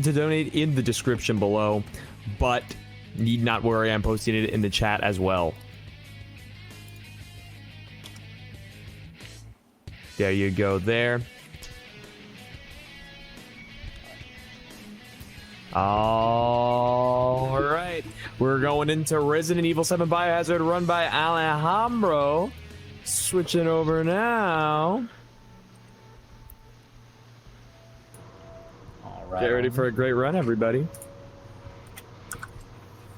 to donate in the description below, but need not worry, I'm posting it in the chat as well. There you go there. All right, we're going into Resident Evil 7 Biohazard run by AlejanBro. Switching over now. All right. Get ready for a great run, everybody.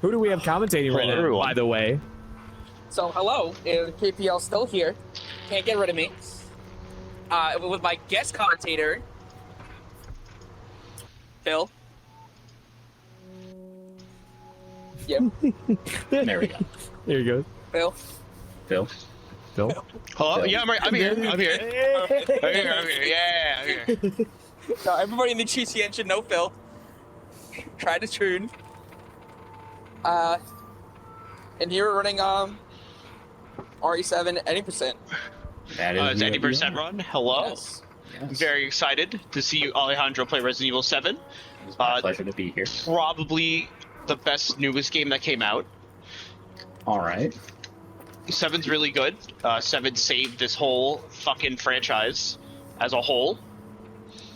Who do we have commentating right now, by the way? So, hello, is KPL still here? Can't get rid of me. With my guest commentator, Phil. Yep. There we go. There you go. Phil. Phil. Phil. Hello? Yeah, I'm here. I'm here. Yeah, I'm here. So everybody in the GCN should know Phil. Try to tune. And here we're running RE7 any percent. That is It's 80% run. Hello. Yes. I'm very excited to see you, Alejandro, play Resident Evil 7. It's my pleasure to be here. Probably the best, newest game that came out. All right. 7's really good. 7 saved this whole fucking franchise as a whole.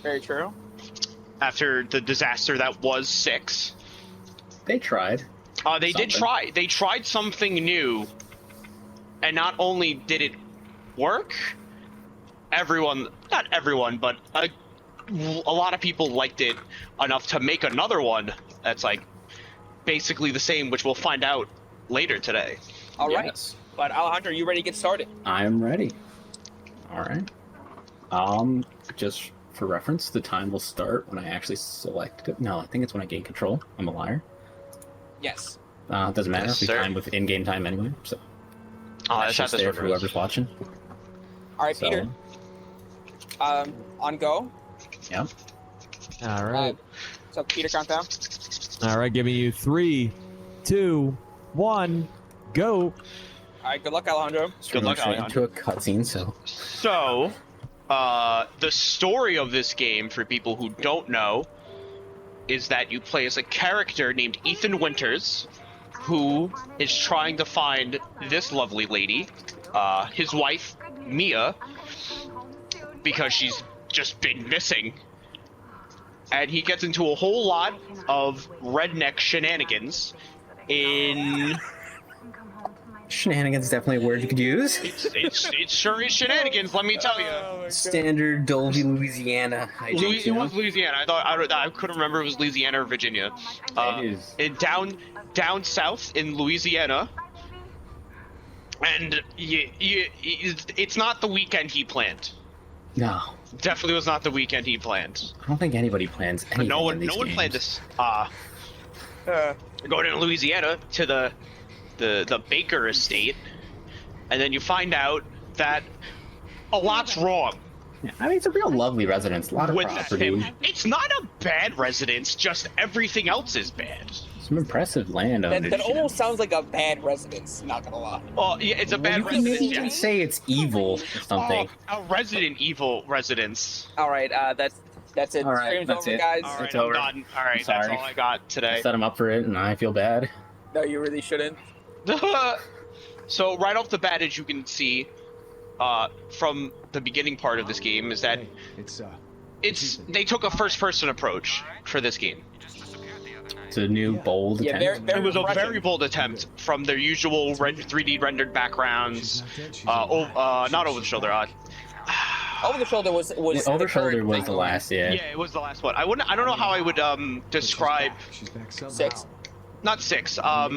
Very true. After the disaster that was 6. They tried. They did try. They tried something new. And not only did it work, not everyone, but a lot of people liked it enough to make another one that's like basically the same, which we'll find out later today. All right. Yes. But Alejandro, you ready to get started? I am ready. All right. Just for reference, the time will start when I actually select it. No, I think it's when I gain control. I'm a liar. Yes. It doesn't matter. Yes, We sir. time with in-game time anyway, so That's just not there this for whoever's watching. All right, So, Peter. On go. Yep. All right. So Peter, countdown. All right, giving you 3, 2, 1, go. All right. Good luck, Alejandro. So Good we're luck, going Alejandro. into a cutscene. So So, the story of this game, for people who don't know, is that you play as a character named Ethan Winters, who is trying to find this lovely lady, his wife, Mia, because she's just been missing. And he gets into a whole lot of redneck shenanigans in... shenanigans, definitely a word you could use. It sure is shenanigans, let me tell you. Standard Dolby, Louisiana. It was Louisiana. I couldn't remember if it was Louisiana or Virginia. It is. Down south in Louisiana, and it's not the weekend he planned. No, Definitely was not the weekend he planned. I don't think anybody plans anything. No one in these games. planned this. Going to Louisiana to the Baker estate, and then you find out that a lot's wrong. Yeah, I mean, it's a real lovely residence. A lot of With that, property. it's not a bad residence, just everything else is bad. Some impressive land owners. That almost sounds like a bad residence. Not gonna lie. Oh, yeah, it's a bad You can maybe residence. even Yeah. say it's evil or something. Oh, a Resident Evil residence. All right. That's it. All right, Stream's that's over, it. guys. All right, It's I'm over. done. All right, that's sorry. all I got I today. set him up for it, and I feel bad. No, you really shouldn't. So right off the bat, as you can see, from the beginning part of this game, is that they took a first-person approach for this game. It's a new bold Yeah, attempt. very It was a refreshing. very bold attempt from their usual 3D rendered backgrounds. Not over the shoulder. Over the shoulder was Over the shoulder current was thing. the last, yeah. Yeah, it was the last one. I don't know how I would describe 6. not 6. Oh,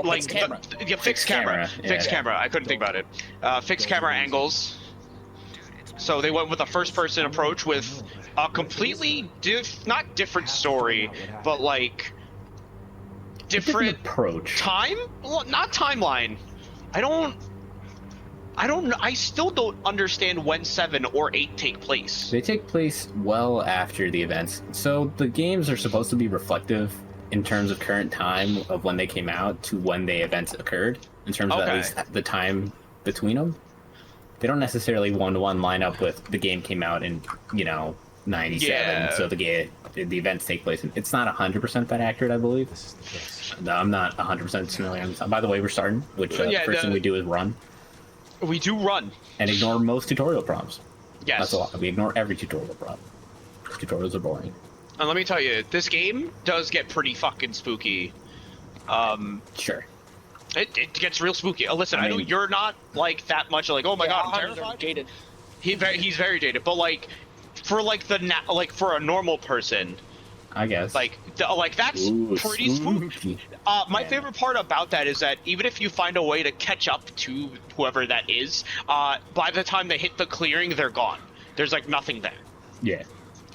Like fixed camera. Fixed camera. Yeah. Fixed camera. I couldn't think about it. Fixed camera angles. So they went with a first-person approach with a completely not different story, but like different approach. time. Well, not timeline. I don't. I still don't understand when 7 or 8 take place. They take place well after the events. So the games are supposed to be reflective in terms of current time of when they came out to when the events occurred, in terms of at Okay. least the time between them. They don't necessarily one-to-one line up with the game came out in, 97. Yeah. So the events take place. It's not 100% that accurate, I believe. No, I'm not 100% familiar. By the way, we're starting, which the first thing we do is run. We do run. And ignore most tutorial prompts. Yes. That's a lot. We ignore every tutorial prompt. Tutorials are boring. And let me tell you, this game does get pretty fucking spooky. Sure. It gets real spooky. Oh, listen, I know you're not like that much like, oh my god, I'm terrified. Jaded. He's very jaded, but like for like for a normal person, I guess. like that's pretty spooky. My favorite part about that is that even if you find a way to catch up to whoever that is, by the time they hit the clearing, they're gone. There's like nothing there. Yeah.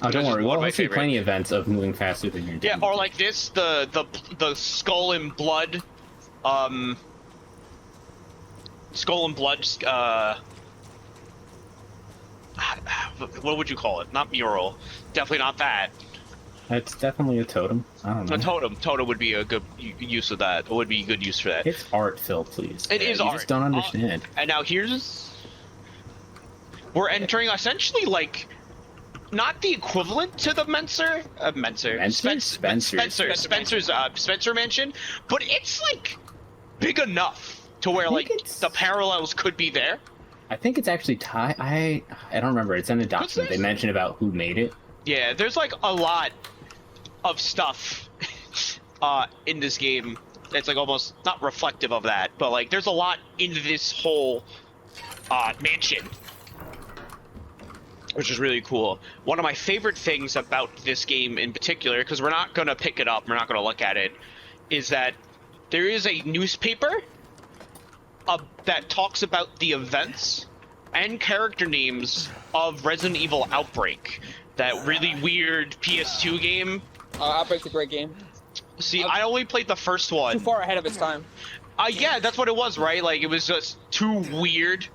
Oh, don't worry. We'll see plenty of events of moving faster than your Yeah, or like this, the skull and blood, what would you call it? Not mural. Definitely not that. It's definitely a totem. I don't know. A totem. Totem would be a good use of that. It would be a good use for that. It's art, Phil, please. It is art. You just don't understand. And now we're entering essentially like not the equivalent to the Spencer mansion, but it's like big enough to where like the parallels could be there. I think it's actually I don't remember. It's in the document. They mentioned about who made it. Yeah, there's like a lot of stuff in this game that's like almost not reflective of that, but like there's a lot in this whole mansion, which is really cool. One of my favorite things about this game in particular, because we're not gonna pick it up, we're not gonna look at it, is that there is a newspaper that talks about the events and character names of Resident Evil Outbreak, that really weird PS2 game. Outbreak's a great game. See, I only played the first one. Too far ahead of its time. Yeah, that's what it was, right? Like, it was just too weird,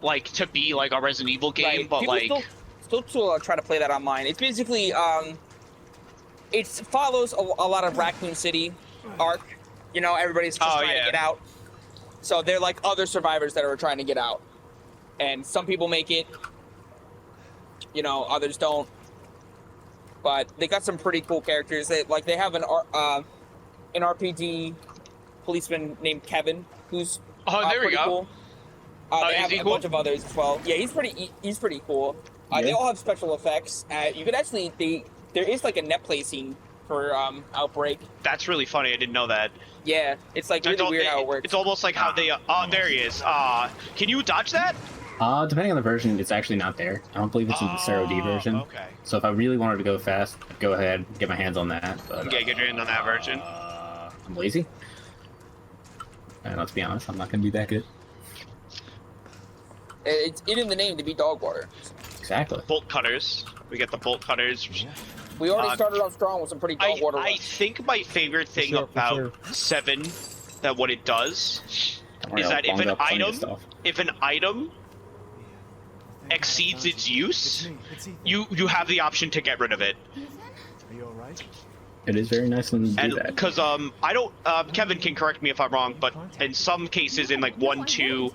like, to be, like, a Resident Evil game, right. but, People like... Still try to play that online. It's basically, it follows a lot of Raccoon City arc. You know, everybody's just trying to get out. So they're like other survivors that are trying to get out. And some people make it, you know, others don't. But they got some pretty cool characters. They have an RPD policeman named Kevin, who's there we go. Cool. They have a bunch of others as well. Yeah, he's pretty cool. They all have special effects. You could actually there is like a net play scene for Outbreak. That's really funny. I didn't know that. Yeah, it's like really weird how it works. It's almost like how they. There he is. Can you dodge that? Depending on the version, it's actually not there. I don't believe it's in the Zero D version. Okay. So if I really wanted to go fast, I'd go ahead, get my hands on that. But, get your hands on that version. I'm lazy. And let's be honest, I'm not going to be that good. It's in the name to be Dogwater. Exactly. Bolt cutters. We get the bolt cutters. We already started off strong with some pretty Dogwater I think my favorite thing about 7, that what it does, is that if an item exceeds its use, you have the option to get rid of it. Are you all right? It is very nice when you do that. Because I don't. Kevin can correct me if I'm wrong, but in some cases, in like 1, 2,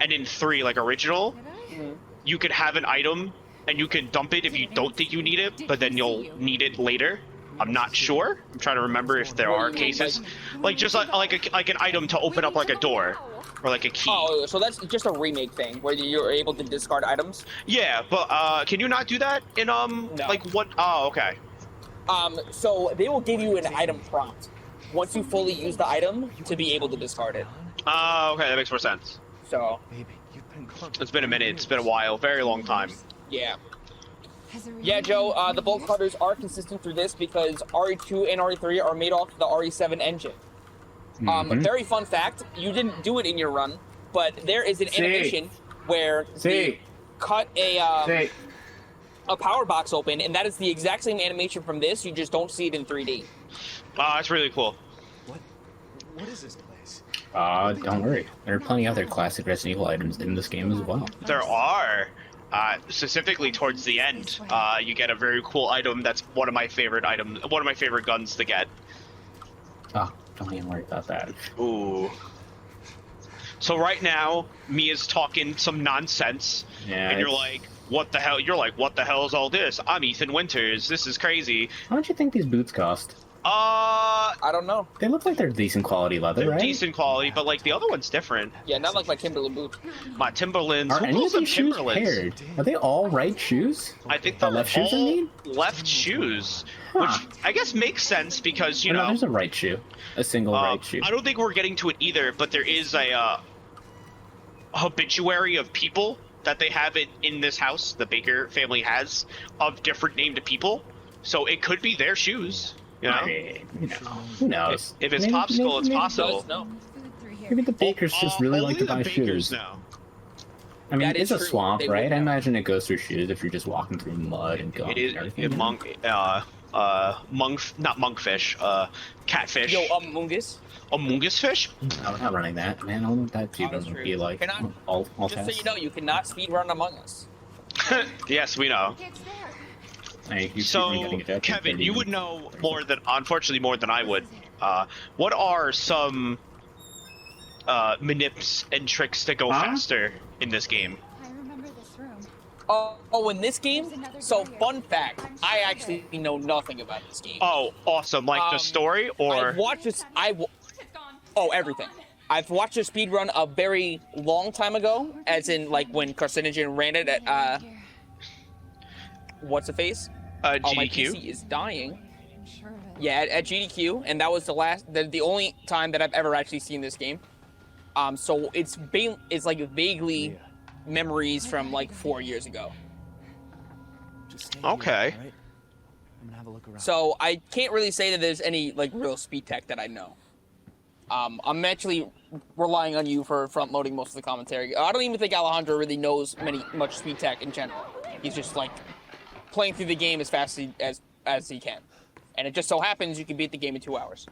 and in 3, like original, you could have an item and you can dump it if you don't think you need it, but then you'll need it later. I'm not sure. I'm trying to remember if there are cases, like just like an item to open up like a door. Or like a key. Oh, so that's just a remake thing where you're able to discard items? Yeah, but can you not do that in like what? Oh, okay. So they will give you an item prompt once you fully use the item to be able to discard it. Okay, that makes more sense. So it's been a minute. It's been a while. Very long time. Yeah. Yeah, Joe. The bolt cutters are consistent through this because RE2 and RE3 are made off the RE7 engine. Very fun fact, you didn't do it in your run, but there is an animation where they cut a power box open, and that is the exact same animation from this, you just don't see it in 3D. That's really cool. What is this place? Don't worry. There are plenty of other classic Resident Evil items in this game as well. There are. Specifically towards the end, you get a very cool item that's one of my favorite guns to get. Don't even worry about that. Ooh. So right now, Mia's talking some nonsense, and you're like, what the hell? You're like, what the hell is all this? I'm Ethan Winters. This is crazy. How much do you think these boots cost? I don't know. They look like they're decent quality leather, They're right? decent quality, but like the other one's different. Yeah, not like my Timberland boots. My Timberlands. Are Who any of calls them these shoes Timberlands? paired? Are they all right shoes? I think The they're left shoes, I all mean? left shoes, Huh. which I guess makes sense because you Oh, no, know. there's a right shoe. A single right shoe. I don't think we're getting to it either, but there is a habituary of people that they have it in this house. The Baker family has of different named people, so it could be their shoes. You know, I mean, you know, who knows? if it's Maybe- popsicle, it's maybe- possible. No. Maybe the bakers just really like to Only buy the Bakers shoes. know. I mean, That it's is a true. swamp, They right? would I know. imagine it goes through shoes if you're just walking through mud and gum It is and everything. not monkfish, catfish. Yo, Mungus. Mungus fish? No, we're not running that, man. I don't know what that Oh, that's would true. be like. Cannot- All Just so tests. you know, you cannot speedrun Among Us. Yes, we know. Hey, you So, keep getting ejected Kevin, 30 you would minutes. know more than, unfortunately, more than I would. What are some manips and tricks to go Huh? faster in this game? I remember this room. Oh, in this game? So, fun fact, I actually know nothing about this game. Oh, awesome! Like the story, or I've watched this. Oh, everything. I've watched a speedrun a very long time ago, as in like when Carcinogen ran it at what's the face? Oh, my GDQ? PC is dying. I'm sure of it. Yeah, at GDQ, and that was the only time that I've ever actually seen this game. So it's like vaguely Mia, memories from like 4 years ago. just stay Okay. Here, all right? I'm gonna have a look around. So I can't really say that there's any like real speed tech that I know. I'm actually relying on you for front loading most of the commentary. I don't even think Alejandro really knows much speed tech in general. He's just like playing through the game as fast as he can, and it just so happens you can beat the game in 2 hours.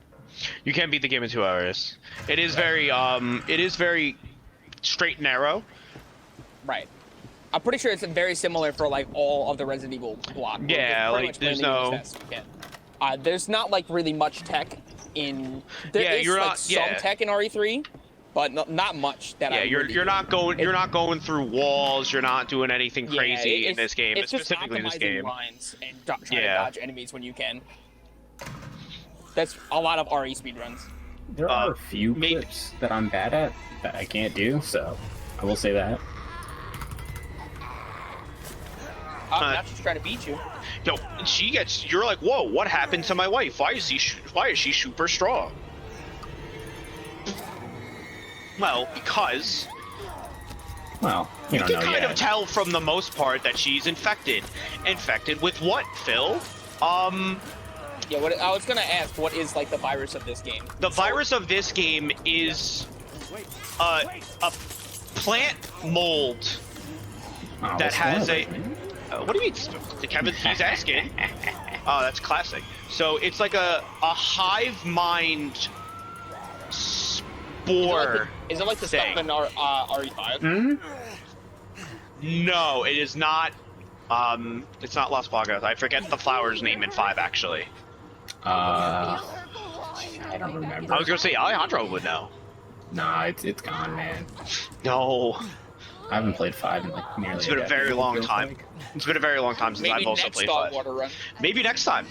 you can't beat the game in 2 hours. It is very straight and narrow. Right. I'm pretty sure it's very similar for like all of the Resident Evil block. We're Yeah, just pretty like, much there's playing the no- game as fast as we can. There's not like really much tech in. There Yeah, is you're like not- some yeah. tech in RE3, but not much. That Yeah, I you're really not going through walls. You're not doing anything Yeah, crazy in it's- this game, It's just specifically in this optimizing game. lines and trying to Yeah. dodge enemies when you can. That's a lot of RE speedruns. There are a few maybe- clips that I'm bad at that I can't do, so I will say that. I'm not just trying to beat you. Yo, you're like, whoa, what happened to my wife? Why is she super strong? Well, because Well, you don't can know kind yet. of tell from the most part that she's infected. Infected with what, Phil? Yeah, I was gonna ask, what is like the virus of this game? The virus of this game is a plant mold Oh, that what's has wrong a. with me? What do you mean, Kevin? He's asking. Oh, that's classic. So it's like a hive mind spore. Is it like the stuff thing. in RE5? Hmm? No, it is not. It's not Las Plagas. I forget the flower's name in 5, actually. I don't remember. I was gonna say Alejandro would know. Nah, it's gone, man. No, I haven't played 5 in like nearly it's been a decade, very it long feels time. like. It's been a very long time since Maybe I've also next played 5. Dogwater run. Maybe next time.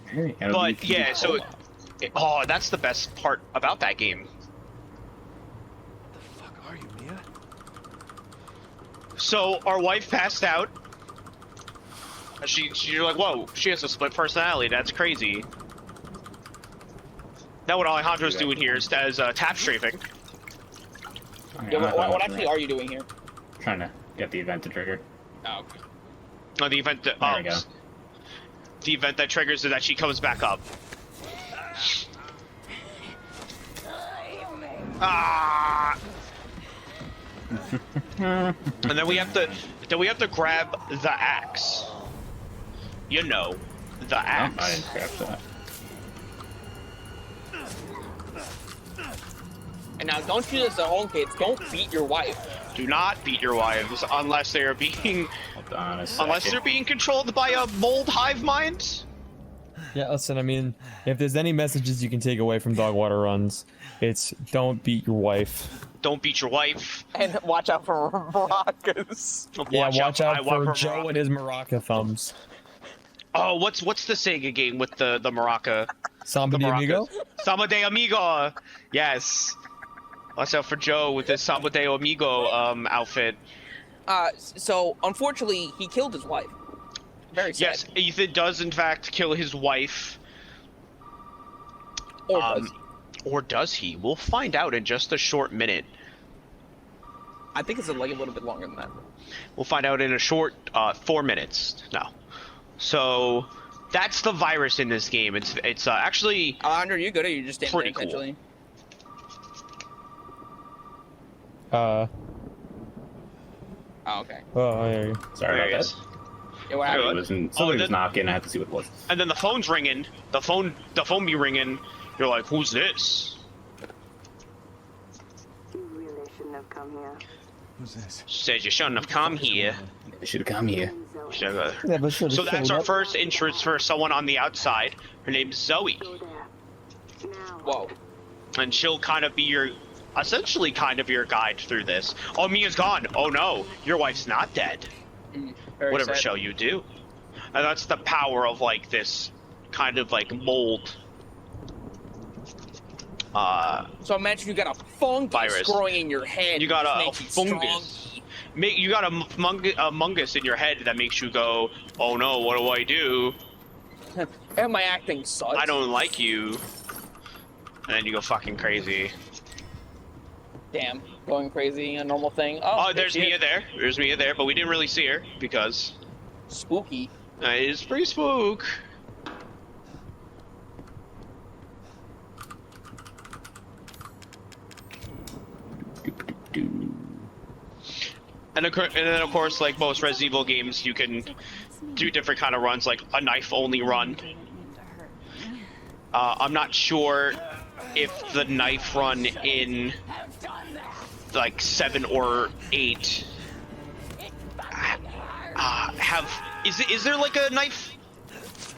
Hey, it'll But be yeah, so cool. oh, that's the best part about that game. The fuck are you, Mia? So our wife passed out. You're like, whoa, she has a split personality. That's crazy. Now what Alejandro's doing here is tap strafing. Okay, Yeah, I'm not what going actually for are you doing here? it. Trying to get the event to trigger. Oh, okay. No, the event that There we go. the event that triggers is that she comes back up. Ah! And then we have to grab the axe. You know, the Oh, I axe. didn't grab that. And now, don't do this at home, kids. Don't beat your wife. Do not beat your wives unless they are being Hold on a second. unless they're being controlled by a mold hive mind. Yeah, listen, I mean, if there's any messages you can take away from Dogwater runs, it's don't beat your wife. Don't beat your wife. And watch out for maracas. Watch out for for Joe and his maraca thumbs. Oh, what's the Sega game with the maraca? Samba de Amigo? Samba de Amigo. Yes. Watch out for Joe with his Samba de Amigo outfit. So unfortunately, he killed his wife. Very sad. Yes, Ethan does in fact kill his wife. Or does he? Or does he? We'll find out in just a short minute. I think it's like a little bit longer than that. We'll find out in a short 4 minutes. No. So that's the virus in this game. It's actually Alejandro, you good or you just standing there pretty cool. intentionally? Oh, Oh, okay. there you go. Sorry there he about is. that. Yeah, what happened? Somebody was then- knocking. I had to see what it was. And then the phone's ringing. The phone be ringing. You're like, who's this? You really shouldn't have come here. Who's this? Says you shouldn't have come here. I should have come here. Sugar. Yeah, but sure, So that's our first entrance for someone on the outside. Her name's Zoe. Go there. Now. Whoa. And she'll kind of be essentially kind of your guide through this. Oh, Mia's gone. Oh no, your wife's not dead. Very Whatever sad. shall you do? And that's the power of like this kind of like mold. So imagine you got a fungus Virus. growing in your head. You got which a makes you fungus. You got a mungus in your head that makes you go, oh no, what do I do? strong. Am I acting such? I don't like you. And then you go fucking crazy. Damn, going crazy, a normal thing. Oh, Oh, there's she is. Mia there. There's Mia there, but we didn't really see her because Spooky. it's pretty spook. And then of course, like most Resident Evil games, you can do different kind of runs, like a knife-only run. I'm not sure if the knife run in like 7 or 8 is there like a knife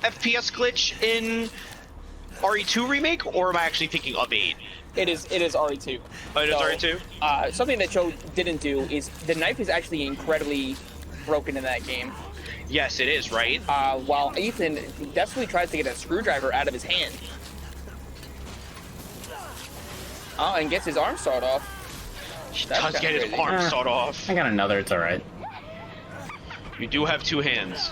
FPS glitch in RE2 remake, or am I actually thinking of 8? It is RE2. Oh, it is RE2? Something that Joe didn't do is the knife is actually incredibly broken in that game. Yes, it is, right? While Ethan desperately tries to get a screwdriver out of his hand. Oh, and gets his arm sawed off. He That's does kinda get his crazy. arm sawed off. I got another. It's all right. You do have 2 hands.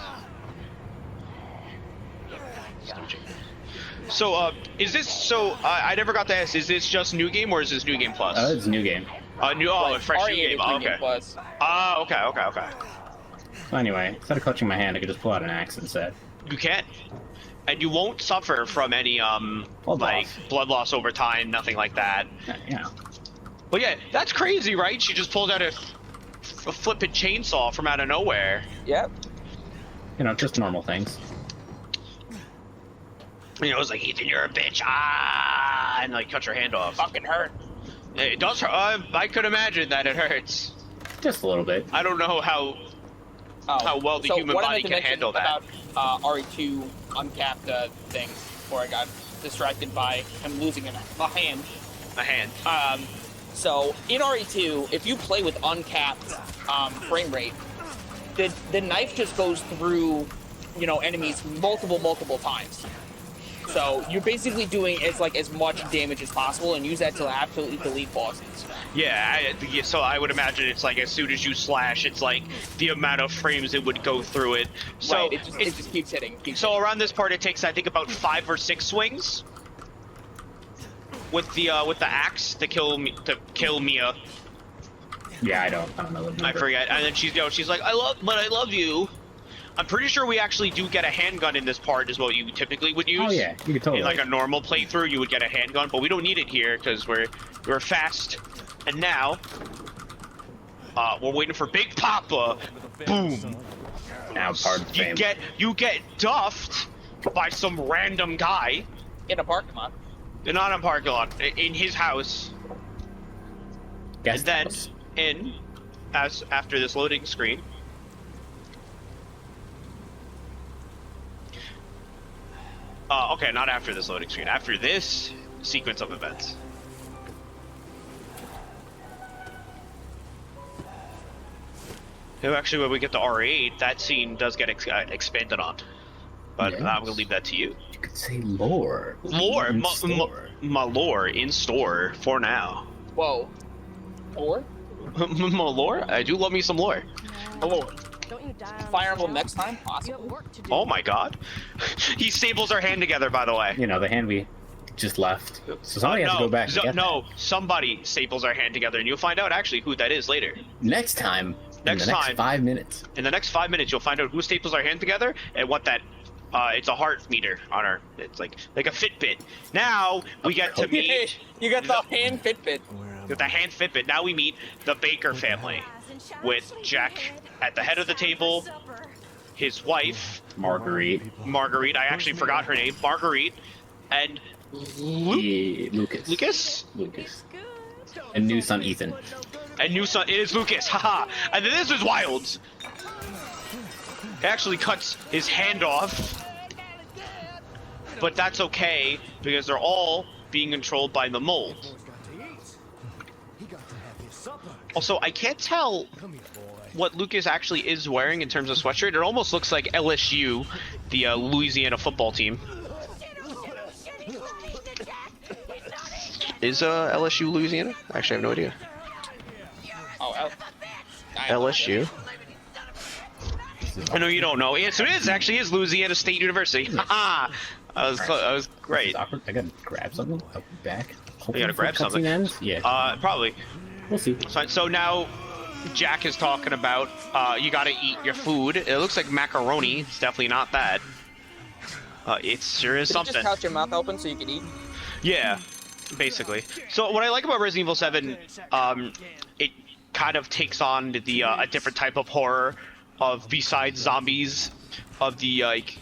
So, is this, I never got to ask, is this just New Game or is this New Game Plus? It's a new game. A fresh new RE8 game, is oh, New Game okay. Plus. Okay. So anyway, instead of clutching my hand, I could just pull out an axe instead. You can. And you won't suffer from any, loss. blood loss over time, nothing like that. Yeah. But yeah, that's crazy, right? She just pulled out a flippin' chainsaw from out of nowhere. Yep. You know, just normal things. You know, it was like, Ethan, you're a bitch, and like cut your hand off. Fucking hurt. It does hurt. I could imagine that it hurts. Just a little bit. I don't know how well the human what I body meant to can mention handle that. About RE2 uncapped thing, before I got distracted by him losing a hand. A hand. So in RE2, if you play with uncapped frame rate, the knife just goes through, enemies multiple times. So you're basically doing as much damage as possible, and use that to absolutely delete bosses. Yeah, so I would imagine it's like as soon as you slash, it's like the amount of frames it would go through it. So Right, it just keeps hitting. So around this part, it takes I think about 5 or 6 swings with the axe to kill Mia. Yeah, I don't know the number. I forget. And then she's like, I love you. I'm pretty sure we actually do get a handgun in this part, is what you typically would use. Oh yeah, you could totally. In like a normal playthrough, you would get a handgun, but we don't need it here because we're fast. And now, we're waiting for Big Papa. Boom. Now part of the fame. You get duffed by some random guy. In a parking lot. Not in a parking lot, in his house. Guest And house. then, after this loading screen, Okay, not after this loading screen. After this sequence of events. Actually, when we get to R8, that scene does get expanded on. But Yes. I'm gonna leave that to you. You could say lore. Lore, In my store. lore in store for now. Whoa. Or? My lore? I do love me some lore. Hello. Don't you die on Fire the Emblem shelf? next time? You have Possible. work to do. Oh my god. He staples our hand together, by the way. You know, the hand we just left. So somebody has to go back and get no, somebody staples our hand together, and you'll find out actually who that is later. that. Next time. Next in the next time. 5 minutes. In the next 5 minutes, you'll find out who staples our hand together and what that. It's a heart meter on our. It's like a Fitbit. Now we get to meet You got the hand Fitbit. with the hand Fitbit. Now we meet the Baker family, with Jack at the head of the table, his wife Marguerite. Marguerite. I actually forgot her name, Marguerite, and Lucas. Lucas. Lucas. And new son Ethan. And new son, it is Lucas, haha. And then this is wild. He actually cuts his hand off. But that's okay, because they're all being controlled by the mold. Also, I can't tell what Lucas actually is wearing in terms of sweatshirt. It almost looks like LSU, the Louisiana football team. Is LSU Louisiana? Actually, I have no idea. Oh, LSU. I know you don't know. Yes, it is. Actually, is Louisiana State University. Haha. I was great. Awkward. I gotta grab something. I'll be back. You gotta grab something. Ends. Yeah. Probably. We'll see. So now, Jack is talking about you gotta eat your food. It looks like macaroni. It's definitely not that. It sure is Did you something. just couch your mouth open so you can eat? Yeah, basically. So what I like about Resident Evil 7, it kind of takes on the a different type of horror of, besides zombies, of the like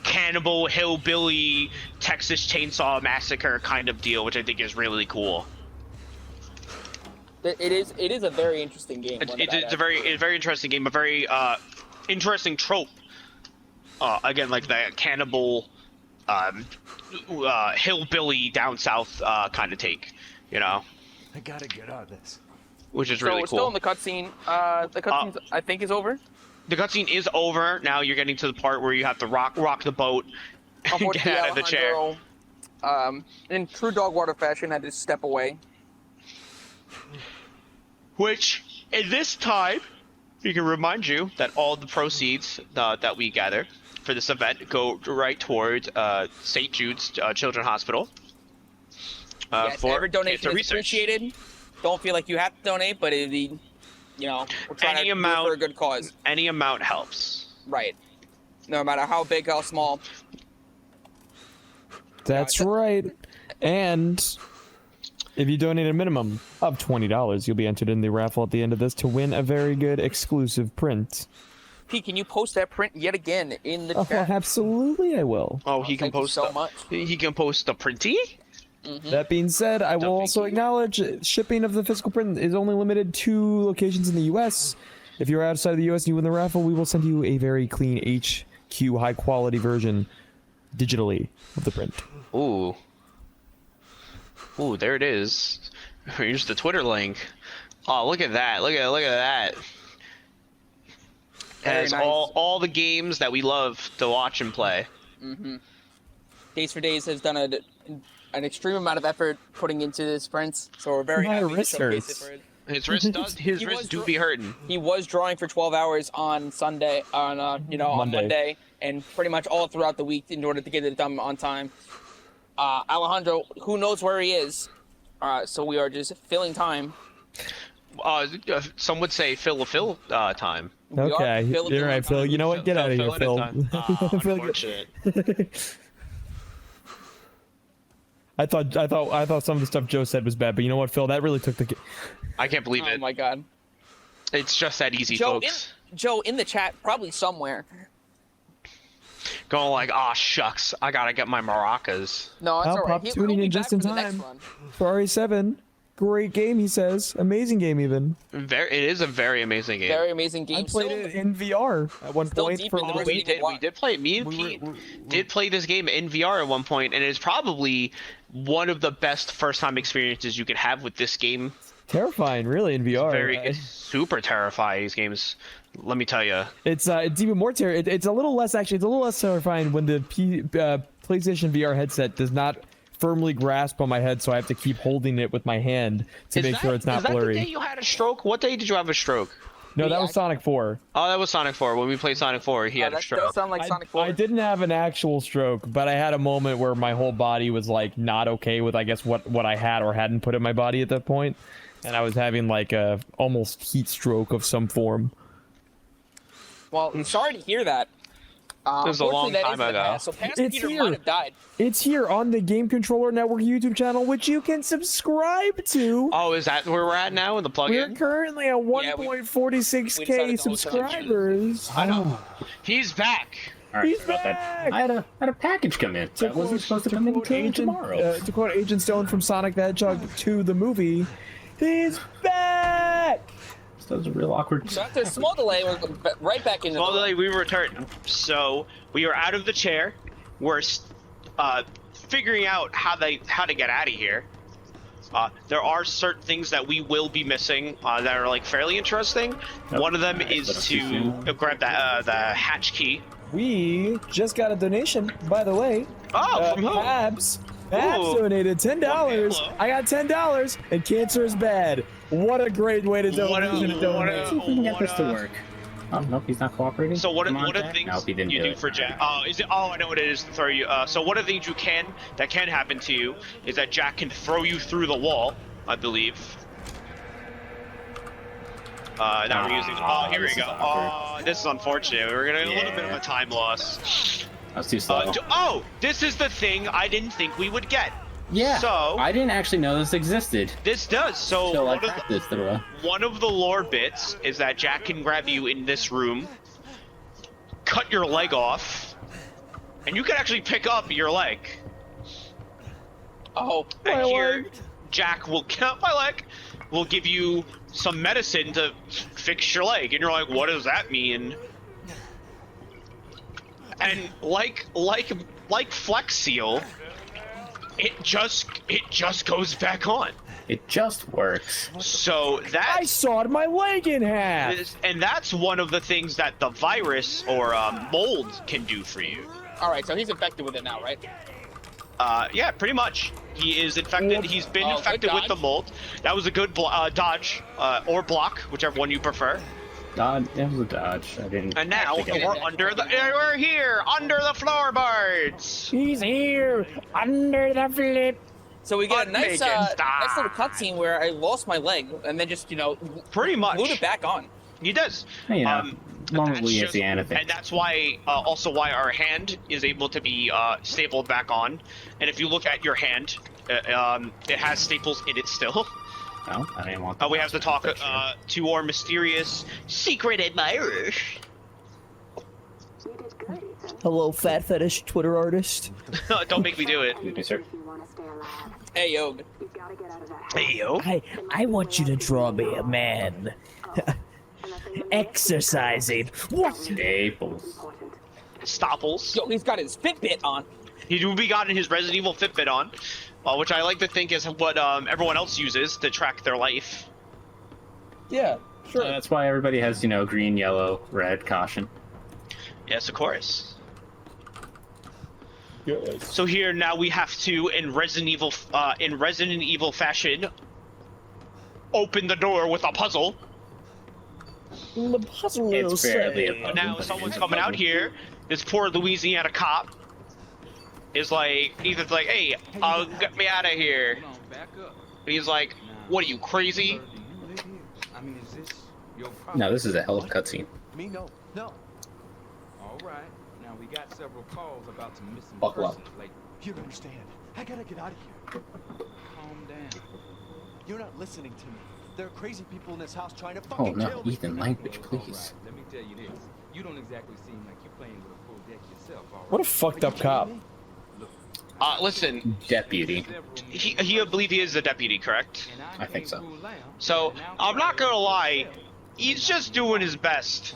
cannibal hillbilly Texas Chainsaw Massacre kind of deal, which I think is really cool. It is a very interesting game. It's a very interesting game, a very interesting trope. Again, like the cannibal hillbilly down south kind of take, you know, I gotta get out of this. which is So really we're cool. still in the cutscene. The cutscene I think is over. The cutscene is over. Now you're getting to the part where you have to rock the boat and get Unfortunately, out of the chair. Alejandro, in true Dogwater fashion, had to step away. Which, in this time, we can remind you that all the proceeds that we gather for this event go right towards St. Jude's Children's Hospital. Yes, for every donation cancer is research. appreciated. Don't feel like you have to donate, but it'd be, we're trying Any to do it amount- for a good cause. Any amount helps. Right. No matter how big, how small. That's right. And if you donate a minimum of $20, you'll be entered in the raffle at the end of this to win a very good exclusive print. Pete, can you post that print yet again in the Oh, chat? absolutely I will. Oh, he can Thank you post so much. He can post a printy. That being said, I will thank also acknowledge shipping of the physical print is only limited to locations in the U.S. If you're outside of the U.S. and you win the raffle, we will send you a very clean HQ high quality version digitally of the print. Ooh. Ooh, there it is. Here's the Twitter link. Oh, look at that. Look at that. It Very has nice. all the games that we love to watch and play. Days for Days has done an extreme amount of effort putting into this print, so we're very My happy to wrist showcase hurts. it for His wrist He was do be hurting. He was drawing for 12 hours on Sunday, on on Monday, and pretty much all throughout the week in order to get it done on time. Alejandro, who knows where he is? So we are just filling time. Some would say Phil time. We are Okay, filling you're right, Phil. You know what? Get out of here, Phil. Phil, Unfortunate. I thought some of the stuff Joe said was bad, but you know what, Phil? That really took the. I can't believe Oh it. my God, It's just that easy, Joe! folks. Joe in the chat, probably somewhere. Going like, ah, shucks, I gotta get my maracas. No, it's I'll alright. pop tuning in just in time for RE7. Great game, he says. Amazing game, even. It is a very amazing game. Very amazing game. I played it in VR at one still point. deep For in the a Resident bit. Evil We did play. Me and Pete did play this game in VR at one point, and it is probably one of the best first-time experiences you could have with this game. Terrifying, really, in VR. It's super terrifying. These games, let me tell you. It's even more terrifying. It's a little less terrifying when the PlayStation VR headset does not firmly grasp on my head, so I have to keep holding it with my hand to make sure it's not blurry. Is that the day you had a stroke? What day did you have a stroke? No, that was Sonic 4. Oh, that was Sonic 4. When we played Sonic 4, he had a That stroke. does sound like Sonic 4. I didn't have an actual stroke, but I had a moment where my whole body was like not okay with, I guess, what I had or hadn't put in my body at that point, and I was having like a almost heat stroke of some form. Well, I'm sorry to hear that. This was a long Unfortunately, that time is the ago. past, so past It's Peter here. might have died. It's here on the Game Controller Network YouTube channel, which you can subscribe to. Oh, is that where we're at now in the We're plug-in? currently at we decided 1.46k to also subscribers. I know. He's back. All right, He's sorry about back! that. I had a package come in. That wasn't supposed to come in until tomorrow. To quote Agent Stone from Sonic the Hedgehog 2, the movie, he's back! That was a real awkward. So after a small delay, we're right back into Well, the... we returned. So we are out of the chair. We're figuring out how to get out of here. There are certain things that we will be missing that are like fairly interesting. One of them is to grab that the hatch key. We just got a donation, by the way. Oh, from who? Babs Ooh. donated $10. Hello. I got $10, and cancer is bad. What a great way to donate. See if we can get this to work. Oh, nope, he's not cooperating. So what Come are on, the Jack. things Nope, he didn't you do it. for Jack? Oh, is it? Oh, I know what it is to throw you. So one of the things that can happen to you is that Jack can throw you through the wall, I believe. Now we're using. Oh, here we this is go. awkward. Oh, this is unfortunate. We're gonna get a little bit of a time loss. That was too slow. Oh, this is the thing I didn't think we would get. Yeah. So I didn't actually know this existed. this does. So So I one of the- practiced it. one of the lore bits is that Jack can grab you in this room, cut your leg off, and you can actually pick up your leg. Oh, And My here, leg. Jack will count my leg, will give you some medicine to fix your leg, and you're like, what does that mean? And like Flex Seal, it just goes back on. It just works. So I that's sawed my leg in half. and that's one of the things that the virus or mold can do for you. all right. So he's infected with it now, right? Yeah, pretty much. He is infected. He's been Oh, good infected with the dodge. mold. That was a good dodge or block, whichever one you prefer. Dodge. It was a dodge. I didn't. And now actually get we're it. under the. We're here under the floorboards. He's here under the flip. So we get a nice, Unmaking style. nice little cutscene where I lost my leg and then just Pretty much. glued it back on. He does. You know, normally that's it's just- the anything. And that's why, also why our hand is able to be stapled back on. And if you look at your hand, it has staples in it still. No, I didn't want. We have to talk to our mysterious secret admirer. You did good, Ethan. Hello, fat fetish Twitter artist. Don't make me do it. Excuse me, sir. If you want to stay alive, Hey, yo. you've got to get out of that house. Hey yo. I want you to draw me a man And the thing that exercising. What? Staples. important. Stopples. Yo, he's got his Fitbit on. He will be gotten his Resident Evil Fitbit on, which I like to think is what everyone else uses to track their life. Yeah, sure. That's why everybody has, green, yellow, red, caution. Yes, of course. Yes. So here now we have to, in Resident Evil fashion, open the door with a puzzle. The puzzle will It's barely a say. puzzle. Now someone's coming out here. This poor Louisiana cop is like, Ethan's like, hey, get me out of here. Come on, back up. And he's like, what are you, crazy? Sir, do you live here? I mean, is this your property? No, this is a hell of a cutscene. Me, no. All right. Now, we got several calls about some missing Buckle up. persons lately. You don't understand. I gotta get out of here. Calm down. You're not listening to me. There are crazy people in this house trying to Oh fucking no, kill me. Ethan, language, All please. right, let me tell you this. You don't exactly seem like you're playing with a full deck yourself, all right? What a fucked up cop. Look, Listen, Deputy. I believe he is the deputy, correct? I think so. So, I'm not gonna lie, he's just doing his best.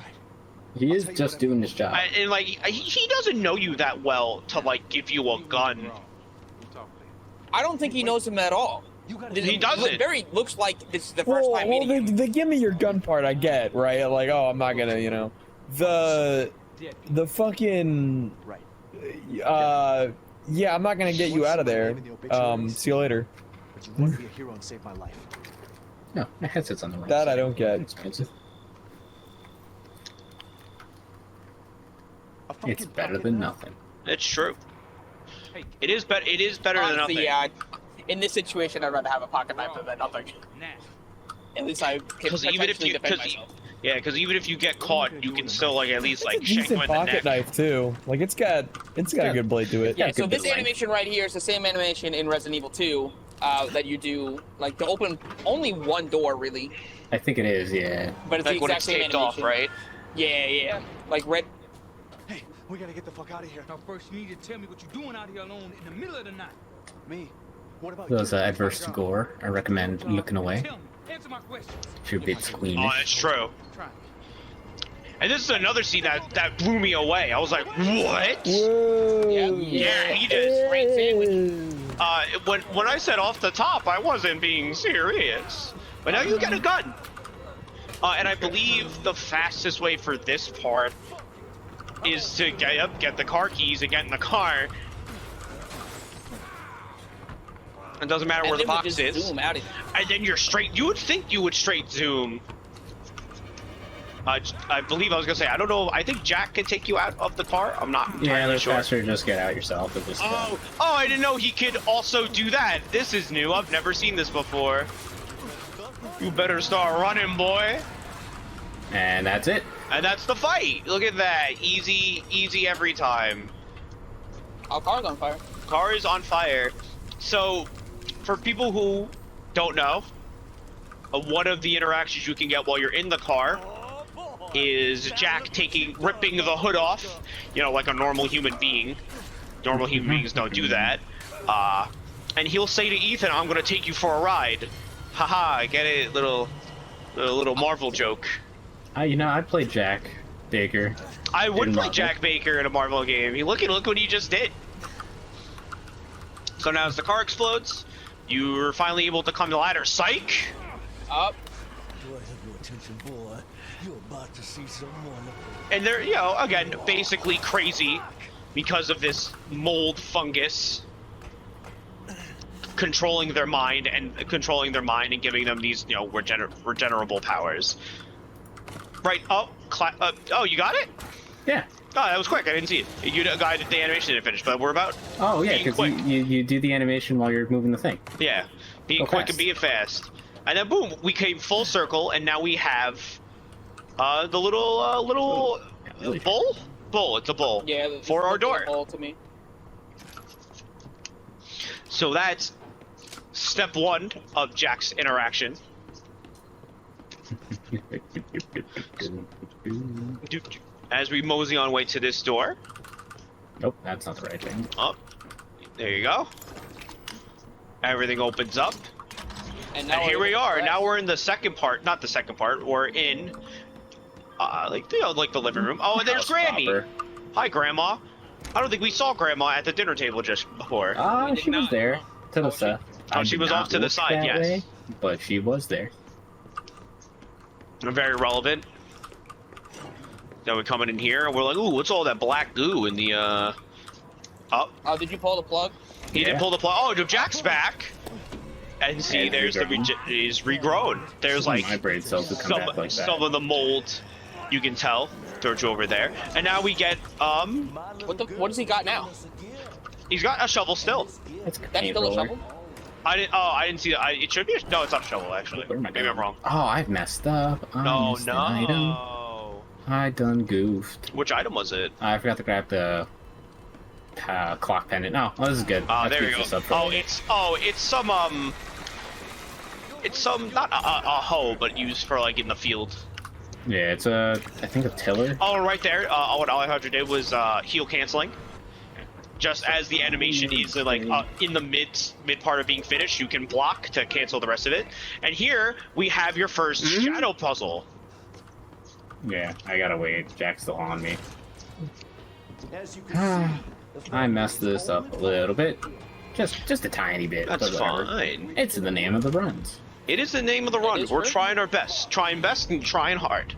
He is just doing his job. And like, he doesn't know you that well to like give you a gun. I don't think he knows him at all. He doesn't. Very looks like this is the first time meeting him. the give me your gun part I get, right? Like, oh, I'm not gonna, you know, the fucking, yeah, I'm not gonna get you out of there. See you later. But you want to be a hero and save my life. No, my headset's on the right That side. I don't get. Expensive. A fucking It's better pocket than knife? nothing. It's true. It is better. It is better than Honestly, nothing. yeah. In this situation, I'd rather have a pocket knife than nothing. At least I can Because even if potentially you, defend myself. because even if you get caught, you can still like at least like It's a shank him decent in the pocket neck. knife too. Like it's got a good blade to it. Yeah, good so bit this of length. animation right here is the same animation in Resident Evil 2 that you do, like to open only one door really, I think it is, yeah. but it's Like the when exact it's same taped animation. off, right? Yeah. Like red. Hey, we gotta get the fuck out of here. Now first you need to tell me what you're doing out here alone in the middle of the night. Me? What about Those you? adverse to gore, I recommend looking away. Tell me. Answer my questions. If you're a bit Oh, squeamish. that's true. Try. And this is another scene that blew me away. I was like, what? Whoa. Yeah, he did. Great sandwich. When I said off the top, I wasn't being serious. But now you get a gun. And I believe the fastest way for this part is to get the car keys and get in the car. It doesn't matter where And the then we box just is. zoom out of And then you're straight. You would think you would straight zoom. I believe I was gonna say. I don't know. I think Jack can take you out of the car. I'm not Yeah, entirely that's sure. faster to just get out yourself. But just, Oh, I didn't know he could also do that. This is new. I've never seen this before. You better start running, boy. and that's it. And that's the fight. Look at that. Easy every time. Our car's on fire. Car is on fire. So, for people who don't know, one of the interactions you can get while you're in the car is Jack ripping the hood off, you know, like a normal human being. Normal human beings don't do that. And he'll say to Ethan, "I'm gonna take you for a ride." Haha, get it? Little Marvel joke. You know, I'd play Jack Baker. I would In play Marvel. Jack Baker in a Marvel game. Look what he just did. So now as the car explodes, you're finally able to climb the ladder. Psych! Up. And they're, you know, again, basically crazy because of this mold fungus controlling their mind and giving them these, you know, regenerable powers. Right. Oh, you got it? Yeah. Oh, that was quick. I didn't see it. The animation didn't finish, but we're about. Oh yeah, being because quick. you do the animation while you're moving the thing. Yeah, being Go quick fast. and being fast. And then boom, we came full circle, and now we have the little bull. Bull. It's a bull. Yeah. For our door. Ball to me. So that's step one of Jack's interaction. As we mosey on way to this door. Nope, that's not the right thing. Up. There you go. Everything opens up. And And here we are. Right. Now we're in the second part. Not the second part. We're in, like the living room. Oh, and there's Grammy. Proper. Hi, Grandma. I don't think we saw Grandma at the dinner table just before. She was there to the side. Oh, she was off to the side, yes. But she was there. Very relevant. Then we're coming in here, and we're like, ooh, what's all that black goo in the, Oh, Oh, did you pull the plug? he didn't pull the plug. Oh, Jack's back. And see, And there's he's regrown. There's like my brain cells would come back like that. some of the mold, you can tell. Throw you over there. And now we get, What does he got now? he's got a shovel still. That's a That's paint still a roller. shovel? I didn't see that. It should be. No, it's not a shovel actually. Where am I Maybe I'm wrong. Oh, I've messed up. I No, missed an item. no. I done goofed. Which item was it? I forgot to grab the clock pendant. No, this is good. Oh, That there we keeps go. us up for Oh, later. it's some not a hoe, but used for like in the field. Yeah, it's I think a tiller. Oh, right there. What Alejandro did was heal canceling. just as the animation is like in the mid part of being finished, you can block to cancel the rest of it. And here we have your first shadow puzzle. Yeah, I gotta wait. Jack's still on me. As you can see, I messed this up a little bit. Just a tiny bit. That's but whatever. fine. It's the name of the runs. It is the name of the run. We're trying our best. Trying best and trying hard.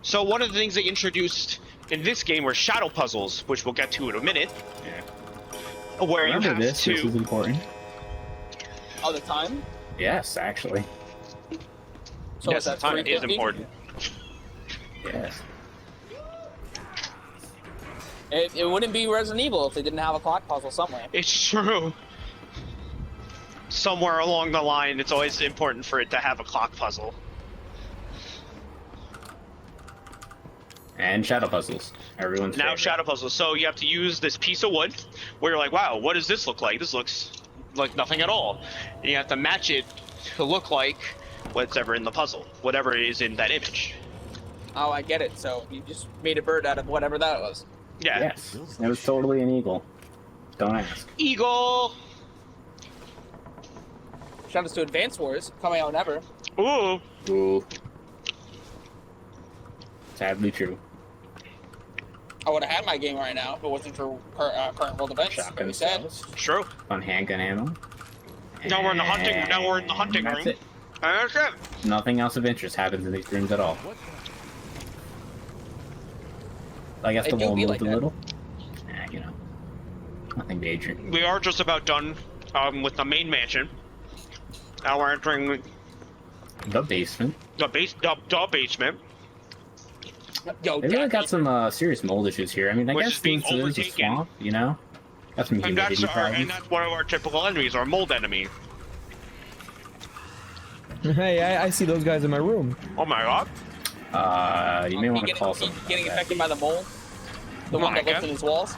So one of the things they introduced in this game were shadow puzzles, which we'll get to in a minute. Yeah. Where Remember you have this. to... This is important. All the time. Yes, actually. So yes, is that the time is 350? important. Yes. It wouldn't be Resident Evil if they didn't have a clock puzzle somewhere. It's true. Somewhere along the line, it's always important for it to have a clock puzzle. And shadow puzzles. Everyone's Now favorite. shadow puzzles. So you have to use this piece of wood where you're like, wow, what does this look like? This looks like nothing at all. And you have to match it to look like whatever in the puzzle, whatever is in that image. Oh, I get it. So you just made a bird out of whatever that was. Yeah. Yes. It was totally an eagle. Don't ask. Eagle! Shout out to Advance Wars coming out never. Ooh. Ooh. Sadly true. I would have had my game right now if it wasn't for current world events. Shotgun Like said. cells. True. Fun handgun ammo. Now we're in the hunting. Now we're in the hunting That's room. it. And that's it. Nothing else of interest happens in these rooms at all. I guess They the do wall be moved like a that. little. You know. Nothing major. We are just about done with the main mansion. Now we're entering The basement. the basement. Yo, They really Jack, got some serious mold issues here. I mean, I Which guess is being since it is a overtaken. swamp, you know? Got some And humidity problems. that's one of our typical enemies, our mold enemy. Hey, I see those guys in my room. Oh my god. You may want to call some. getting affected by the mole. The Oh one my that lives God. in his walls.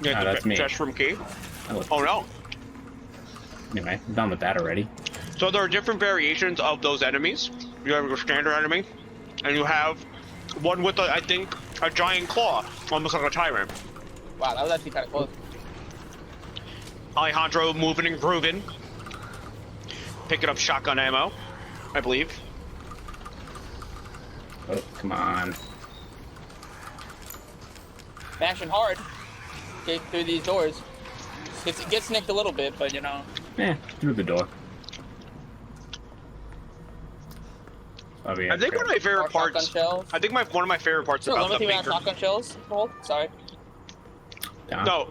Yeah, No, that's me. Chest room key. I look- Oh no. Anyway, I'm done with that already. So there are different variations of those enemies. You have your standard enemy, and you have one with, I think, a giant claw, almost like a tyrant. Wow, that was actually kind of close. Alejandro moving and grooving. Picking up shotgun ammo, I believe. Oh, come on. Mashing hard. Okay, through these doors. It gets nicked a little bit, but you know. Through the door. Oh, yeah, I think one of my favorite More shotgun parts. shells. I think one of my favorite parts So, about the limiting amount of Baker. shotgun shells. Hold. Sorry. Down. No,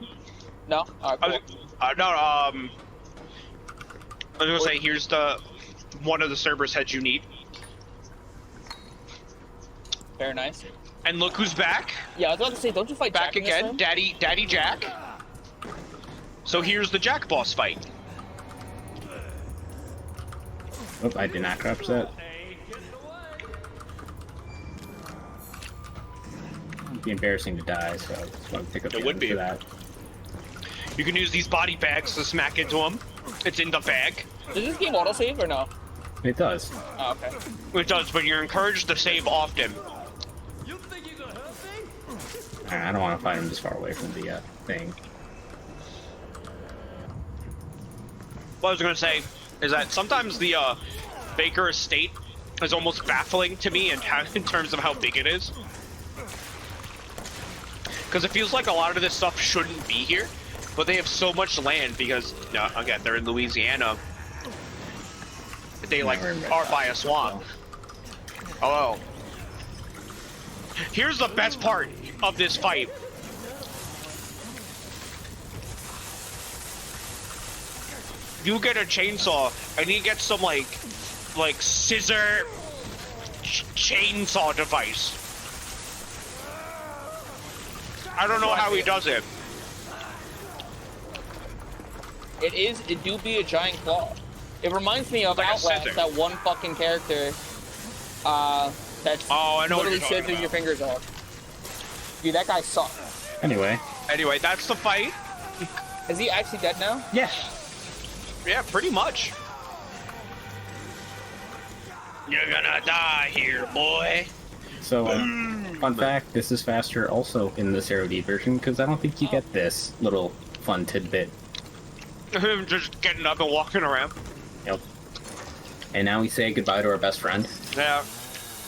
No. All right. I Cool. was, no. I was gonna say here's the one of the Cerberus heads you need, Very nice. and look who's back. Yeah, I was about to say, don't you fight Back Jack in this again, room? Daddy Jack. So here's the Jack boss fight. Oh, I did not crouch that. It'd be embarrassing to die, so I just want to pick up It the would odds be. for that. You can use these body bags to smack into him. It's in the bag. Does this game autosave or no? It does. Oh, okay. It does, but you're encouraged to save often. I don't want to fight him this far away from the thing. What I was gonna say is that sometimes the Baker estate is almost baffling to me in terms of how big it is. Because it feels like a lot of this stuff shouldn't be here, but they have so much land because, again, they're in Louisiana. They like Never read are that. by a swamp. Hello. Here's the best part of this fight. You get a chainsaw, and he gets some like scissor chainsaw device. I don't know how he does it. It do be a giant claw. It reminds me of Like a Outlast, scissor. that one fucking character, that's Oh, I know what literally you're talking scissors about. your fingers off. Dude, that guy sucks. Anyway. Anyway, that's the fight. Is he actually dead now? Yeah. Yeah, pretty much. You're gonna die here, boy. So, Fun fact, this is faster also in the 0D version, because I don't think you get this little fun tidbit. Just getting up and walking around. Yep. And now we say goodbye to our best friend. Yeah.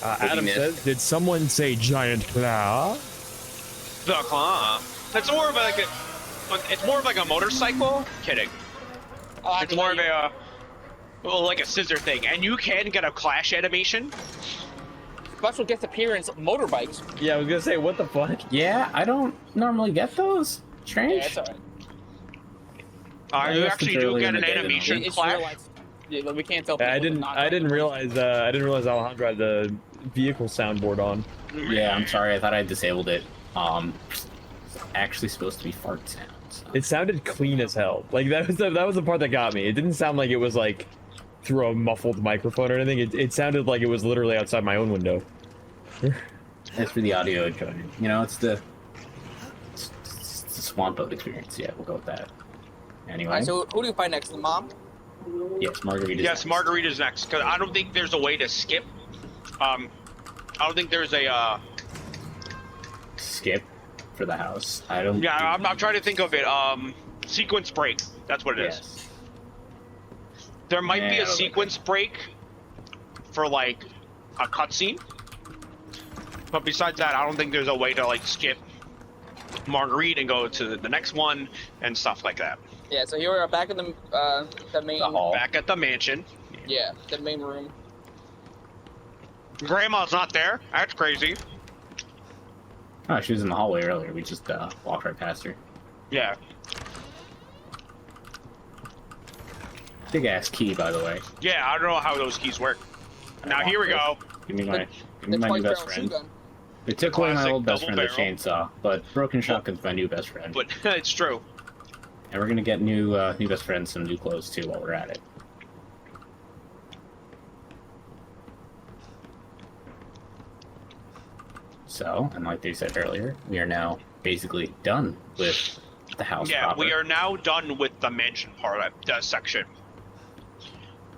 Adam says, did someone say giant claw? The claw. It's more of like it's more of like a motorcycle. Kidding. It's more of a like a scissor thing, and you can get a clash animation. Special guest appearance motorbikes. Yeah, I was gonna say, what the fuck? Yeah, I don't normally get those. Strange. Yeah, it's alright. You that's actually early do in get the an day, animation It's clash. realized. Yeah, we can't tell. I people didn't. not I didn't realize. I didn't realize Alejandro had the vehicle soundboard on. Yeah, I'm sorry. I thought I disabled it. It's actually supposed to be fart sounds. It sounded clean as hell. Like that was the part that got me. It didn't sound like it was like through a muffled microphone or anything. It sounded like it was literally outside my own window. As for the audio enjoyment, you know, it's the swamp boat experience. Yeah, we'll go with that. Anyway. Alright, so who do you find next? The mom? Yes, Margarita's Yes, next. Margarita's next, because I don't think there's a way to skip. I don't think there's a. Skip for the house. I don't. Yeah, I'm trying to think of it. Sequence break. That's what it is. Yes. There might be Yeah, a sequence break for like a cutscene, but besides that, I don't think there's a way to like skip Marguerite and go to the next one and stuff like that. Yeah, so here we are back in the main The hall. Back at the mansion. Yeah, the main room. Grandma's not there. That's crazy. Oh, she was in the hallway earlier. We just walked right past her. Yeah. Big ass key, by the way. Yeah, I don't know how those keys work. Now here we go. Give me my The new twice best barrel friend. shotgun. They took away my Classic old best double friend, the barrel. chainsaw, but Broken Shotgun's my new best friend. But it's true. And we're gonna get new best friends some new clothes too while we're at it. So, and like they said earlier, we are now basically done with the house. Yeah, proper. we are now done with the mansion part of the section.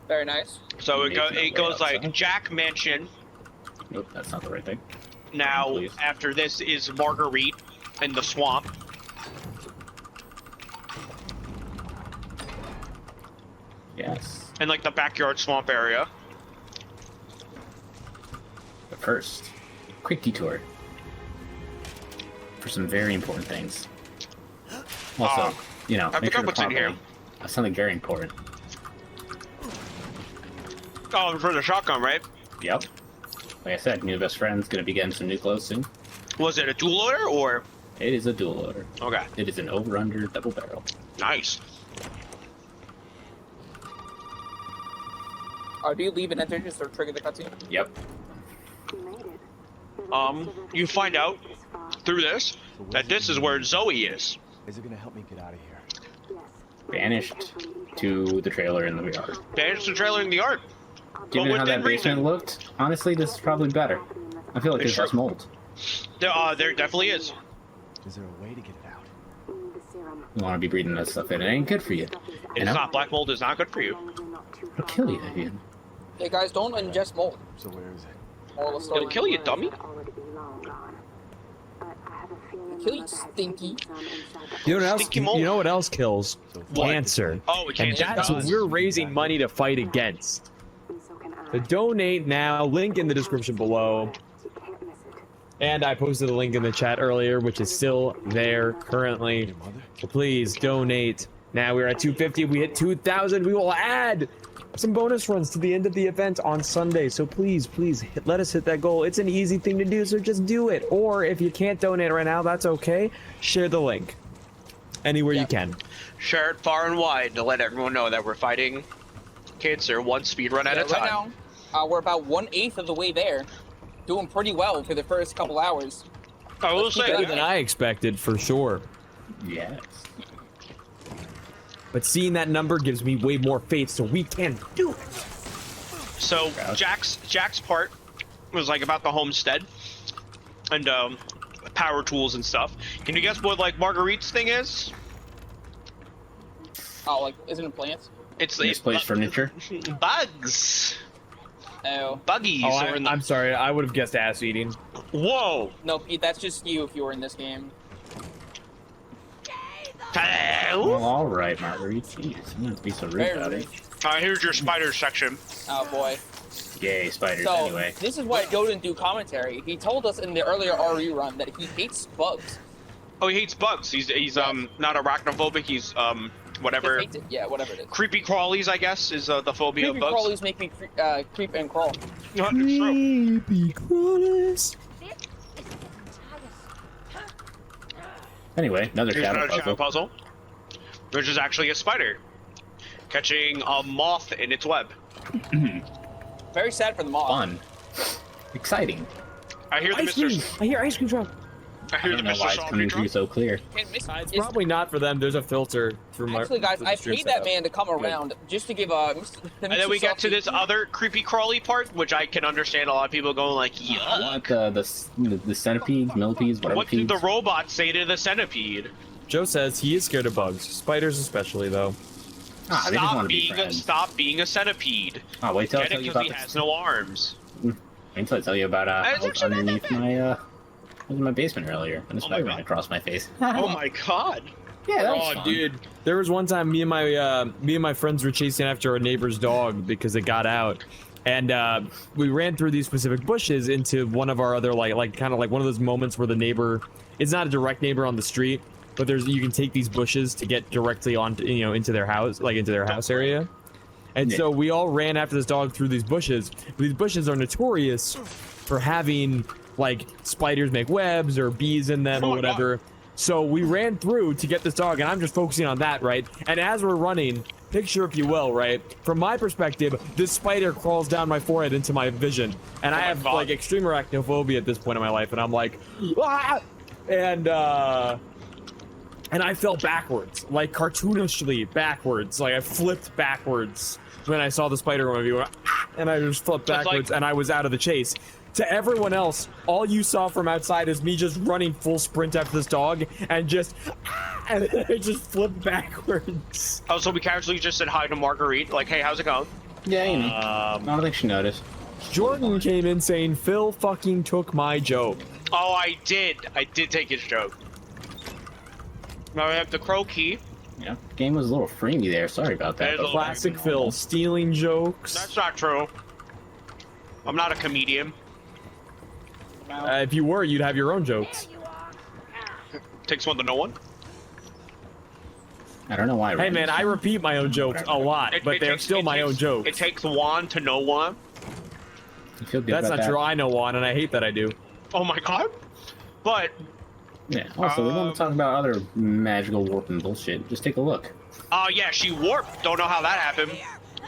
Very nice. So it Making our way goes like outside. Jack Mansion. Nope, that's not the right thing. Now Please. after this is Marguerite in the swamp. Yes. In like the backyard swamp area. But first, quick detour for some very important things. Also, you know, I make forgot sure to what's in here. something very important. Oh, for the shotgun, right? Yep. Like I said, new best friend's gonna be getting some new clothes soon. Was it a dual loader or? It is a dual loader. Okay, It is an over-under double barrel. nice. Do you leave and enter just to trigger the cutscene? Yep. You made it. You find out through this that this is where Zoe is. Is it gonna help me get out of here? Yes. Banished to the trailer in the yard. Banished the trailer in the yard. Given But how that within reason. basement looked, honestly, this is probably better. I feel like It's there's less true. mold. There definitely is. Is there a way to get it out? The serum. You want to be breathing that stuff in. It ain't good for you. It's know? not black mold. Is not good for you. It'll kill you, Vivian. Hey guys, don't ingest mold. So where is it? Moral of the story. It'll kill you, dummy. Kill you, stinky. You know what else? Stinky mold. You know what else kills? What? Cancer. Oh, we And can't. that's what we're raising money to fight against. So donate now. Link in the description below. And I posted a link in the chat earlier, which is still there currently. Your mother? So please donate. Now we're at 250. If we hit 2,000, we will add some bonus runs to the end of the event on Sunday. So please, let us hit that goal. It's an easy thing to do, so just do it. Or if you can't donate right now, that's okay. Share the link anywhere you can. Share it far and wide to let everyone know that we're fighting cancer one speedrun at a time. Right now, we're about 1/8 of the way there. Doing pretty well for the first couple hours. I will Let's keep say, it Better than I expected, for sure. Yes. But seeing that number gives me way more faith, so we can do it. so Jack's part was like about the homestead and power tools and stuff. Can you guess what like Marguerite's thing is? Oh, like, isn't it plants? It's Misplaced furniture. bugs. Oh. Buggies. Oh, are in the... I'm sorry. I would have guessed ass eating. Whoa. No, Pete, that's just you if you were in this game. Well, all right, Marguerite. Jeez, I'm gonna be so rude Very about rude. it. Here's your spiders section. Oh boy. Yay, spiders. So Anyway, this is why Joe didn't do commentary. He told us in the earlier RE run that he hates bugs. Oh, he hates bugs. He's not arachnophobic. He's whatever. Just hates it. Yeah, whatever it is. Creepy crawlies, I guess, is the phobia Creepy of bugs. crawlies make me creep and crawl. No, it's true. Creepy crawlers. anyway, another Here's shadow another shadow puzzle. puzzle, which is actually a spider catching a moth in its web. Very sad for the moth. Fun, exciting. I hear the Ice cream. Mr. I hear ice cream drop. I I hear the don't know why Mr. it's coming Salty through so clear. Can't miss- It's it's- probably not for them. There's a filter through my. Actually, guys, through the I stream paid that setup. man to come around just to give And then we get to this other creepy crawly part, which I can understand a lot of people going like, What yuck. the centipedes, millipedes, whatever. What did the robot say to the centipede? Joe says he is scared of bugs, spiders especially though. Ah, they just want to be friends. Stop being a centipede. Oh, wait till I Get tell it you because about he this. has no arms. Wait till I tell you about It's I was actually not underneath that bad. my I was in my basement earlier, and a Oh my spider ran God. across my face. Oh my god. Yeah, that was Oh, fun. dude, there was one time me and my friends were chasing after a neighbor's dog because it got out, and we ran through these specific bushes into one of our other like kind of like one of those moments where the neighbor, it's not a direct neighbor on the street, but you can take these bushes to get directly on into their house, like into their house area. And Yeah. so we all ran after this dog through these bushes. These bushes are notorious for having like spiders make webs or bees in them Oh or my whatever. So we ran through to get this dog, and I'm just focusing on that, right? And as we're running, picture if you will, right? From my perspective, this spider crawls down my forehead into my vision, and I my have God. like extreme arachnophobia at this point in my life, and I'm like, ah! And I fell backwards, like cartoonishly backwards, like I flipped backwards when I saw the spider movie, and I just flipped That's backwards, like- and I was out of the chase. To everyone else, all you saw from outside is me just running full sprint after this dog, and and then I just flipped backwards. Oh, so we casually just said hi to Marguerite, like, hey, how's it going? Yeah, you know. I don't think she noticed. Jordan came in saying, Phil fucking took my joke. Oh, I did take his joke. Now we have the crow key. Yeah, the game was a little freemy there. Sorry about that. There's a but- Classic Phil, stealing jokes. That's not true. I'm not a comedian. If you were, you'd have your own jokes. Takes one to know one. I don't know why. Hey man, I repeat my own jokes a lot, but they're takes- still my takes- own jokes. It takes one to know one. You feel good That's about not that? true. I know one, and I hate that I do. Oh my god. But, Yeah. Also, we want to talk about other magical warping bullshit. Just take a look. yeah, she warped. Don't know how that happened.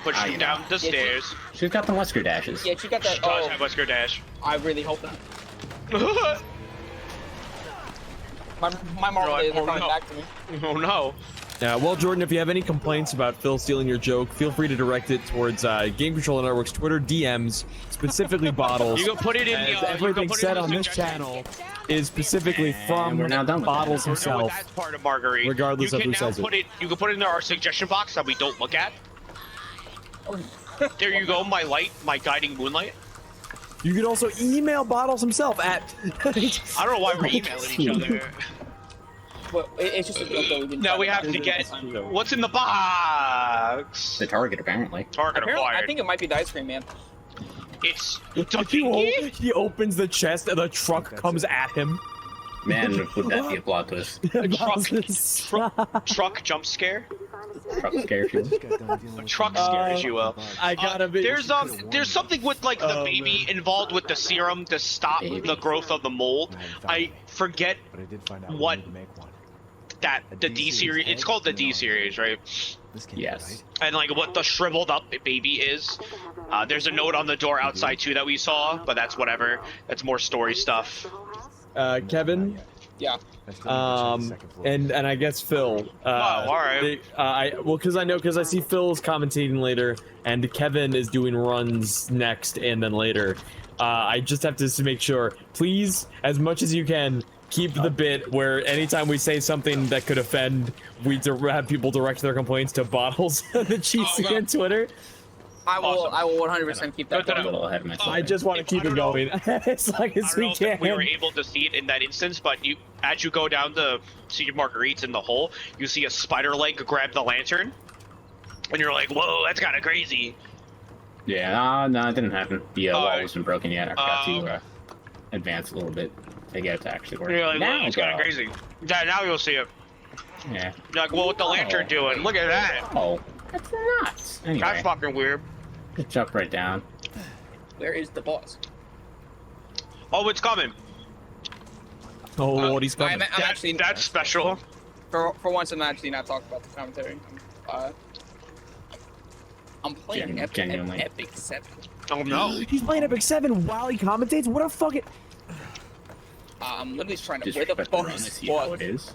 But Ah, she's yeah. down the she- stairs. She's got the Wesker dashes. Yeah, she got that. She does Oh, have Wesker Dash. I really hope that. My You're Marvel like, days are oh, coming no. back to me. Oh no. Well, Jordan, if you have any complaints about Phil stealing your joke, feel free to direct it towards Game Control Network's Twitter DMs, specifically Bottles. You can put it in As the. you can everything put it said in on the this suggestion. channel is specifically from we're now done with that. Bottles We're done with himself. that part of Marguerite. regardless you of can who now says it. put it. You can put it in our suggestion box that we don't look at. There you go, my guiding moonlight. You can also email Bottles himself at. I don't know why we're emailing each other. But it's just a joke that we didn't. Now we have to get what's in the box. The target, apparently. Target Apparently, acquired. I think it might be the ice cream man. It's He opens the chest and the truck comes at him. Man, would that be a plot twist? truck jump scare. Truck scare, if you will. Truck scare, as you will. I gotta be. There's something with like the baby involved with the serum to stop Baby. the growth of the mold. I forget But I did find out what we need to make one. that the D series. It's called the D series, right? This can't be Yes. And like what the shriveled up baby is. There's a note on the door outside too that we saw, but that's whatever. That's more story stuff. Kevin, Yeah. I still need to check the second floor. and I guess Phil. all right. Because I see Phil's commentating later, and Kevin is doing runs next and then later. I just have to make sure, please, as much as you can, keep the bit where anytime we say something that could offend, we have people direct their complaints to Bottles, the GC on Twitter. I will. Awesome. I will 100% keep that A going. little ahead of myself. I just want to keep it going as long I as don't we know if can. we were able to see it in that instance, but as you go down the Sea of Marguerites in the hole, you see a spider leg grab the lantern, and you're like, "Whoa, that's kind of crazy." Yeah, no, it didn't happen. The wall wasn't broken yet. I forgot to advance a little bit to get it to actually work. You're like, Now "Whoa, it's kind of go. crazy." Yeah, now you'll see it. Yeah. You're like, "Well, what the lantern doing? Look at that. Oh, that's nuts. Anyway, That's fucking weird." just jump right down. Where is the boss? Oh, it's coming. Oh Lord, he's coming. I'm actually That's special. for once. I'm actually not talking about the commentary. I'm playing Genuinely. Epic 7. Oh no. He's playing Epic 7 while he commentates. What a fucking. I'm literally trying to play the Disrespect the run. I bonus see how boss. it is.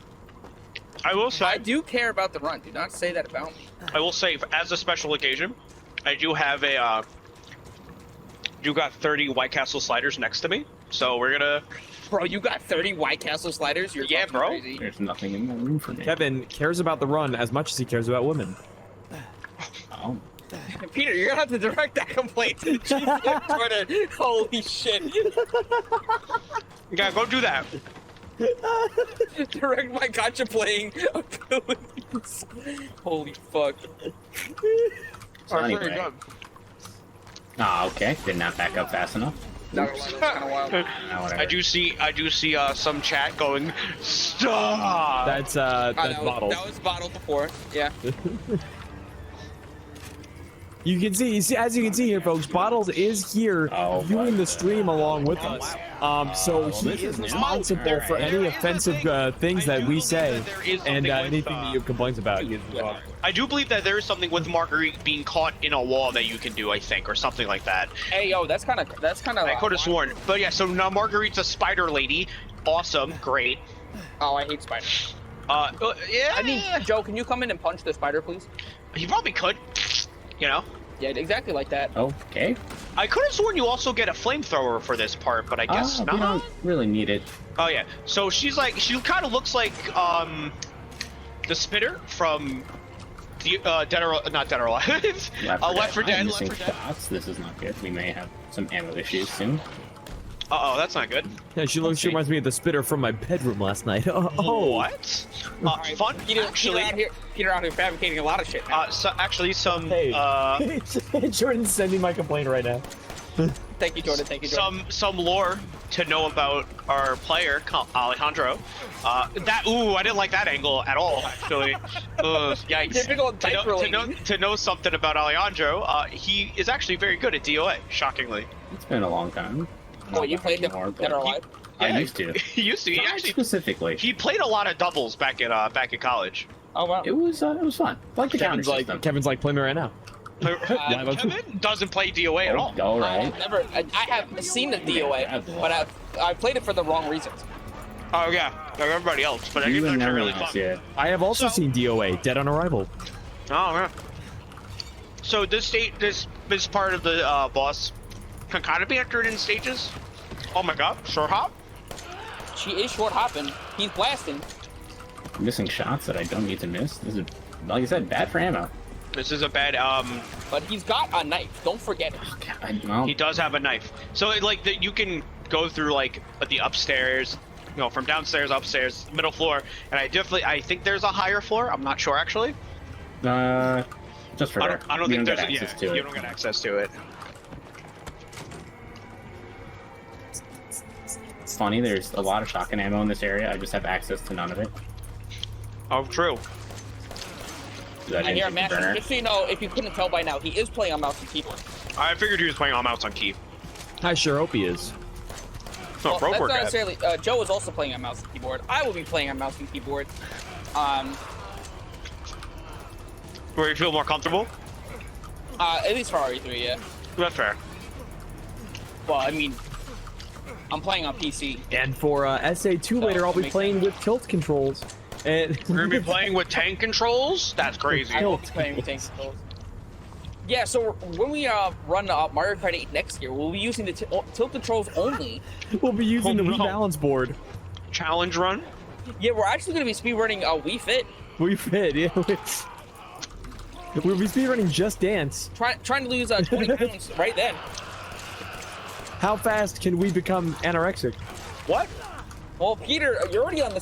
I will say. I do care about the run. Do not say that about me. I will say, as a special occasion, I do have a. You got 30 White Castle sliders next to me, so we're gonna. Bro, you got 30 White Castle sliders? You're Yeah, fucking bro. crazy. There's nothing in the room for me. Kevin cares about the run as much as he cares about women. Oh. Peter, you're gonna have to direct that complaint to Twitter. Holy shit. Yeah, go do that. Direct my gotcha playing abilities. Holy fuck. So Alright, anyway. very good. Ah, okay. Did not back up fast enough. That was kind of wild. Ah, whatever. I do see some chat going, stop. That's that bottles. was bottled before. Yeah. You can see, as you can see here, folks, Bottles is here Oh, viewing the stream along with us. So he is responsible for any offensive things that we say and anything that you have complaints about. I do believe that there is something with Marguerite being caught in a wall that you can do, I think, or something like that. Hey, yo, that's kind of. I could have sworn. But yeah, so now Marguerite's a spider lady. Awesome, great. Oh, I hate spiders. Yeah. I mean, Joe, can you come in and punch the spider, please? He probably could. You know? Yeah, exactly like that. Okay. I could have sworn you also get a flamethrower for this part, but I guess We not. don't really need it. Oh yeah. So she kind of looks like the spitter from the not Dead or Alive. Left 4 Dead. I'm Left missing 4 Dead. shots. This is not good. We may have some ammo issues soon. Uh oh, that's not good. Yeah, she reminds me of the spitter from my bedroom last night. Oh, What? Fun. Peter Actually, out here fabricating a lot of shit. Now. so actually some Hey. Jordan's sending my complaint right now. Thank you, Jordan. Thank you, Jordan. some lore to know about our player Alejandro. I didn't like that angle at all. Actually, yikes. Typical diaper lady. To know something about Alejandro, he is actually very good at DOA. Shockingly. It's been a long time. Oh, you played Dead or Alive? I used to. He used to. He Not actually specifically. he played a lot of doubles back in college. Oh wow. It was fun. I like the counter system. Kevin's like, play me right now. Kevin doesn't play DOA at all. All right. Never. I have seen the DOA, but I played it for the wrong reasons. Oh yeah, like everybody else. But I You think and that's everyone really else, fun. yeah. I have also So- seen DOA, Dead on Arrival. Oh yeah. So this part of the boss can kind of be entered in stages. Oh my god, short hop. She is short hopping. He's blasting. Missing shots that I don't need to miss. This is, like I said, bad for ammo. This is a bad. But he's got a knife. Don't forget it. He does have a knife. So you can go through like the upstairs, from downstairs, upstairs, middle floor, and I think there's a higher floor. I'm not sure actually. Just for I her. don't You think get there's access to it. You don't get access to it. It's funny. There's a lot of shotgun ammo in this area. I just have access to none of it. Oh, true. I hear a master. Just so you know, if you couldn't tell by now, he is playing on mouse and keyboard. I figured he was playing on mouse on key. I sure hope he is. No, That's not necessarily. Joe is also playing on mouse and keyboard. I will be playing on mouse and keyboard. Where you feel more comfortable? At least for RE3, yeah. That's fair. Well, I mean, I'm playing on PC. And for SA2 later, I'll be playing with tilt controls. And We're gonna be playing with tank controls? That's crazy. I will be playing with tank controls. Yeah, so when we run Mario Kart 8 next year, we'll be using the tilt controls only. We'll be using the no. rebalance board. Challenge run? Yeah, we're actually going to be speedrunning Wii Fit. We fit, yeah. We'll be speedrunning Just Dance. Trying to lose 20 pounds right then. How fast can we become anorexic? What? Well, Peter, you're already on the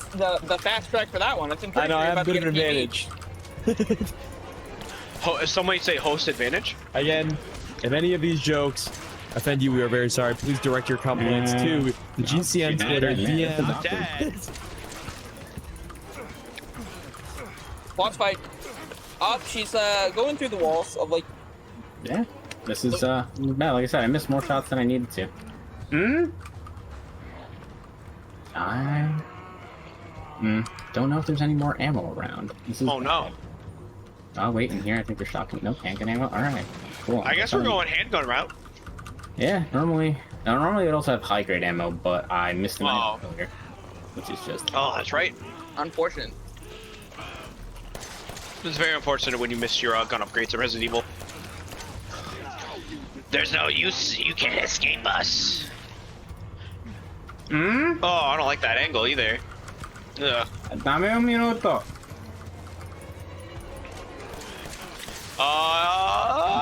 fast track for that one. It's I know, I have a about to bit of an get a TV. advantage. Somebody say host advantage? Again, if any of these jokes offend you, we are very sorry. Please direct your compliments to the GCN Twitter DM. Dead. Boss fight. Up, she's going through the walls of like. Yeah. This is like I said, I missed more shots than I needed to. I don't know if there's any more ammo around. Oh no. Oh wait, in here I think there's shotgun. No handgun ammo. All right, cool. I guess we're going handgun route. Yeah, normally I'd also have high grade ammo, but I missed the ammo earlier, which is just. Oh, that's right. Unfortunate. It's very unfortunate when you miss your gun upgrades in Resident Evil. There's no use. You can't escape us. Oh, I don't like that angle either. Ugh. Dame un minuto.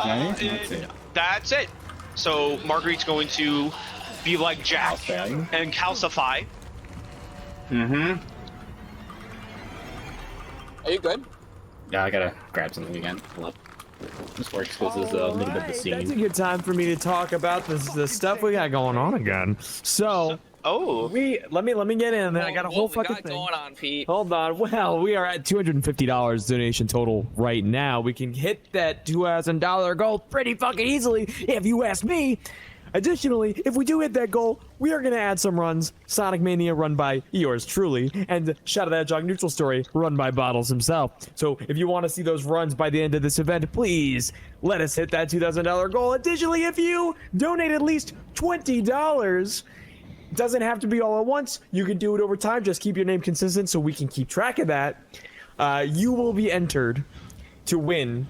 That's it. That's it. So Marguerite's going to be like Jack and calcify. Are you good? Yeah, I gotta grab something again. Hold up. This works because there's a little bit of the That's a scene. good time for me to talk about the stuff we got going on again. So, Oh. let me get in there. I got a whole fucking got thing. going on, Pete. Hold on. Well, we are at $250 donation total right now. We can hit that $2,000 goal pretty fucking easily, if you ask me. Additionally, if we do hit that goal, we are going to add some runs. Sonic Mania run by yours truly, and Shout Out That Jog Neutral Story run by Bottles himself. So if you want to see those runs by the end of this event, please let us hit that $2,000 goal. Additionally, if you donate at least $20, doesn't have to be all at once. You can do it over time. Just keep your name consistent so we can keep track of that. You will be entered to win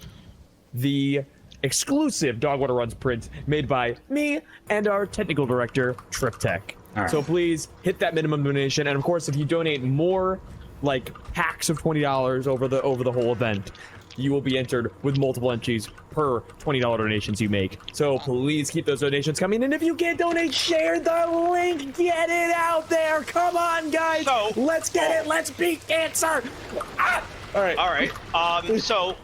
the exclusive Dogwater Runs print made by me and our technical director, TripTech. Right. So please hit that minimum donation. And of course, if you donate more like packs of $20 over the whole event, you will be entered with multiple entries per $20 donations you make. So please keep those donations coming. And if you can't donate, share the link. Get it out there. Come on, guys. So- let's get it. Let's beat cancer. Ah! All right. All right. So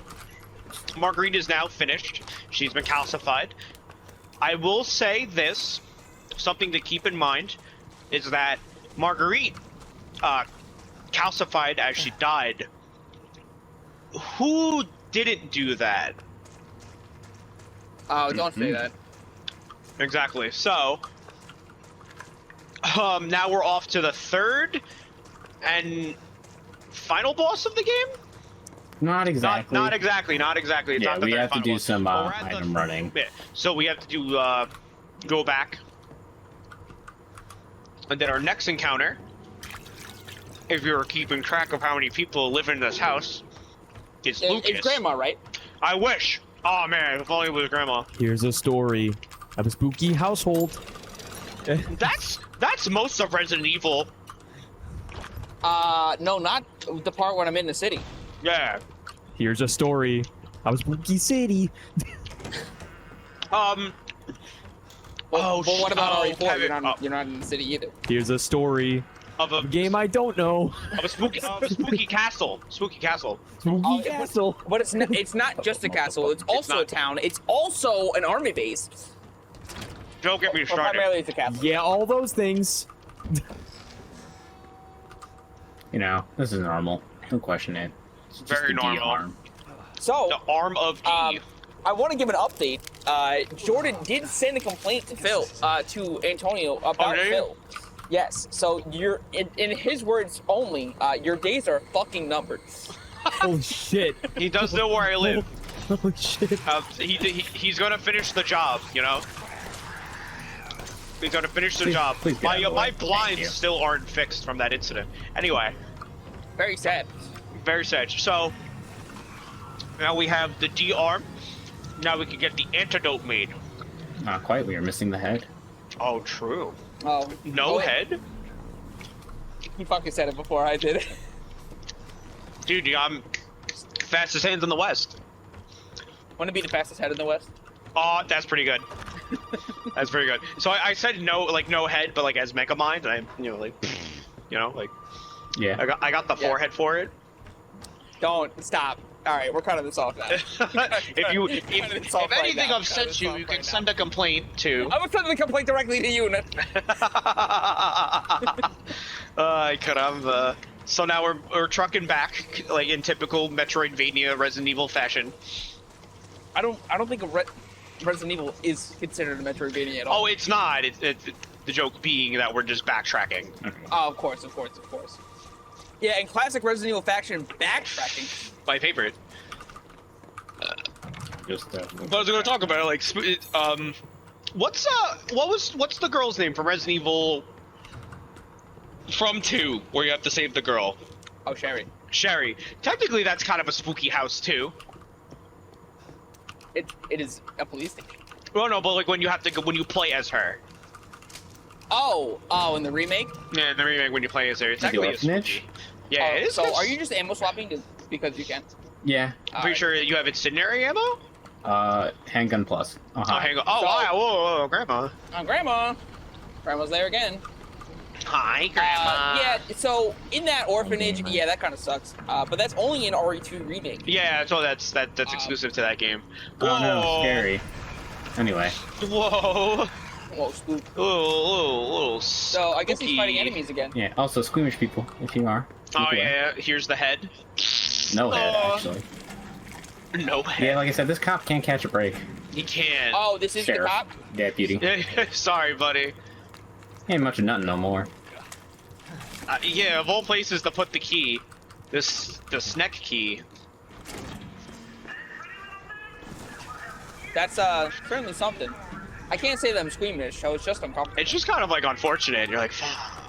Marguerite is now finished. She's been calcified. I will say this: something to keep in mind is that Marguerite calcified as she died. Who didn't do that? Oh, don't say that. Exactly. So, now we're off to the third and final boss of the game. Not exactly. Not exactly. It's Yeah, not the we very have to final do one. some But we're at the- item running. Yeah. So we have to do go back, and then our next encounter. If you're keeping track of how many people live in this house, is Lucas. It's Grandma, right? I wish. Oh man, if only it was Grandma. Here's a story of a spooky household. That's most of Resident Evil. No, not the part when I'm in the city. Yeah. Here's a story of a spooky city. But what about RE4? Kevin, You're not in the city either. Here's a story of a game I don't know. Of a spooky castle. Spooky castle. Spooky castle. But it's not just a castle. It's also a town. It's also an army base. Don't get me But started. primarily it's a castle. Yeah, all those things. You know, this is normal. Don't question it. It's just Very a D normal. arm. So, The arm of D. I want to give an update. Jordan did send a complaint to Phil, to Antonio about did he? Phil. Yes. So you're in his words only. Your days are fucking numbered. Holy shit. He does know where I live. Holy shit. He's gonna finish the job, you know? He's gonna finish the job. please get out of the My way. blinds Thank you. still aren't fixed from that incident. Anyway, Very sad. very sad. So, now we have the D arm. Now we can get the antidote made. Not quite. We are missing the head. Oh, true. Oh, No head? He fucking said it before I did it. Dude, I'm fastest hands in the West. Want to be the fastest head in the West? Oh, that's pretty good. That's pretty good. So I said no, like no head, but like as Mecha Mind, and Yeah. I got the forehead for it. Don't stop. All right, we're cutting this off now. If anything upsets you, you can send a complaint to. I was sending the complaint directly to you. Caramba. So now we're trucking back, like in typical Metroidvania Resident Evil fashion. I don't think Resident Evil is considered a Metroidvania at all. Oh, it's not. It's the joke being that we're just backtracking. Oh, of course. Yeah, in classic Resident Evil faction, backtracking. My favorite. Just I was gonna talk about it, like, what's the girl's name from Resident Evil from 2, where you have to save the girl? Oh, Sherry. Sherry. Technically, that's kind of a spooky house too. It is a police station. Well, no, but like when you play as her. Oh, in the remake? Yeah, in the remake when you play as her, it's technically a spooky. Yeah, it is. So are you just ammo swapping because you can? Yeah. I'm pretty sure you have incendiary ammo? Handgun plus. Oh, handgun. Oh, wow. Whoa, Grandma. Grandma. Grandma's there again. Hi, Grandma. Yeah, so in that orphanage, yeah, that kind of sucks. But that's only in RE2 remake. Yeah, so that's exclusive to that game. Oh no, scary. Anyway. Whoa. Whoa, spook. Little So I guess he's fighting enemies again. Yeah, also squeamish people, if you are. Oh yeah, here's the head. No head, actually. No head. Yeah, like I said, this cop can't catch a break. He can't. Oh, this is Sheriff. the cop? Deputy. Sorry, buddy. Ain't much of nothing no more. Yeah, of all places to put the key, the snack key. That's certainly something. I can't say that I'm squeamish, so it's just uncomfortable. It's just kind of like unfortunate. You're like, fuck.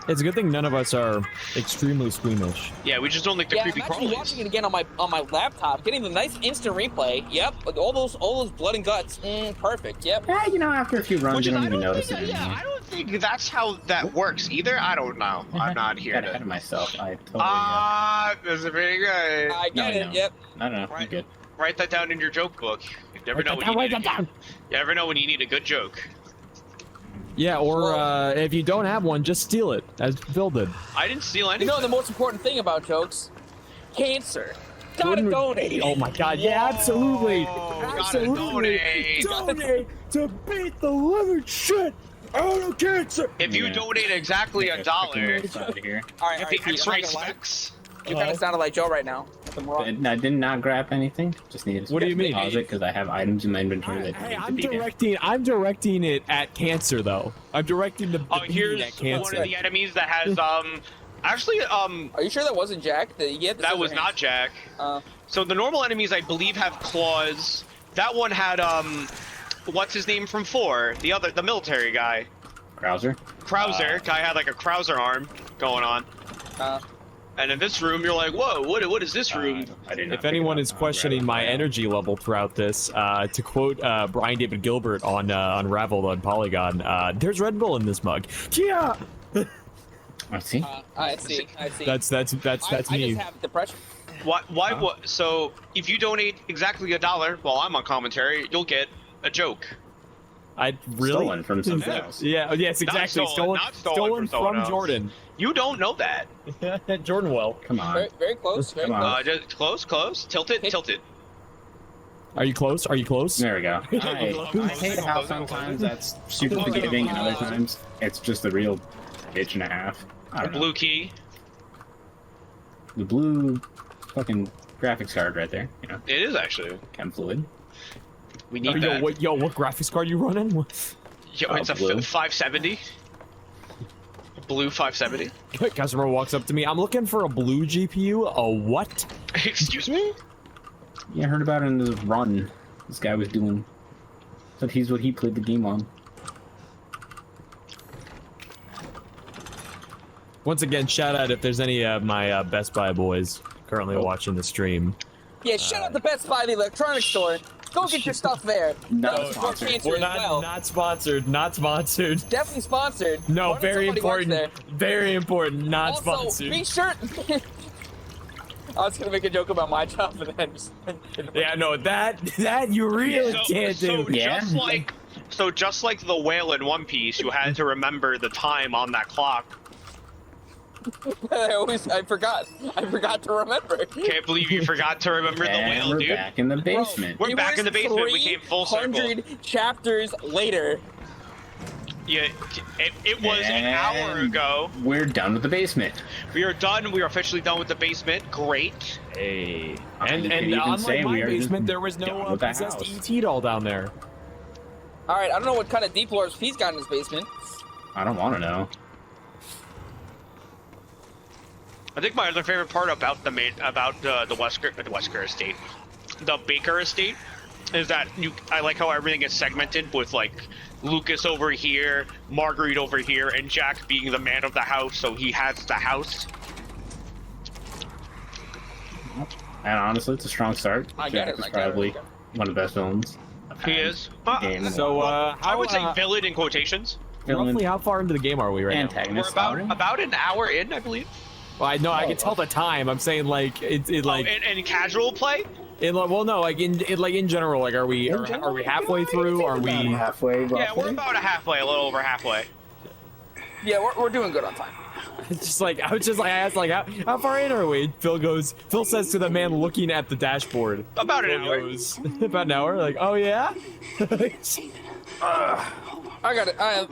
It's a good thing none of us are extremely squeamish. Yeah, we just don't like the Yeah, creepy I'm actually crawlies. watching it again on my laptop, getting the nice instant replay. Yep, with all those blood and guts. Perfect. Yep. Yeah, you know, after a few runs, you don't even notice it anymore. I don't think that's how that works either. I don't know. I'm not here Got to. ahead of myself. I totally. This is pretty good. I get it. No. Yep. I don't know. Right. You're good. Write that down in your joke book. You never know when you need. You never know when you need a good joke. Yeah, or if you don't have one, just steal it, as Phil did. I didn't steal You anything. know the most important thing about jokes? Cancer. Gotta donate. Oh my god, yeah, absolutely. Gotta Absolutely. donate. To beat the living shit out of cancer. If you donate exactly $1, Out of here. All right, get the X-ray specs. You kind of sounded like Joe right now. I did not grab anything. Just needed to What do you mean? pause it because I have items in my inventory that Hey, need to I'm be there. directing it at cancer though. I'm directing the Oh, beating here's at cancer. one of the enemies that has actually Are you sure that wasn't Jack? that was not Jack. Uh, So the normal enemies I believe have claws. That one had what's his name from 4? The military guy. Krauser. Krauser. Guy had like a Krauser arm going on. And in this room, you're like, whoa, what is this room? I did not If pick anyone it is up. questioning my energy level throughout this, to quote Brian David Gilbert on Unraveled on Polygon, there's Red Bull in this mug. Yeah. I see. I see. That's I me. just have depression. Why? What? So if you donate exactly $1 while I'm on commentary, you'll get a joke. I really Stolen from somebody else. Yeah. Yes. Not Exactly. stolen, not stolen from someone else. Jordan. You don't know that. Jordan will. Come on. Very, very close. Very Come on. close. Just close. Tilt it. Are you close? Are you close? There we go. I hate how sometimes that's super forgiving and other times it's just the real bitch and a half. I don't know. Blue key. The blue fucking graphics card right there. You know, It is actually. chem fluid. We need that. What graphics card you running? Yo, it's a blue. 570. Blue 570. Customer walks up to me. I'm looking for a blue GPU. A what? Excuse me? Yeah, I heard about it in the run this guy was doing. Said he's what he played the game on. Once again, shout out if there's any of my Best Buy boys currently watching the stream. Yeah, shout out the Best Buy, the electronics store. Go get your stuff there. Not That support sponsored. cancer We're as not well. not sponsored. Not sponsored. Definitely sponsored. No, What if very somebody works important. there? Very important. Not Also, sponsored. be sure. I was gonna make a joke about my job, but then just... Yeah, no, that you really can't do. Yeah. Just like the whale in One Piece, you had to remember the time on that clock. I forgot to remember. Can't believe you forgot to remember the And whale, we're dude. back in the basement. We're back in the basement. We came full circle. 300 chapters later. Yeah, it was an hour ago. We're done with the basement. We are done. We are officially done with the basement. Great. Hey. You And could even unlike say my we are basement, just there was done no with the possessed house. ET doll down there. All right, I don't know what kind of deep lore he's got in his basement. I don't want to know. I think my other favorite part about the Wesker estate, the Baker estate, is that I like how everything gets segmented with like Lucas over here, Marguerite over here, and Jack being the man of the house, so he has the house. And honestly, it's a strong start. I get Jack it, is I get it. probably one of the best villains. He is. So, I would say villain in quotations. roughly how far into the game are we right now? We're Antagonist. about an hour in, I believe. Well, I know I can tell the time. I'm saying like it like And casual play. well no like in general like are we halfway through? Are we? halfway? Yeah, we're about a little over halfway. Yeah, we're doing good on time. It's just like I asked like how far in are we? Phil says to the man looking at the dashboard. About an Phil hour. goes, about an hour. Like oh yeah. I got it. I'm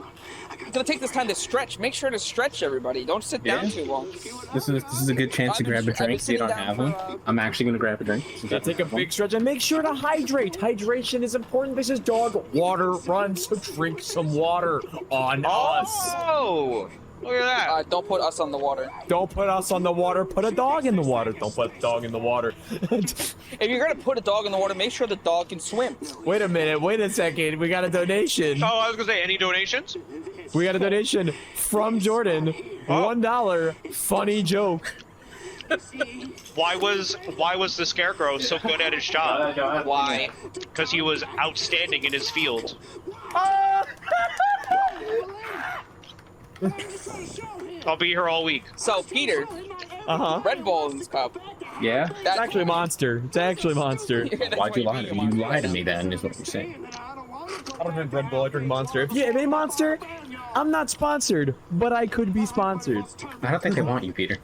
gonna take this time to stretch. Make sure to stretch, everybody. Don't sit down too long. This is a good chance to grab a drink if you don't have one. I'm actually gonna grab a drink. Take a big stretch and make sure to hydrate. Hydration is important. This is Dogwater Run, so drink some water on us. Oh, look at that. Don't put us on the water. Don't put us on the water. Put a dog in the water. Don't put a dog in the water. If you're gonna put a dog in the water, make sure the dog can swim. Wait a minute. Wait a second. We got a donation. Oh, I was gonna say, any donations? We got a donation from Jordan. $1. Funny joke. Why was the Scarecrow so good at his job? Why? Because he was outstanding in his field. I'll be here all week. So Peter, Red Bull in this cup. Yeah? It's actually Monster. It's actually Monster. Why'd you lie to me? You lied to me then, is what you're saying. I don't drink Red Bull. I drink Monster. If you have a Monster, I'm not sponsored, but I could be sponsored. I don't think they want you, Peter.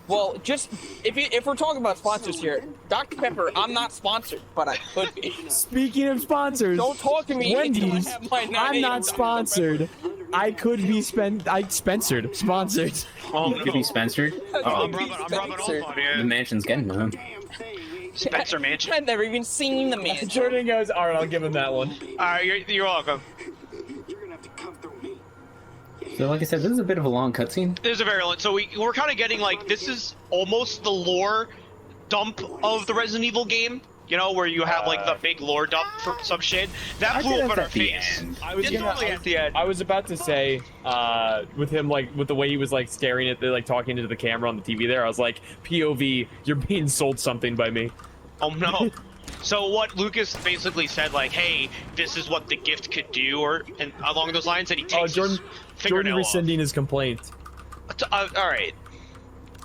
Well, just if we're talking about sponsors here, Dr. Pepper, I'm not sponsored, but I could be. Speaking of sponsors, Don't talk to me. until I Wendy's. have my 9 I'm a.m. not Dr. sponsored. I could be sponsored. Sponsored. Oh, Could be Spencer. I'm rubbing off on The you. mansion's getting to him. Spencer Mansion. I've never even seen the man. Jordan goes, all right, I'll give him that one. You're welcome. So like I said, this is a bit of a long cutscene. This is a very long. So we're kind of getting like, this is almost the lore dump of the Resident Evil game. You know, where you have like the big lore dump for some shit. That flew up in our face. I was about to say, with him like with the way he was like staring at the like talking to the camera on the TV there, I was like, POV, you're being sold something by me. Oh no. So what Lucas basically said, like, hey, this is what the gift could do, and along those lines, and he takes Jordan his fingernail rescinding his complaint. off. All right.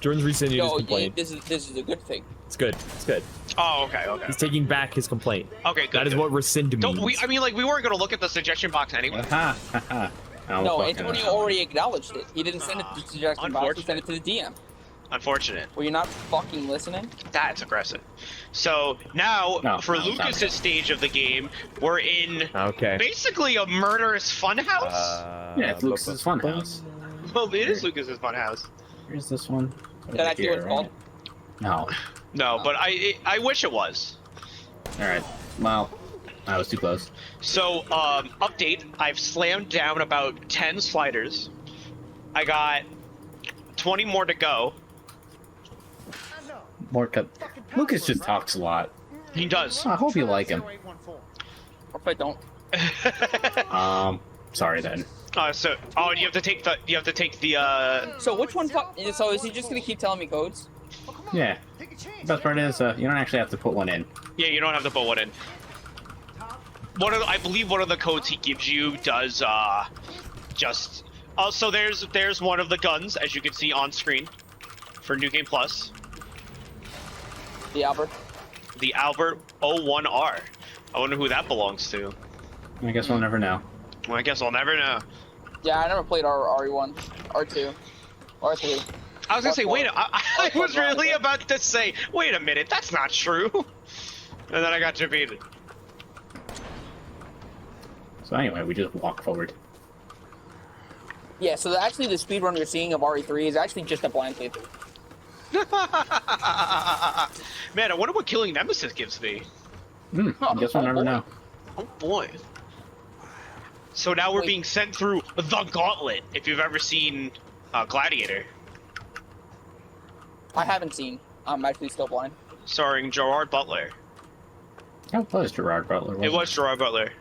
Jordan's rescinding his No, complaint. this is a good thing. It's good. It's good. Oh, okay. He's taking back his complaint. Okay, good. That is good. what rescind means. Don't we? I mean, like, we weren't gonna look at the suggestion box anyway. No, Antonio already acknowledged it. He didn't send it to the suggestion box. He sent it to the DM. Unfortunate. Were you not fucking listening? That's aggressive. So now, for Lucas's stage of the game, we're in basically a murderous funhouse. Yeah, it's Lucas's funhouse. Well, it is Lucas's funhouse. Here's this one. Is that actually what it's called? No. No, but I wish it was. All right. Well, I was too close. So, update. I've slammed down about 10 sliders. I got 20 more to go. More cut. Lucas just talks a lot. He does. I hope you like him. What if I don't? Sorry then. So, you have to take the. So which one? So is he just gonna keep telling me codes? Yeah. The best part is, you don't actually have to put one in. Yeah, you don't have to put one in. I believe one of the codes he gives you does, just. Also, there's one of the guns, as you can see on screen, for New Game Plus. The Albert. The Albert 01R. I wonder who that belongs to. I guess we'll never know. Well, I guess I'll never know. Yeah, I never played RE1, R2, R3. I was gonna say, wait, I Or was four, really right? about to say, wait a minute, that's not true. And then I got defeated. So anyway, we just walk forward. Yeah, so actually the speedrun you're seeing of RE3 is actually just a blind playthrough. Man, I wonder what killing Nemesis gives me. I guess we'll never know. Oh boy. So now we're being sent through the Gauntlet, if you've ever seen Gladiator, I haven't seen. I'm actually still blind. starring Gerard Butler. That was Gerard Butler. It wasn't was Gerard Butler.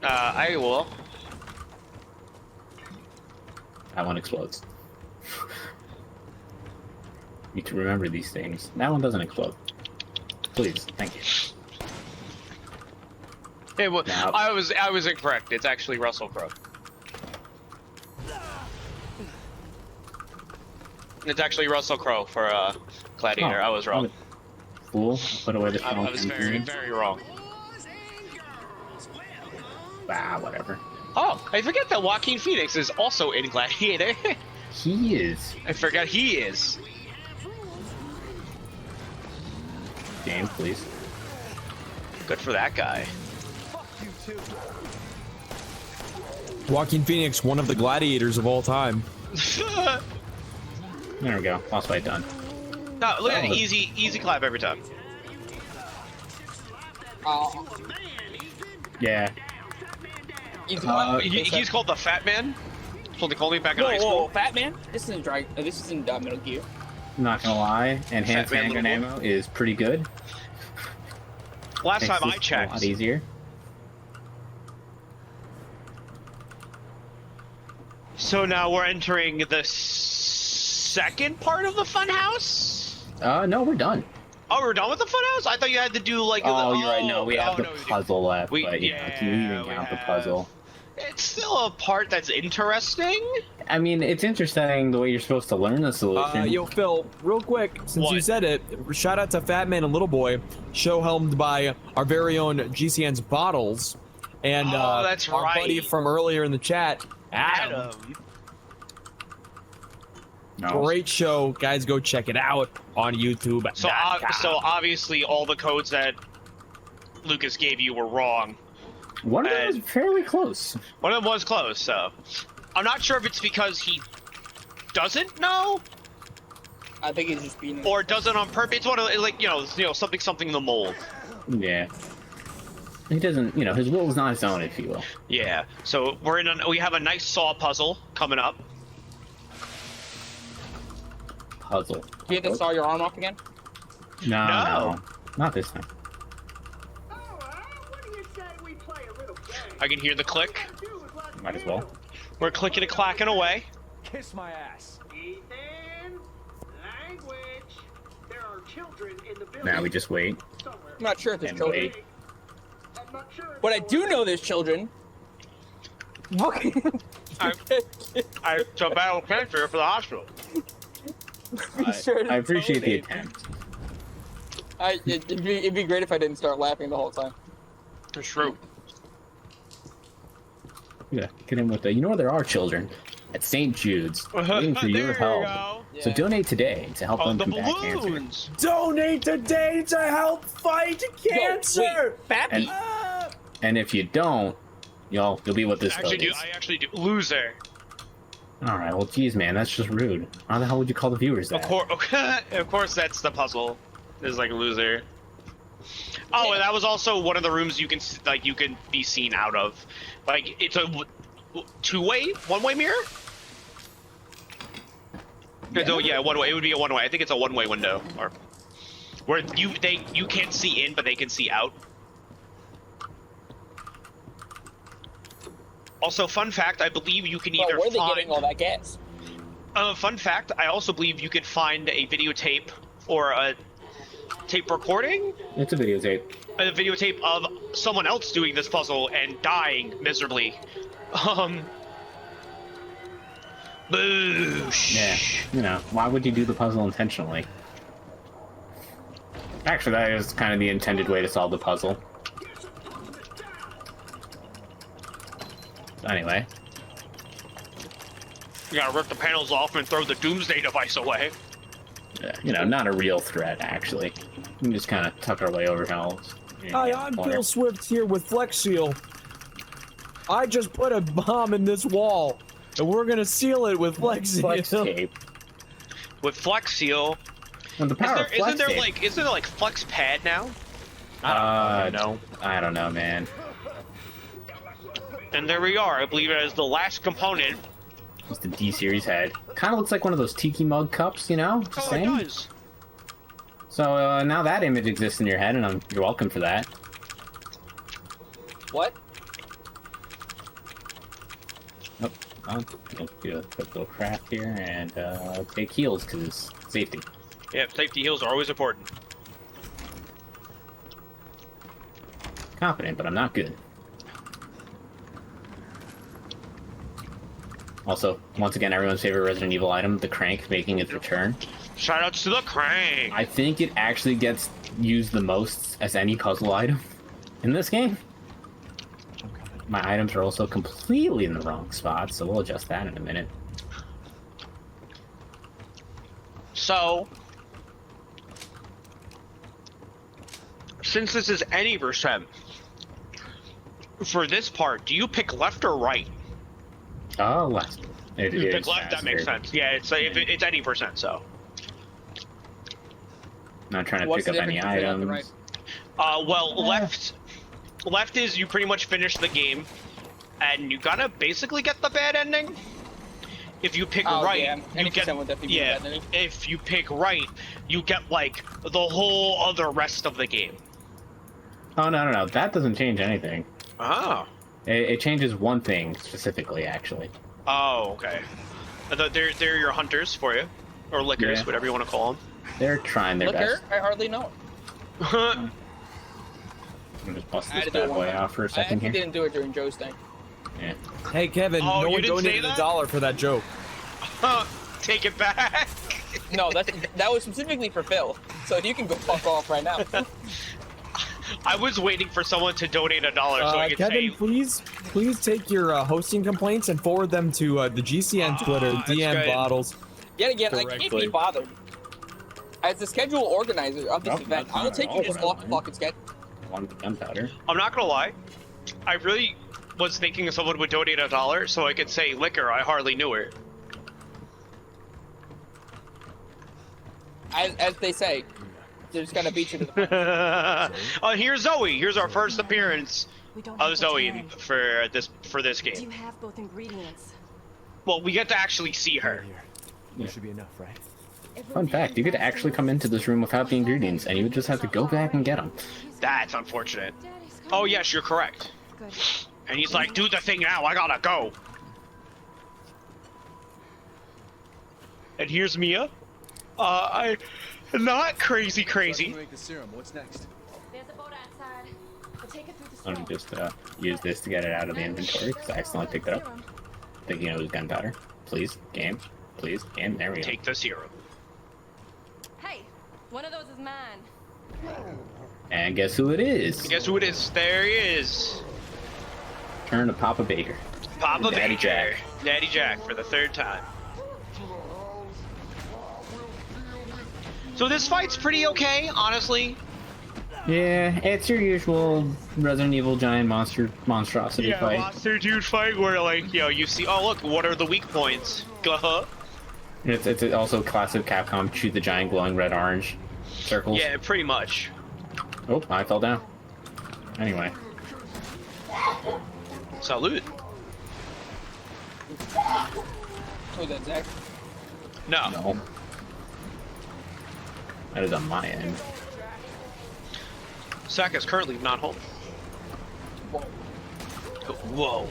I will. That one explodes. You can remember these things. That one doesn't explode. Please, thank you. Now, I was incorrect. It's actually Russell Crowe. It's actually Russell Crowe for Gladiator. Oh, I was wrong. Fool, put away the I was very wrong. Ah, whatever. Oh, I forget that Joaquin Phoenix is also in Gladiator. He is. I forgot he is. James, please. Good for that guy. Joaquin Phoenix, one of the gladiators of all time. There we go. Boss fight done. No, look at it. Easy clap every time. Yeah. He's called the Fat Man. That's what they called me back in high school. Whoa, Fat Man? This isn't This isn't Metal Gear. Not gonna lie, enhanced Fat Man handgun Little ammo is pretty good. Last Makes time I this checked, a lot easier. so now we're entering the second part of the funhouse? No, we're done. Oh, we're done with the funhouse? I thought you had to do like Oh, you're right. No, we have the no, we do. puzzle left. But yeah, can you even we count the have- puzzle? It's still a part that's interesting. I mean, it's interesting the way you're supposed to learn the solution. Yo, Phil, real quick, since you What? said it, shout out to Fat Man and Little Boy, show helmed by our very own GCN's Bottles, and Oh, that's our right. buddy from earlier in the chat, Adam. No. Great show, guys. Go check it out on YouTube. So obviously all the codes that Lucas gave you were wrong. One of them was fairly close. One of them was close, so I'm not sure if it's because he doesn't know I think he's just being. or does it on purpose. It's one of the, like you know something in the mold. Yeah. He doesn't, his will is not his own, if you will. Yeah. So we have a nice saw puzzle coming up. Puzzle. Do you have to saw your arm off again? No. Not this time. I can hear the click. Might as well. We're clicking and clacking away. Kiss my ass. Ethan, language. There are children in the building. Now we just wait. Somewhere. I'm not sure if there's And children. wait. I'm not sure. But I do know there's children. Okay. To battle cancer for the hospital. I appreciate the attempt. It'd be great if I didn't start laughing the whole time. It's true. Yeah, get in with the. There are children at St. Jude's waiting for your There you help. go. So donate today to help Oh, them the combat cancer. balloons. Donate today to help fight cancer. Fappy. And if you don't, you'll be what this vote is. I actually do. Loser. All right, well, geez, man, that's just rude. How the hell would you call the viewers that? Of course, that's the puzzle. Is like a loser. Oh, and that was also one of the rooms you can be seen out of. Like it's a one-way mirror. Yeah, one way. It would be a one-way. I think it's a one-way window, or where you can't see in, but they can see out. Also, fun fact: I believe you can either Where are they find. getting all that gas? Fun fact: I also believe you can find a videotape or a tape recording. It's a videotape. A videotape of someone else doing this puzzle and dying miserably. Boosh. Yeah, why would you do the puzzle intentionally? Actually, that is kind of the intended way to solve the puzzle. Anyway. You gotta rip the panels off and throw the Doomsday device away. You know, not a real threat, actually. We can just kind of tuck our way over hills. Hi, I'm Bill Swift here with Flex Seal. I just put a bomb in this wall, and we're gonna seal it with Flex Seal. Flex tape. With Flex Seal. And the power of Flex isn't there tape. like Flex Pad now? I don't know, man. And there we are. I believe it is the last component. It's the D-series head. Kind of looks like one of those tiki mug cups, you know? Oh, it does. So now that image exists in your head, and you're welcome for that. What? Oh, I'll do a quick little craft here and take heals because safety. Yeah, safety heals are always important. Confident, but I'm not good. Also, once again, everyone's favorite Resident Evil item, the crank, making its return. Shoutouts to the crank! I think it actually gets used the most as any puzzle item in this game. My items are also completely in the wrong spot, so we'll adjust that in a minute. So, since this is any percent, for this part, do you pick left or right? Oh, left. It You is pick left, that makes faster. sense. Yeah, it's if it's any percent, so. Not trying to What's pick the up any difference between items. left and Well, left is you pretty much finish the game, and you gotta basically get the bad ending. If you pick Oh, right, yeah. you Any get percent would definitely be yeah. bad ending. If you pick right, you get like the whole other rest of the game. Oh, no. That doesn't change anything. Oh. It changes one thing specifically, actually. Oh, okay. They're your hunters for you, or lickers, Yeah. whatever you want to call They're trying their Liquor? best. I hardly know. them. I'm just bust I had this to do bad it boy one out for a I second actually here. didn't do it during Joe's thing. Yeah. Hey, Kevin, Oh, no you one didn't say donated that? $1 for that joke. Take it back. No, that was specifically for Phil. So you can go fuck off right now. I was waiting for someone to donate $1 so I could Kevin, say. please take your hosting complaints and forward them to the GCN Twitter, that's DM good. Bottles. Yet again, I can't Correctly. be bothered. As the schedule organizer of this Nope, event, that's I will not take at you all just what I off the meant. fucking schedule. One gunpowder. I'm not gonna lie. I really was thinking someone would donate $1 so I could say liquor. I hardly knew her. As they say, they're just gonna beat you to the punch. Oh, here's Zoe. Here's our first appearance We don't have of much Zoe time. for this Do you game. have both ingredients? Well, we get to actually see her. Here. There should be enough, right? Fun fact, you could actually come into this room without the ingredients, and you would just have to go back and get them. That's unfortunate. Daddy's Oh coming. yes, you're correct. Good. And he's like, do the thing now. I gotta go. And here's Mia. I not crazy. Make the serum. What's next? There's a boat outside. We'll take it through the I'm swamp. gonna just use this to get it out of the inventory, because I accidentally picked it up, thinking it was gunpowder. Please, game. Please, game. There we go. Take the serum. Hey, one of those is mine. And guess who it is? Guess who it is? There he is. Turn to Papa Baker. Papa Daddy Baker. Jack. Daddy Jack for the third time. So this fight's pretty okay, honestly. Yeah, it's your usual Resident Evil giant monstrosity fight. monster dude fight where like, you see, oh look, what are the weak points? It's also classic Capcom shoot the giant glowing red-orange circles. Yeah, pretty much. Oh, I fell down. Anyway. Salute. Who's that, Zach? No. No. That is on my end. Sack is currently not home. Whoa. Whoa.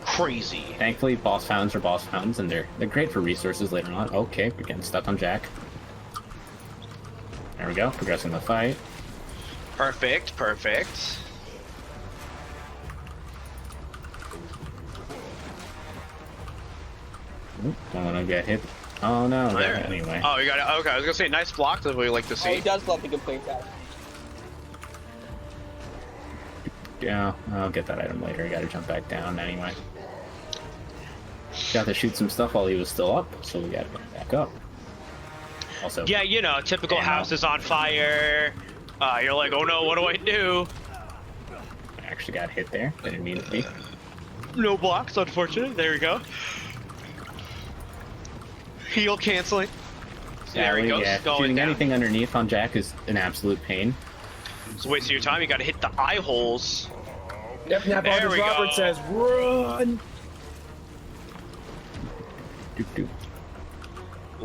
Crazy. Thankfully, boss founds are boss founds, and they're great for resources later on. Okay, we're getting stuck on Jack. There we go, progressing the fight. Perfect. Ooh, don't want to get hit Oh no. There. Anyway. Oh, you got it. Okay, I was gonna say nice block. That's what we like to Oh, see. he does love to complete that. Yeah, I'll get that item later. I gotta jump back down anyway. Got to shoot some stuff while he was still up, so we gotta get back up. Also. Yeah, you know, typical house is on fire. You're like, oh no, what do I do? I actually got hit there. I didn't mean to be. No blocks, unfortunate. There we go. Heal canceling. There he goes. Yeah, Going shooting down. anything underneath on Jack is an absolute pain. So waste your time. You got to hit the eye holes. Yep, There we Robert go. says, run! Doop, doop.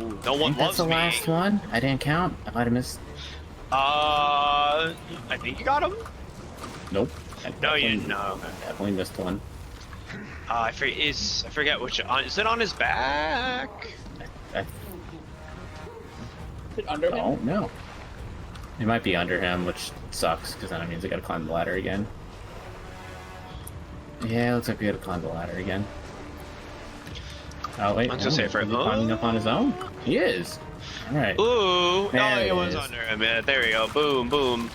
Ooh, no one That's loves the me. last one. I didn't count. I might have missed. I think you got him. Nope. No, you didn't. No. Definitely missed one. I forget which. Is it on his back? I Is it under him? don't know. It might be under him, which sucks because then it means I gotta climb the ladder again. Yeah, looks like we gotta climb the ladder again. Oh wait, I'm just saying for is he climbing up on his own? He is. All right. Ooh, There no, it it was is. under him. Yeah, there we go. Boom, boom.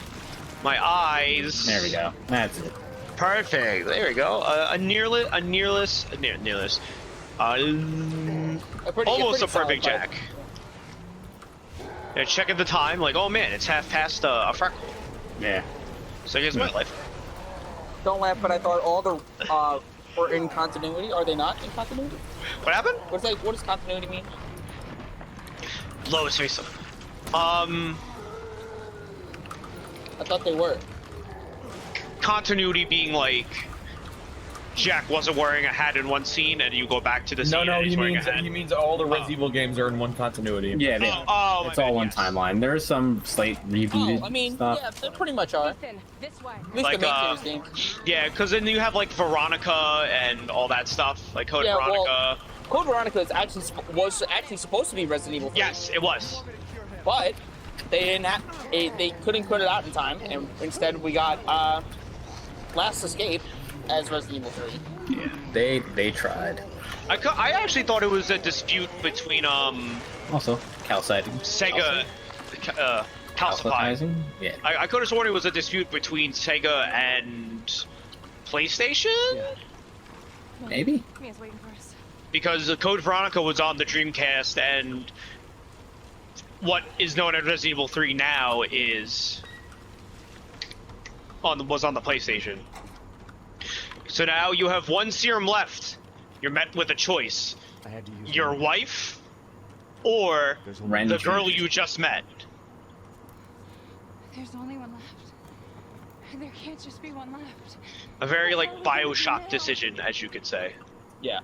My eyes. There we go. That's it. Perfect. There we go. A nearless. Almost a perfect Jack. Yeah, checking the time, like, oh man, it's half past a freckle. Yeah. So here's my life. Don't laugh, but I thought all the were in continuity. Are they not in continuity? What happened? What does continuity mean? Lowest face up. I thought they were. Continuity being like, Jack wasn't wearing a hat in one scene, and you go back to the scene and he's wearing a hat. he means all the Resident Evil games are in one continuity. Yeah, they, Oh, my it's all bad, one yes. timeline. There is some slight rebooted Oh, I mean, stuff. yeah, they pretty much are. Ethan, this way. At least Like, the main series games. Yeah, because then you have like Veronica and all that stuff, like Code Yeah, well- Veronica. Code Veronica is was actually supposed to be Resident Evil 3. Yes, it was. But they didn't have, they couldn't put it out in time, and instead we got Last Escape as Resident Evil 3. Yeah. They tried. I actually thought it was a dispute between Also, calciting. Sega, Calcify. Calcifying? Yeah. I could have sworn it was a dispute between Sega and PlayStation, Maybe. Mia's waiting for us. because Code Veronica was on the Dreamcast, and what is known as Resident Evil 3 now was on the PlayStation. So now you have one serum left. You're met with a choice: I had to use your one. wife or There's only Ren- the girl you just met. There's only one left. There can't just be one left. A very like Bioshock decision, as you could say. Yeah.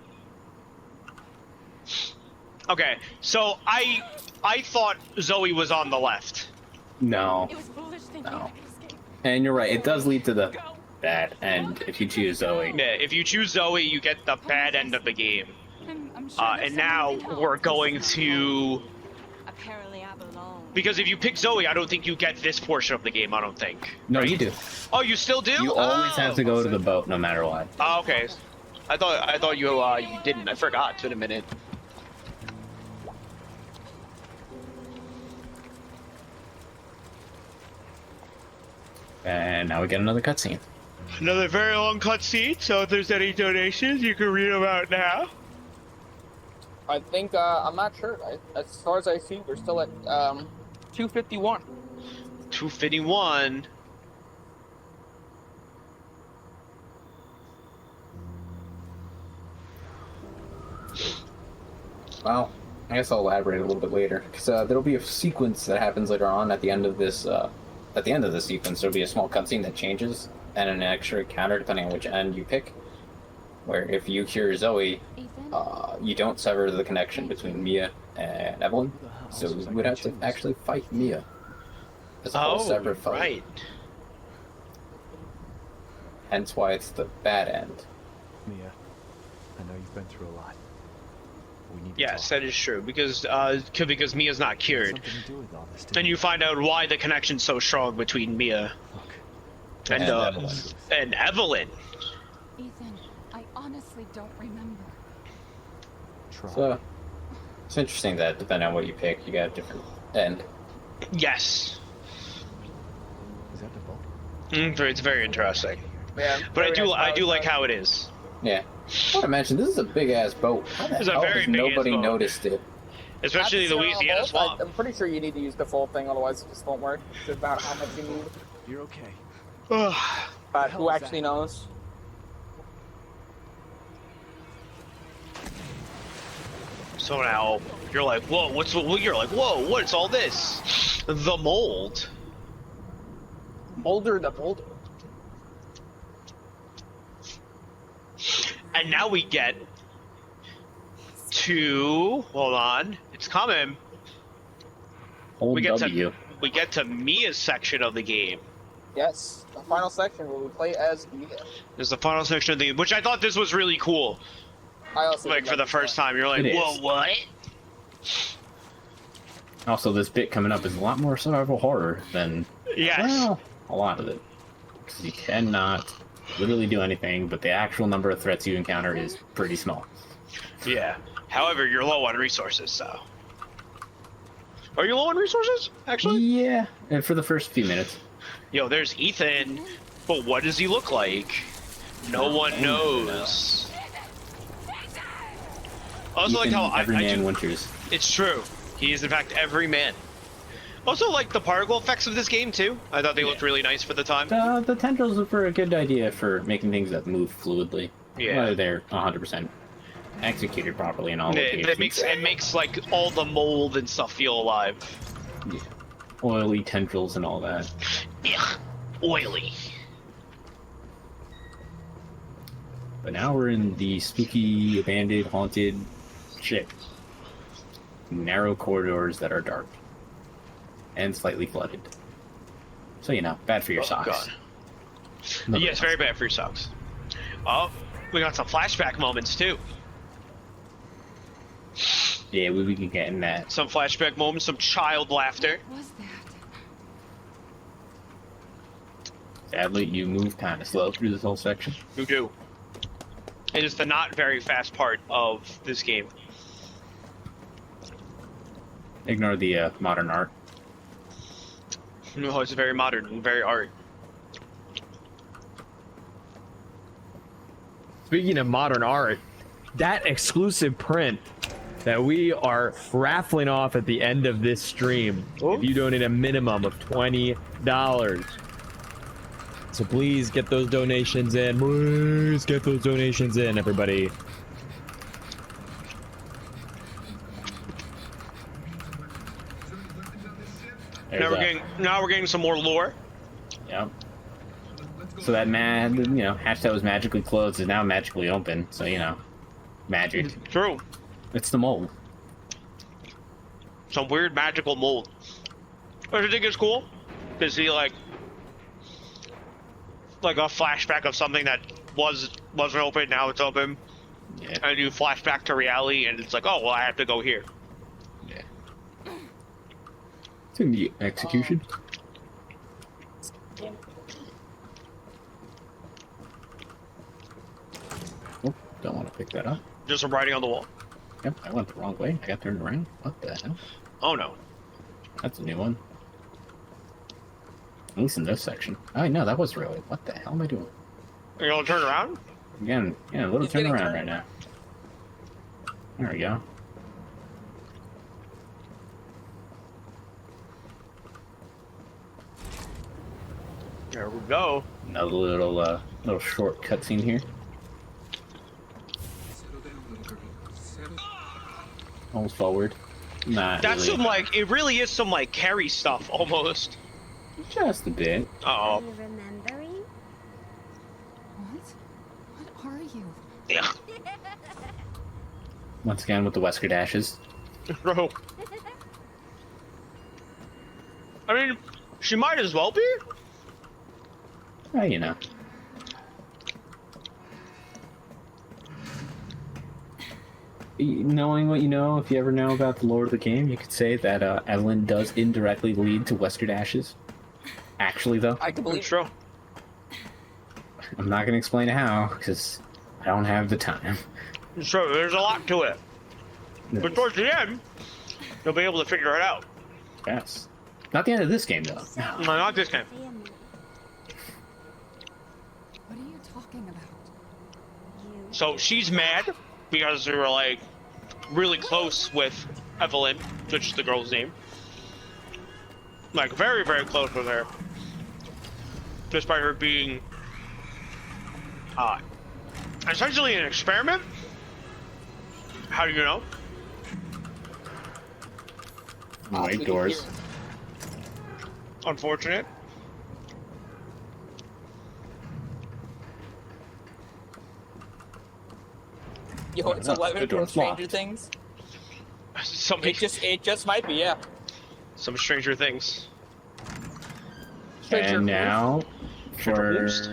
Okay, so I thought Zoe was on the left. No. It was foolish thinking No. I could escape. And you're right. It does lead to the bad end if you choose Zoe. Yeah, if you choose Zoe, you get the bad end of the game. I'm sure there's And now someone who can we're help. going to... Apparently I belong. Because if you pick Zoe, I don't think you get this portion of the game, I don't think. No, you do. Oh, you still do? You always have to go to the boat no matter what. Oh, okay. I thought you didn't. I forgot. It's been a minute. And now we get another cutscene. Another very long cutscene, so if there's any donations, you can read them out now. I think, I'm not sure. As far as I see, we're still at 251. 251. Well, I guess I'll elaborate a little bit later because there'll be a sequence that happens later on at the end of this. At the end of the sequence, there'll be a small cutscene that changes and an extra encounter depending on which end you pick. Where if you cure Zoe, Ethan? you don't sever the connection between Mia and Evelyn, so you would have to actually fight Mia as a whole separate fight. Right. Hence why it's the bad end. Mia, I know you've been through a lot. We need to Yes, talk. that is true, because Mia's not cured. Something to do with all this, And you find out why the connection's so strong between Mia Look, and Evelyn. and Evelyn. Ethan, I honestly don't remember. try. It's interesting that depending on what you pick, you got a different end. Yes. Is that the boat? It's very interesting. Yeah, But I very nice do boat, like so- how it is. Yeah. I want to mention, this is a big-ass boat. How the It's a hell very has big-ass nobody boat. noticed it? Especially the After Louisiana both, swamp. I'm pretty sure you need to use the full thing, otherwise it just won't work. It's about how much you need. You're okay. But hell who is actually that? knows? So now you're like, whoa, you're like, whoa, what's all this? The mold. Boulder the boulder. And now we get to, hold on, it's coming. Hold We get W. to Mia's section of the game. Yes, the final section where we play as Mia. There's the final section of the game, which I thought this was really cool. I also Like did for the like first that. time, you're like, It whoa, is. what? Also, this bit coming up is a lot more survival horror than, Yes. well, a lot of it. Because you cannot literally do anything, but the actual number of threats you encounter is pretty small. Yeah. However, you're low on resources, so. Are you low on resources, actually? Yeah, and for the first few minutes. Yo, there's Ethan, but what does he look like? No one knows. I also like how Every I man do. Winters. It's true. He is in fact every man. Also, like the particle effects of this game too. I thought they looked really nice for the time. The tendrils were a good idea for making things that move fluidly. Yeah. Whether they're 100% executed properly in all locations. It makes like all the mold and stuff feel alive. Yeah. Oily tendrils and all that. Ugh, oily. But now we're in the spooky, abandoned, haunted shit. Narrow corridors that are dark. And slightly flooded. So, you know, bad for your socks. God. Nobody Yes, very bad for your socks. Oh, we got some flashback moments too. Yeah, we can get in that. Some flashback moments, some child laughter. What was that? Sadly, you move kind of slow through this whole section. You do. It is the not very fast part of this game. Ignore the modern art. No, it's very modern and very art. Speaking of modern art, that exclusive print that we are raffling off at the end of this stream, if you donate a minimum of $20. So please get those donations in. Please get those donations in, everybody. Now we're getting some more lore. Yep. So that hatch that was magically closed is now magically open. So, you know, magic. True. It's the mold. Some weird magical mold. Which I think is cool to see like a flashback of something that wasn't open, now it's open. Yeah. And you flash back to reality and it's like, oh well, I have to go here. Yeah. It's in the execution. Oh, don't want to pick that up. Just some writing on the wall. Yep, I went the wrong way. I got turned around. What the hell? Oh no. That's a new one. At least in this section. Oh, no, that was really. What the hell am I doing? Are you gonna turn around? Again, yeah, a little He's turn getting around turned. right now. There we go. There we go. Another little short cutscene here. Almost forward. Not That's really. some like, it really is some like carry stuff almost. Just a bit. Uh-oh. Remembering? What? What are you? Yeah. Once again with the Wesker dashes. Bro. I mean, she might as well be. You know. Knowing what you know, if you ever know about the lore of the game, you could say that Evelyn does indirectly lead to Wesker dashes. Actually, though, I can believe It's true. I'm not going to explain how, because I don't have the time. It's true. There's a lot to it. But towards the end, you'll be able to figure it out. Yes. Not the end of this game, though. No, not this time. What are you talking about? So she's mad because we were like really close with Evelyn, which is the girl's name. Like very, very close with her. Despite her being essentially an experiment. How do you know? Wait, doors. Unfortunate. Yo, it's 11 the from door's Stranger locked. Things. Somebody, It just might be, yeah. some Stranger Things. Stranger And Things. now for Boost.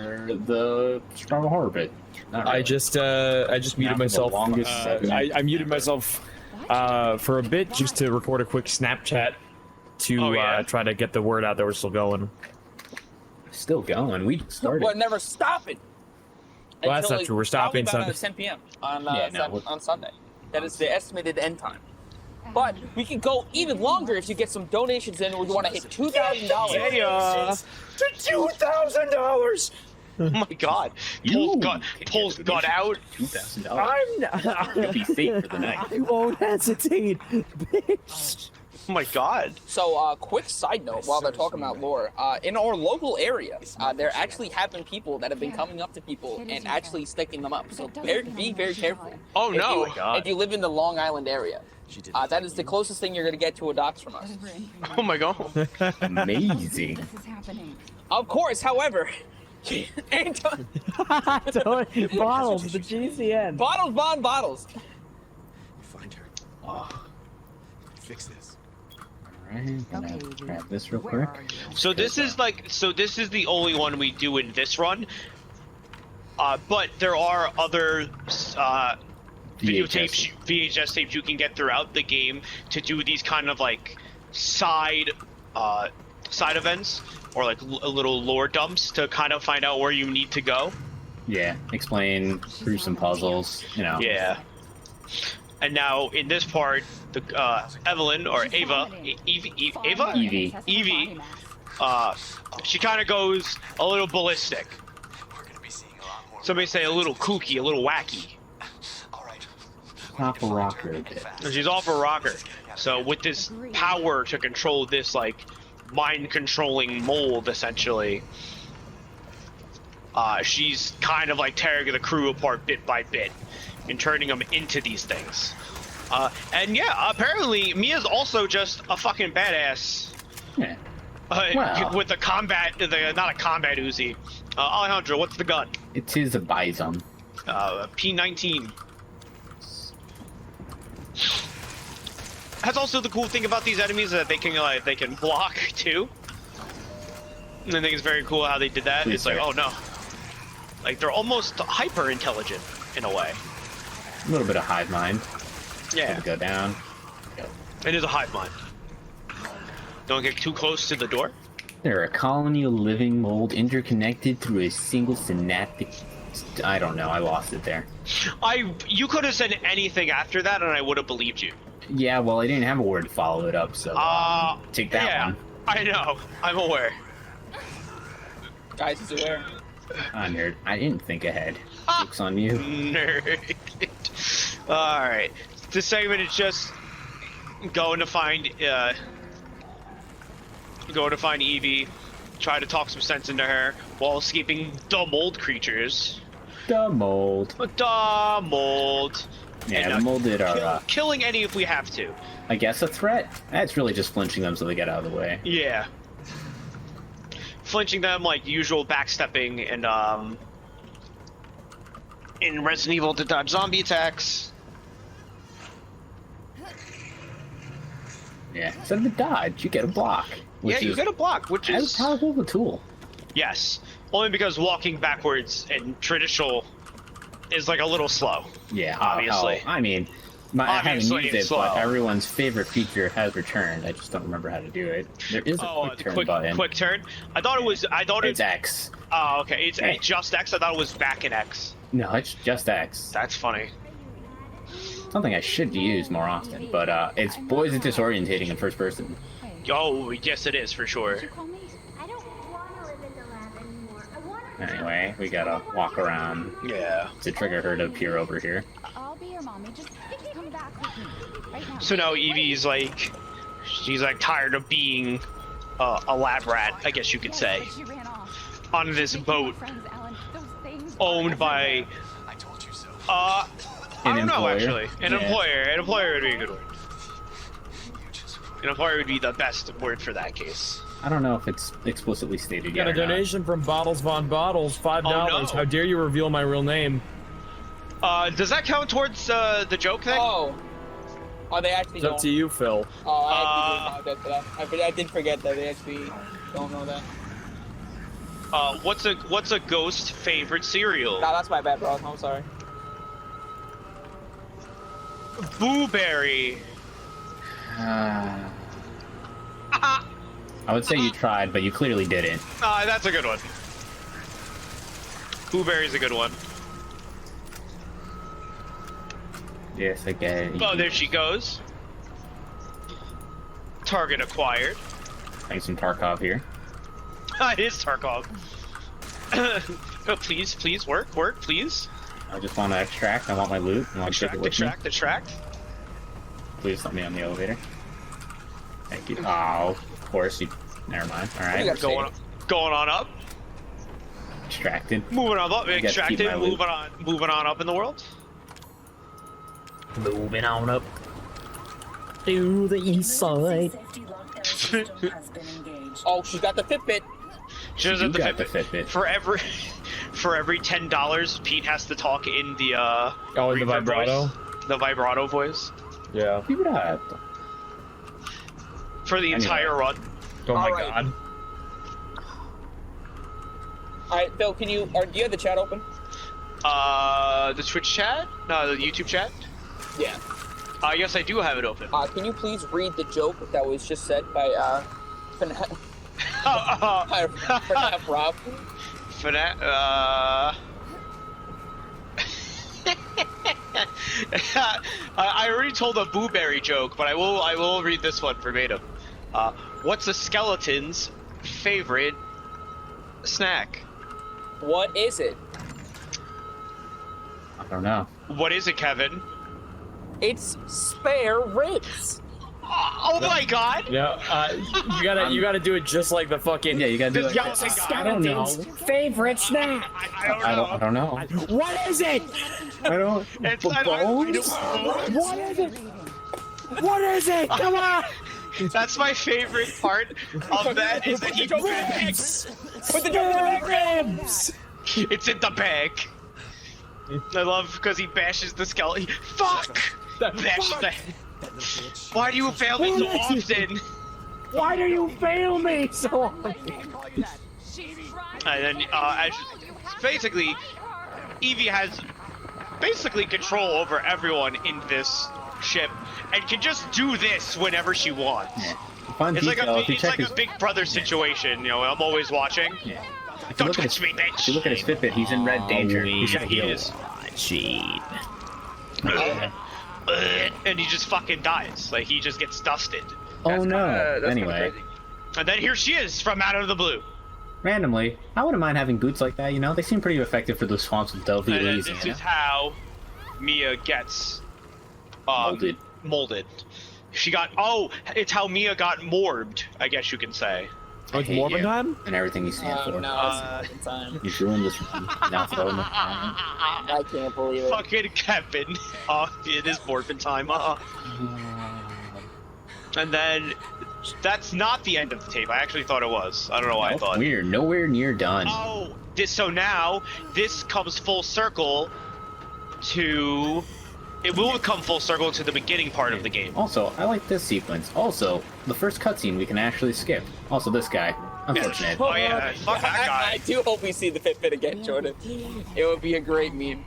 the survival horror bit. Not I really. just Now muted for the myself. longest segment. I muted myself for a bit just to record a quick Snapchat to Oh, yeah? try to get the word out that we're still going. Still going. We started. We're never stopping. Well, that's Until, not true. We're stopping probably about Sunday. 10 p.m. on Yeah, no, on Sunday. That is the estimated end time. But we can go even longer if you get some donations in. We want to hit $2,000. Yeah. $2,000. Oh my God. Pulls gun out. $2,000. You'll be safe for the night. I won't hesitate, bitch. Oh my God. So, quick side note while they're talking about lore, in our local area, there actually have been people that have been coming up to people and actually sticking them up. So be very careful. Oh no. If you live in the Long Island area, that is the closest thing you're going to get to a dox from us. Oh my God. Amazing. This is happening. Of course, however, Anton, Bottles, the GCN. bottles, bond bottles. Find her. Oh, Fix this. alright, gonna Okay, grab this real Where quick. are you? So this is the only one we do in this run. But there are other videotapes, VHS tapes you can get throughout the game to do these kind of like side events or like little lore dumps to kind of find out where you need to go. Yeah, explain through some puzzles, you know. Yeah. And now in this part, the Evelyn or Ava, Evie, she kind of goes a little ballistic. Somebody say a little kooky, a little wacky. Off a rocker a bit. And she's off a rocker. So with this power to control this like mind-controlling mold, essentially, she's kind of like tearing the crew apart bit by bit and turning them into these things. And yeah, apparently Mia's also just a fucking badass. Yeah. Wow. With the not a combat Uzi. Alejandro, what's the gun? It is a bison. P19. That's also the cool thing about these enemies, that they can block too. And I think it's very cool how they did that. Please, It's like, sir. oh no, like they're almost hyper intelligent in a way. A little bit of hive mind. Yeah, Gotta go down. it is a hive mind. Don't get too close to the door. They're a colony of living mold interconnected through a single synaptic. I don't know. I lost it there. You could have said anything after that, and I would have believed you. Yeah, well, I didn't have a word to follow it up, so take that yeah, one. I know. I'm aware. Guys, is aware. I'm nerd. I didn't think ahead. Ah. Joke's on you. Nerd. All right. This segment is just going to find Evie, try to talk some sense into her while escaping the mold creatures. The mold. The mold. Yeah, And, the mold did our, killing any if we have to. I guess, a threat. That's really just flinching them so they get out of the way. Yeah. Flinching them like usual backstepping and in Resident Evil to dodge zombie attacks. Yeah, instead of a dodge, you get a block. Which Yeah, you is get a block, which as is powerful of a tool. yes. Only because walking backwards in traditional is like a little slow. Yeah, Obviously. I mean, I haven't Obviously used it, it's slow. but everyone's favorite feature has returned. I just don't remember how to do it. There is a quick turn button. Quick turn. I thought It's it. X. Oh, okay. It's Hey. just X. I thought it was back in X. No, it's just X. That's funny. Something I should use more often, but it's boys it's disorientating in first person. Oh, yes, it is for sure. I don't want to live in the lab anymore. I want to. Anyway, we gotta walk around Yeah. to trigger her to appear over here. I'll be your mommy. Just come back with me right now. So now Evie's like, she's like tired of being a lab rat, I guess you could say, She ran off. on this boat Friends, Alan, those things owned by, I don't know employer? actually. An Yeah. employer. An employer would be a good word. An employer would be the best word for that case. I don't know if it's explicitly stated yet. Got a or not. donation from Bottles Von Bottles, $5. Oh, no. How dare you reveal my real name? Does that count towards the joke thing? Oh. Oh, they actually It's up don't. to you, Phil. Oh, I actually didn't know that. I did forget that they actually don't know that. What's a ghost favorite cereal? Nah, that's my bad, bro. I'm sorry. Blueberry. I would say you tried, but you clearly didn't. That's a good one. Blueberry's a good one. Yes, I get it. Oh, there she goes. Target acquired. Thanks, some Tarkov here. It is Tarkov. Please, work, please. I just want to extract. I want my loot. I want to take it with me. Extract. Please let me on the elevator. Thank you. Oh, of course you. Never mind. All right. got- Going on up. Extracted. Moving on up. You gotta keep Extracted. my loot. Moving on up in the world. Moving on up to the east side. Oh, she got the Fitbit. She does You have the got the Fitbit. Fitbit. For every $10, Pete has to talk in the Oh, in the reverb vibrato? voice. The vibrato voice Yeah. Keep it up. for the Anyway. entire run. Oh my Alright. god. Alright, Phil, do you have the chat open? The Twitch chat? No, the YouTube chat? Yeah. Yes, I do have it open. Can you please read the joke that was just said by FNAF Rob? I already told a Blueberry joke, but I will read this one verbatim. What's a skeleton's favorite snack? What is it? I don't know. What is it, Kevin? It's spare ribs. Oh my god! Yeah, you gotta do it just like the fucking. Yeah, you gotta do This it. guy's I don't know. Favorite snack. I don't know. What is it? I don't. What is it? What is it? Come on. That's my favorite part of that is that he Ribs. Put the joke in the bag. Ribs. it's in the bag. I love because he bashes the skeleton. Fuck! Bash the. Why do you fail me so often? Why do you fail me so often? And then, basically, Evie has basically control over everyone in this ship and can just do this whenever she wants. Yeah. Fun It's like detail. a If you it's check like his, a Big Brother situation. You know, I'm always watching. yeah. If you Don't look at touch his, me, bitch. if you look at his Fitbit, he's in red danger. He's Yeah, got he heals. is. Cheat. And he just fucking dies. Like he just gets dusted. Oh no. That's kinda Anyway, crazy. And then here she is from out of the blue. randomly, I wouldn't mind having boots like that. You know, they seem pretty effective for those swamps of Delphi And then Lees. this is how Mia gets molded. She got it's how Mia got morbed, I guess you can say. Oh, it's Morbin time? And everything he stands for. No, it's time. He's ruined this now for the I can't believe it. Fucking Kevin. It is Morbin time. And then that's not the end of the tape. I actually thought it was. I don't know why I thought. We're nowhere near done. Oh, so now this comes full circle to. It will come full circle to the beginning part of the game. Also, I like this sequence. Also, the first cutscene we can actually skip. Also, this guy. Unfortunate. Oh yeah, fuck that guy. I do hope we see the Fitbit again, Jordan. It would be a great meme.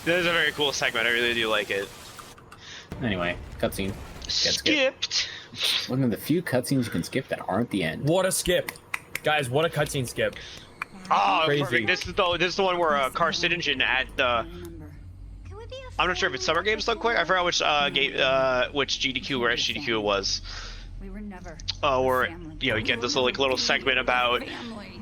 This is a very cool segment. I really do like it. Anyway, cutscene. Skipped. One of the few cutscenes you can skip that aren't the end. What a skip. Guys, what a cutscene skip. Oh, Crazy. perfect. This is the one where carcinogen at the. Could we be a I'm not sure if it's Summer Games done quick. I forgot which which GDQ or SGDQ it was. We were never Or family. you get this little segment about. Family.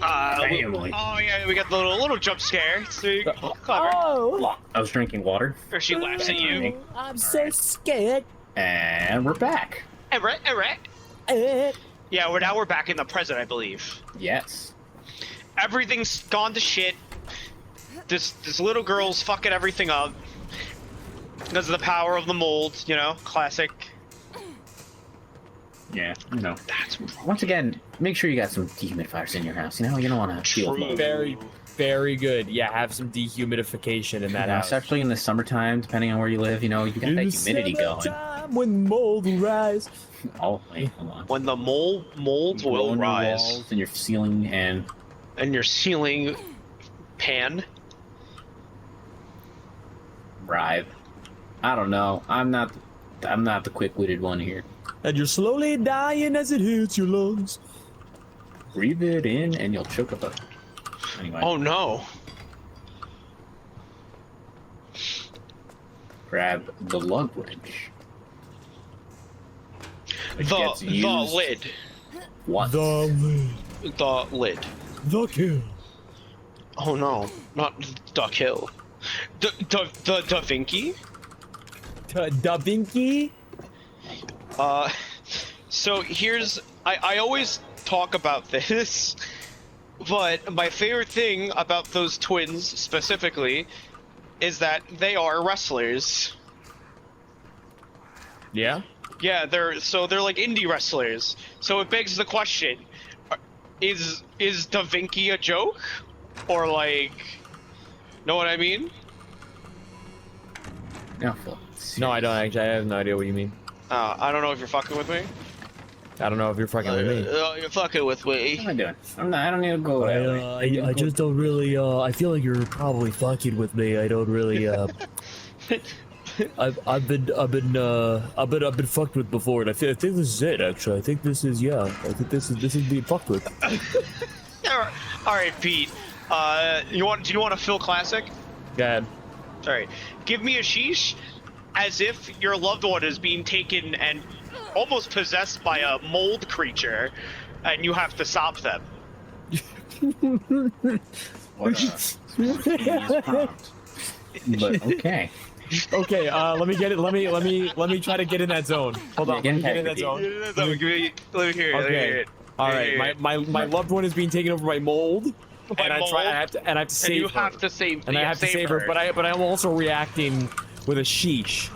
I don't need Family. Oh yeah, we got the little jump scare. It's very clever. Oh, I was drinking water. Or she laughs at you. I'm so scared. And we're back. Alright. Eh. Yeah, we're back in the present, I believe. Yes. Everything's gone to shit. This little girl's fucking everything up because of the power of the mold. Classic. Yeah, That's Once again, make sure you got some dehumidifiers in your house. You don't want to feel True. Very, very good. Yeah, have some dehumidification in that house. especially in the summertime, depending on where you live. You got that humidity going. Summertime when mold will rise. Oh, wait, hold on. when the molds Blow will in your rise walls and your ceiling and and your ceiling pan. writhe. I don't know. I'm not the quick-witted one here. And you're slowly dying as it hits your lungs. Breathe it in and you'll choke up. Anyway, Oh no! grab the lug wrench. Which The gets used lid. once. The The lid. The kill. Oh no! Not the kill. The Da Vinci. Da Vinci. So here's I always talk about this, but my favorite thing about those twins specifically is that they are wrestlers. Yeah. Yeah, they're like indie wrestlers. So it begs the question: is Da Vinci a joke, or know what I mean? No, Phil. No, I don't actually. I have no idea what you mean. I don't know if you're fucking with me. I don't know if you're fucking with me. You're fucking with What me. am I doing? I don't need to go that way. I just don't really, I feel like you're probably fucking with me. I don't really, I've been fucked with before, and I think this is it, actually. I think this is being fucked with. All right, Pete. Do you want a Phil classic? Go ahead. All right. Give me a sheesh, as if your loved one is being taken and almost possessed by a mold creature, and you have to stop them. What a prompt. But okay. Okay. Let me get it. Let me try to get in that zone. Hold on. Yeah, Get in that zone. Let me hear it. Let me hear Okay. it. All Let me hear right. it. My loved one is being taken over by mold, and I mold? have to save And you her. have to save. And I have to save her, but I'm also reacting with a sheesh.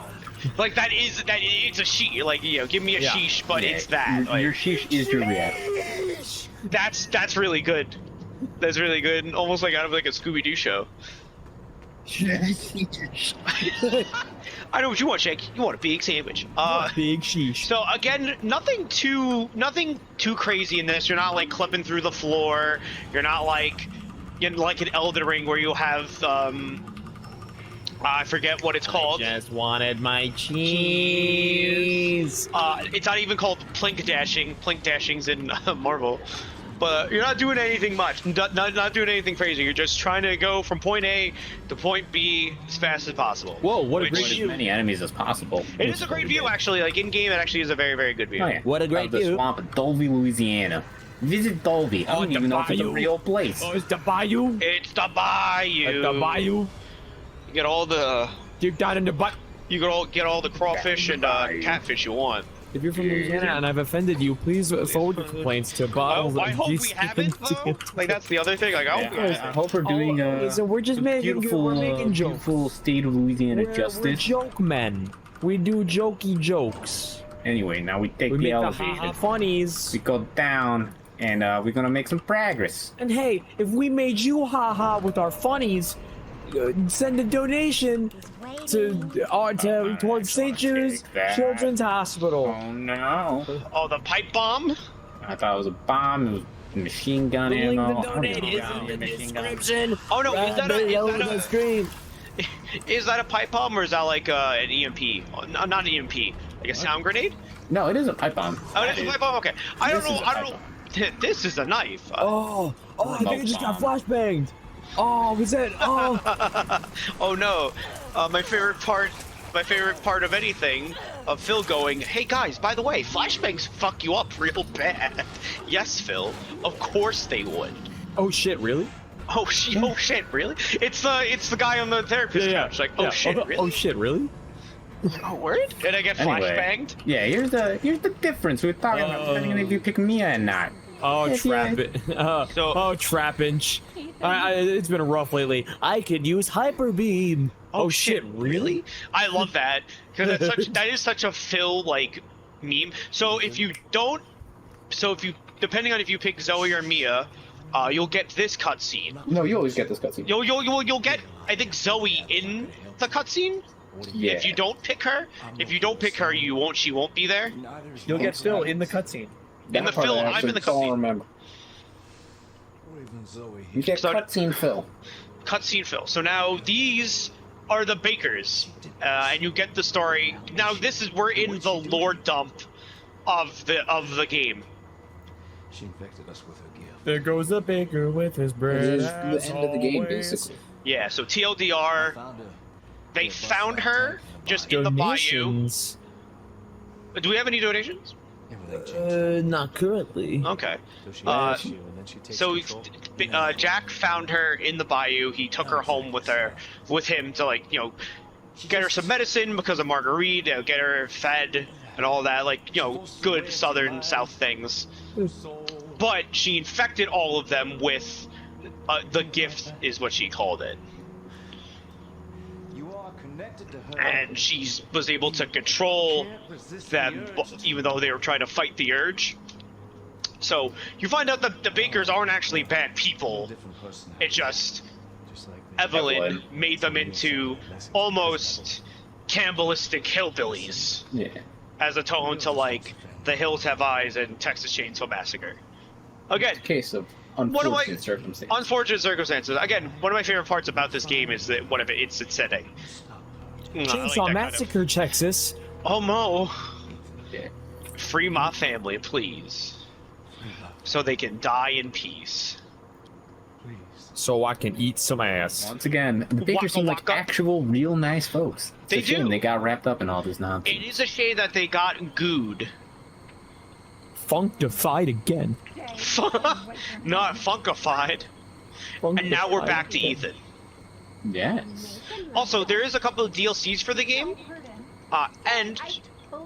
like it's a sheesh. Give me a Yeah. sheesh, but it's that. Your sheesh is your reaction. That's really good. That's really good. Almost like out of a Scooby-Doo show. I know what you want, Jake. You want a big sandwich. Big sheesh. So again, nothing too crazy in this. You're not clipping through the floor. You're not like an Elden Ring where you have I forget what it's called. Just wanted my cheese. It's not even called plink dashing. Plink dashing's in Marvel. But you're not doing anything much. Not doing anything crazy. You're just trying to go from point A to point B as fast as possible. Whoa, what a Which- great As view. many enemies as possible. It is a great view, actually. In game, it actually is a very, very good view. Oh, yeah. What a great Of the view. swamp of Dolby, Louisiana. Visit Dolby. I don't the even know if it's a bayou. real place. Oh, it's the bayou. It's the bayou. At the bayou. You get all the Deep down in the butt. get all the crawfish and catfish you want. If you're from Louisiana and I've offended you, please forward your complaints to bottles I of hope we juice. haven't though. That's the other thing. I hope we I haven't. hope we're doing So we're just making beautiful, we're making jokes. beautiful state of Louisiana We're justice. joke men. We do jokey jokes. Anyway, now we take We the make the elevator. ha-ha funnies. We go down, and we're gonna make some progress. And hey, if we made you haha with our funnies, send a donation towards St. Jude's take that. Children's Hospital. Oh no! Oh, the pipe bomb. I thought it was a bomb. It was machine gun The link ammo. to donate is in the description. Oh no, Right below the screen. is that a pipe bomb or is that like an EMP? Oh, no, not an EMP. Like a sound grenade? No, it is a pipe bomb. Oh, it's a pipe bomb. Okay. I don't This is know. a I pipe don't know. This is a knife. I think I just got flashbanged. Oh, was that? Oh. Oh no. My favorite part of anything of Phil going, hey guys, by the way, flashbangs fuck you up real bad. Yes, Phil. Of course they would. Oh shit! Really? Oh shit, really? It's the guy on the therapist couch. Like, oh shit, really? Oh shit! Really? Oh, word? Did I get flashbanged? Yeah, here's the difference. We're talking about depending on if you pick Mia or not. Oh, Yeah, trap yeah. it. So- Trappinch. It's been rough lately. I could use hyper beam. Oh shit, really? I love that because that is such a Phil like meme. So if you depending on if you pick Zoe or Mia, you'll get this cutscene. No, you always get this cutscene. You'll get I think Zoe in the cutscene. Yeah. If you don't pick her, she won't be there. You'll get Phil in the cutscene. In the Phil, I'm in the cutscene. Remember. You get cutscene Phil. Cutscene Phil. So now these are the Bakers, and you get the story. Now we're in the lore dump of the game. She infected us with her gift. There goes the baker with his bread. It is the end of the game, basically. Yeah. So TLDR, they found her just in the bayou. Do we have any donations? Not currently. Okay. So Jack found her in the bayou. He took her home with him to get her some medicine because of Marguerite, get her fed and all that, good southern south things. But she infected all of them with the gift, is what she called it. And she was able to control them, even though they were trying to fight the urge. So you find out that the Bakers aren't actually bad people. It's just Evelyn made them into almost cannibalistic hillbillies. Yeah. As a tone to The Hills Have Eyes and Texas Chainsaw Massacre. Again, Case of unfortunate circumstances. Unfortunate circumstances. Again, one of my favorite parts about this game is that it's its setting. Chainsaw Massacre, Texas. Oh, Mo. Yeah. Free my family, please. So they can die in peace. So I can eat some ass. Once again, the Bakers seem like actual, real nice folks. It's a shame they got wrapped up in all this nonsense. It is a shame that they got gooed. Funkified again. Not funkified. And now we're back to Ethan. Yes. Also, there is a couple of DLCs for the game. And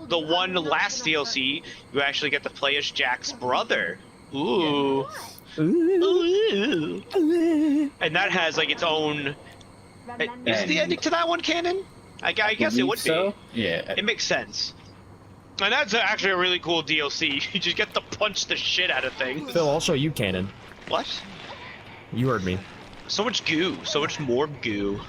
the one last DLC, you actually get to play as Jack's brother. Ooh. Ooh. And that has its own... Is the ending to that one canon? I guess it would be. Yeah. It makes sense. And that's actually a really cool DLC. You just get to punch the shit out of things. Phil, I'll show you canon. What? You heard me. So much goo. So much more goo.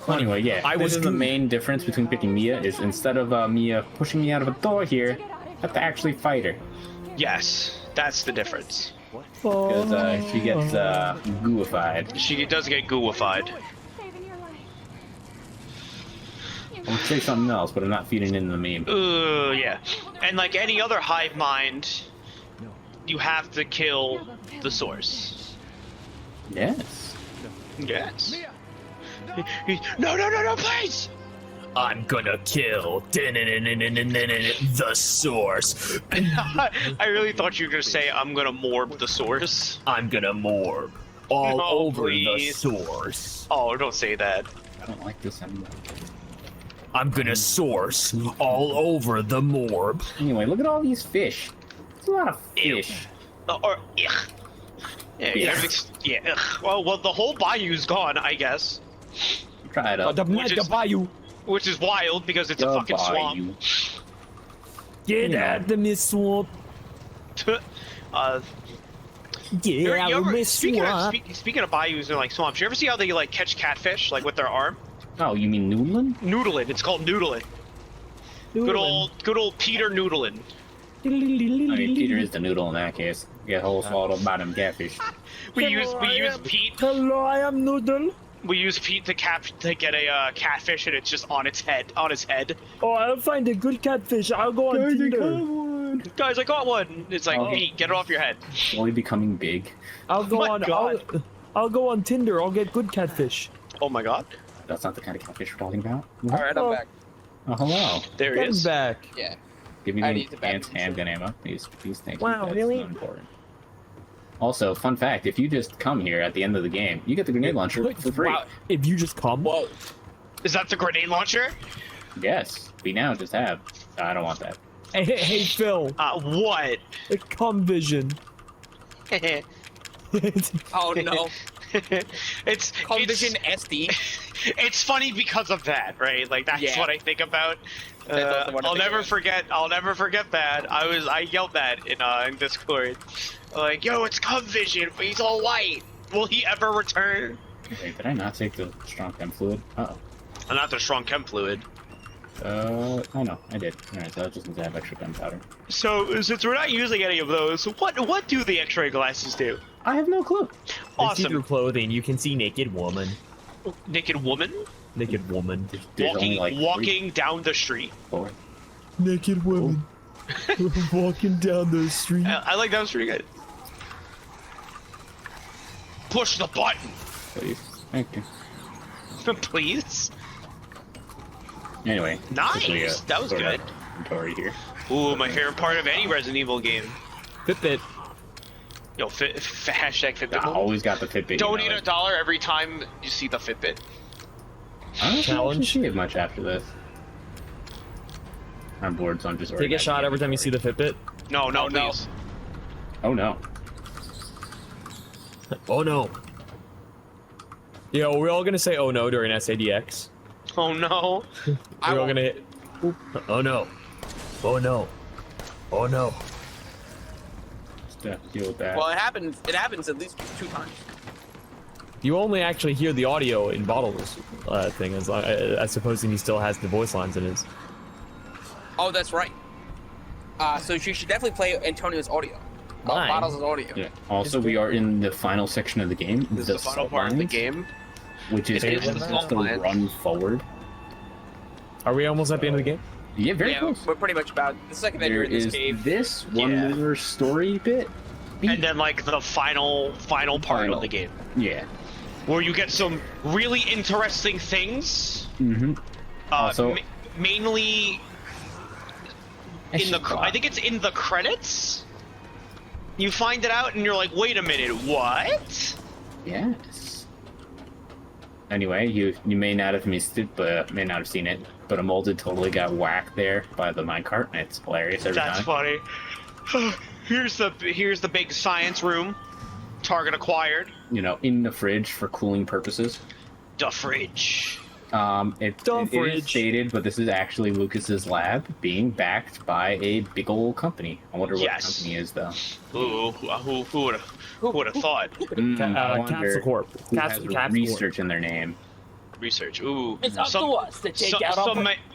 Anyway, yeah, this is the main difference between picking Mia, is instead of Mia pushing me out of a door here, I have to actually fight her. Yes, that's the difference. Because she gets gooified. She does get gooified. I'm gonna say something else, but I'm not feeding into the meme. Yeah. And like any other hive mind, you have to kill the source. Yes. Yes. No, please! I'm gonna kill the source. I really thought you were gonna say, I'm gonna morb the source. I'm gonna morb all over the source. Oh, don't say that. I don't like this anymore. I'm gonna source all over the morb. Anyway, look at all these fish. There's a lot of fish. Yeah. Well, the whole bayou's gone, I guess. Try it up. The bayou. Which is wild because it's a fucking swamp. Get out of the swamp. Speaking of bayous and swamps, you ever see how they catch catfish with their arm? Oh, you mean noodling? Noodling. It's called noodling. Good old Peter noodling. I mean, Peter is the noodle in that case. Get whole swallowed up by them catfish. We use Pete. Hello, I am Noodle. We use Pete to get a catfish, and it's just on its head. Oh, I'll find a good catfish. I'll go on Tinder. one, guys! I got one. It's like, hey, get it off your head. Slowly becoming big. I'll go my on. God. I'll go on Tinder. I'll get good catfish. Oh my God! That's not the kind of catfish we're talking about. All right, I'm back. Oh, hello. There he Ken's is. back. Yeah. Give me I the need the back enhanced handgun ammo. These things. Wow, That's really? not important. Also, fun fact: if you just come here at the end of the game, you get the grenade launcher for free. Wow. If you just come. Whoa. Is that the grenade launcher? Yes, we now just have. I don't want that. Hey, Phil. What? A cum vision. Oh no. it's Vision SD. It's funny because of that, right? Like that's what I think about. I'll never forget that. I yelled that in Discord. Like, yo, it's Cub Vision, but he's all white. Will he ever return? Wait, did I not take the strong chem fluid? Uh-oh. Not the strong chem fluid. Oh no, I did. Alright, so that just means I have extra gunpowder. So since we're not using any of those, what do the X-ray glasses do? I have no clue. They see through clothing. You can see naked woman. Naked woman? Naked woman. Walking down the street. Four. Naked woman. Walking down the street. I like that. Was pretty good. Push the button. Please. Thank you. Please. Anyway. Nice. That was good. Inventory here. Ooh, my favorite part of any Resident Evil game. Fitbit. Yo, hashtag Fitbit. I always got the Fitbit. Donate $1 every time you see the Fitbit. I don't Challenge. see it much after this. I'm bored, so I'm just Take a shot every time you see the Fitbit. No, please. Oh no. Oh no. Yo, we're all gonna say oh no during SADX. Oh no. We're all gonna hit. Oh no. Oh no. Oh no. Just deal with that. Well, it happens at least 2 times. You only actually hear the audio in Bottle's thing, as long, I suppose he still has the voice lines in his. Oh, that's right. So you should definitely play Antonio's audio. Mine? Bottles' audio. Yeah. Also, we are in the final section of the game. This is the final part of the game. Which is It is able the to small just lines. run forward. Are we almost at the end of the game? Yeah, very Yeah, close. we're pretty much about the second that There you're in this is cave. this one more story bit. And then like the final part of the game, Yeah. where you get some really interesting things. Mm-hmm. Also, Mainly in the I think it's in the credits. You find it out and you're like, wait a minute, what? yes. Anyway, you may not have missed it, but may not have seen it. But a molded totally got whacked there by the minecart, and it's hilarious every That's time. funny. Here's the big science room. Target acquired. You know, in the fridge for cooling purposes. The fridge. It is stated, but this is actually Lucas's lab being backed by a big old company. I wonder what the company is, though. Ooh, who would have thought? I wonder Capsule Corp. who has Capsule research in their name. Research. Ooh. It's up to us to take out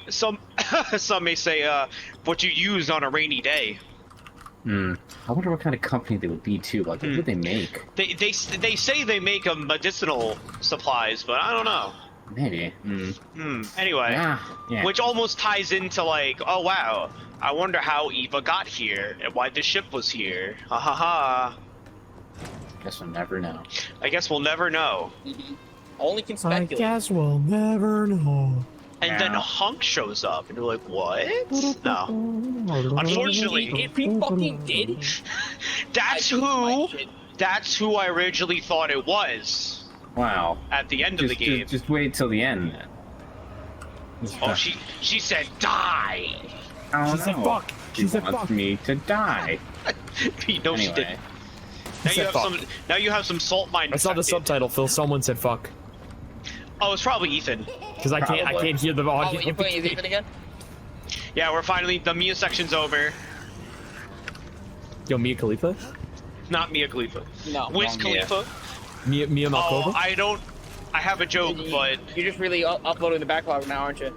some may say what you use on a rainy day. I wonder what kind of company they would be too. Like, what would they make? They say they make medicinal supplies, but I don't know. Maybe. Anyway, yeah. which almost ties into like, oh wow, I wonder how Eva got here and why the ship was here. Ha ha ha. Guess we'll never know. I guess we'll never know. Only can speculate. I guess we'll never know. And then Hunk shows up, and you're like, what? No. Unfortunately, If he fucking did, that's who I originally thought it was. Wow. At the end of the game. Just wait till the end, then. Oh, she said die. Oh, She said fuck. She wants me to die. No, she didn't. Now you have some salt mine. I saw the subtitle, Phil. Someone said fuck. Oh, it's probably Ethan. Because I can't hear the audio. you're playing Ethan again? Yeah, we're finally, the Mia section's over. Yo, Mia Khalifa? Not Mia Khalifa. No. Wiz Khalifa. Mia Malkova? Oh, I have a joke, but... You're just really uploading the backlog now, aren't you?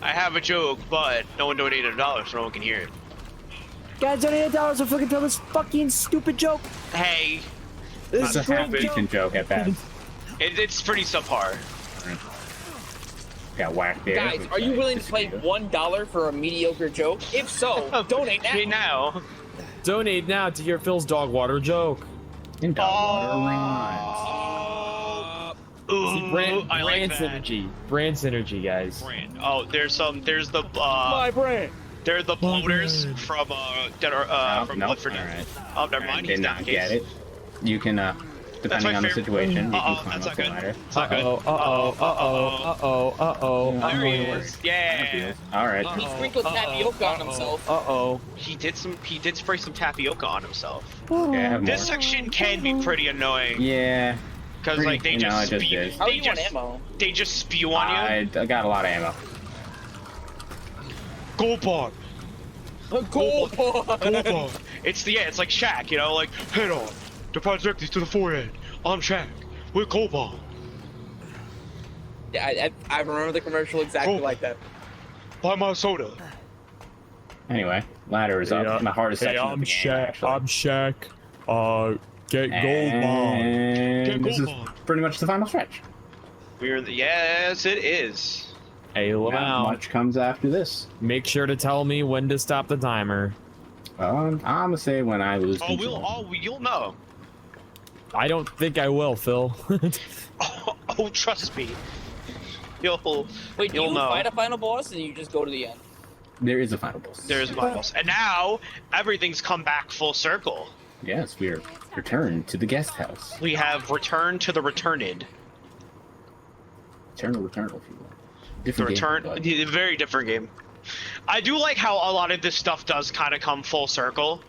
I have a joke, but no one donated $1, so no one can hear it. Guys, $28 to fucking tell this fucking stupid joke. Hey. This is a half-decent joke at best. It's pretty subpar. Got whacked there. Guys, are you willing to play $1 for a mediocre joke? If so, donate now. Now. Donate now to hear Phil's Dogwater joke. In Dogwater See, brand I like that. synergy. Brand synergy, guys. Brand. Oh, there's the My brand. they're the bloaters from that are from no. Bloodford. Alright. Oh, never mind. Did He's not not get it. You can, depending on the situation, you can climb that's up the not good. ladder. It's not good. There he is. Yeah. Alright. He sprinkled tapioca on himself. He did spray some tapioca on himself. Okay, I have This more. section can be pretty annoying. Yeah. Because like they You know, just it just spew, is. How are they you on just ammo? they just spew on you. I got a lot of ammo. Gold bar. Gold Gold bar. It's like Shaq, you know, like head on, deploy directly to the forehead. I'm Shaq with gold bar. Yeah, I remember the commercial exactly Gold. like that. Buy my soda. Anyway, ladder is up. My hardest section of the game, actually. I'm Shaq. Get gold bomb. And this is gold bomb. pretty much the final stretch. Yes, it is. Hey, Not Lamau. much comes after this. Make sure to tell me when to stop the timer. I'm gonna say when I lose control. You'll know. I don't think I will, Phil. Oh, trust me. You'll Wait, do you'll you know. fight a final boss and you just go to the end? There is a final boss. There's models, and now everything's come back full circle. Yes, we are returned to the guest house. We have returned to the returned. Returnal, if you will. The Different return, game, bud. the very different game. I do like how a lot of this stuff does kind of come full circle.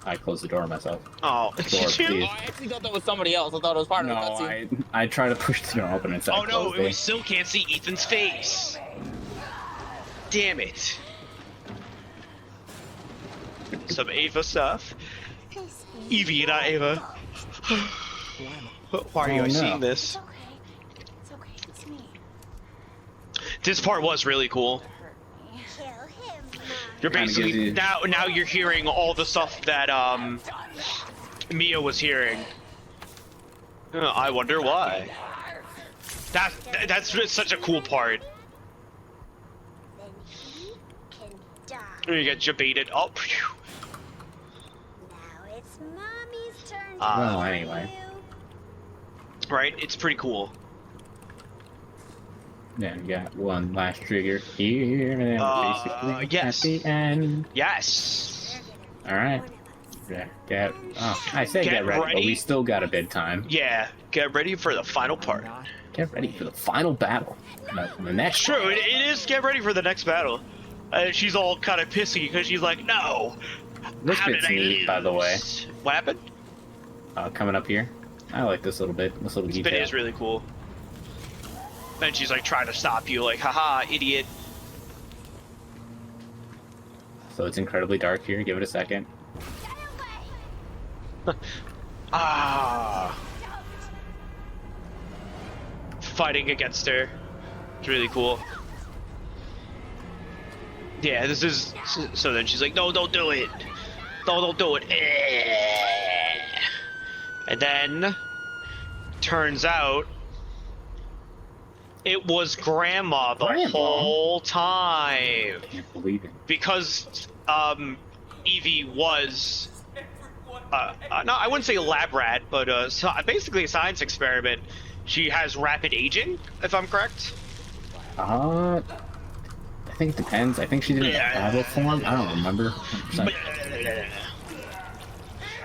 I closed the door myself. Oh, Door, did you? please. Oh, I actually thought that was somebody else. I thought it was part No, of the cutscene. I tried to push the door open and Oh I no, closed we it. still can't see Ethan's face. Damn it. Some Ava stuff. Evie, not Ava. Why are you Oh, no. seeing this? It's okay. It's me. This part was really cool. Kill him, You're Kinda basically gives you- now you're hearing all the stuff that Mia was hearing. I wonder why. That's just such a cool part. Then he can die. You get debated. Oh, phew. Now it's mommy's turn. Well, anyway. Right? It's pretty cool. Then we got one last trigger here, and then basically yes. at the end. Yes. Alright. I say Get get ready, but ready. we still got a bit time. Yeah. Get ready for the final part. Get ready for the final battle. No, the next It's true. It is get ready for the next battle. She's all kind of pissy because she's like, no. This How bit's did I neat, by the way. lose?" What happened? Coming up here. I like this little bit. This little This bit detail. is really cool. And she's like trying to stop you, like, haha, idiot. So it's incredibly dark here. Give it a second. Ah. Fighting against her. It's really cool. Yeah, this is... So then she's like, no, don't do it. No, don't do it. And then... Turns out... It was Grandma the whole time. Can't believe it. Because, Evie was... no, I wouldn't say lab rat, but so basically a science experiment. She has rapid aging, if I'm correct. I think it depends. I think she did it in battle form. I don't remember. 100%.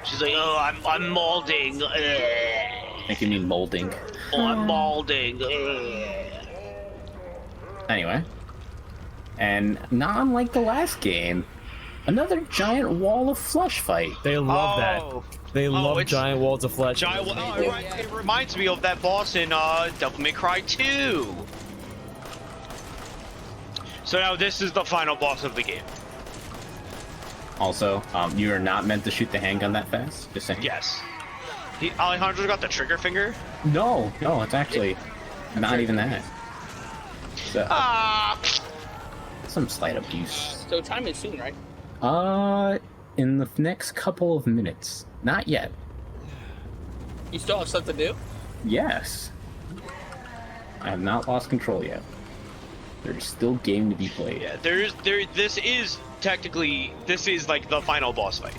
She's like, oh, I'm molding. I think you mean molding. Oh, I'm molding. Anyway. And not unlike the last game, another giant wall of flesh fight. They love that. They love it's- giant walls of flesh. It reminds me of that boss in Devil May Cry 2. So now this is the final boss of the game. Also, you are not meant to shoot the handgun that fast. Just saying. Yes. Alejandro's got the trigger finger. No, it's actually not even that. So, some slight abuse. So time is soon, right? In the next couple of minutes. Not yet. You still have stuff to do? Yes. I have not lost control yet. There's still game to be played. Yeah, this is technically, this is like the final boss fight.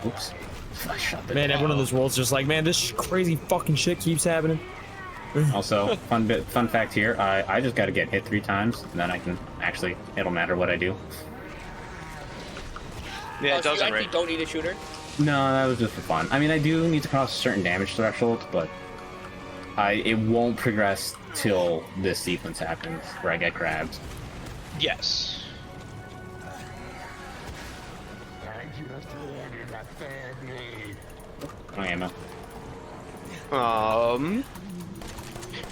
Oops. I shot the Man, dog. everyone in this world's just like, man, this crazy fucking shit keeps happening. Also, fun fact here, I just gotta get hit 3 times, and then I can actually, it'll matter what I do. Yeah, it so you doesn't, actually right? don't need a shooter? No, that was just for fun. I mean, I do need to cross a certain damage threshold, but it won't progress till this sequence happens, where I get grabbed. Yes. Oh, ammo.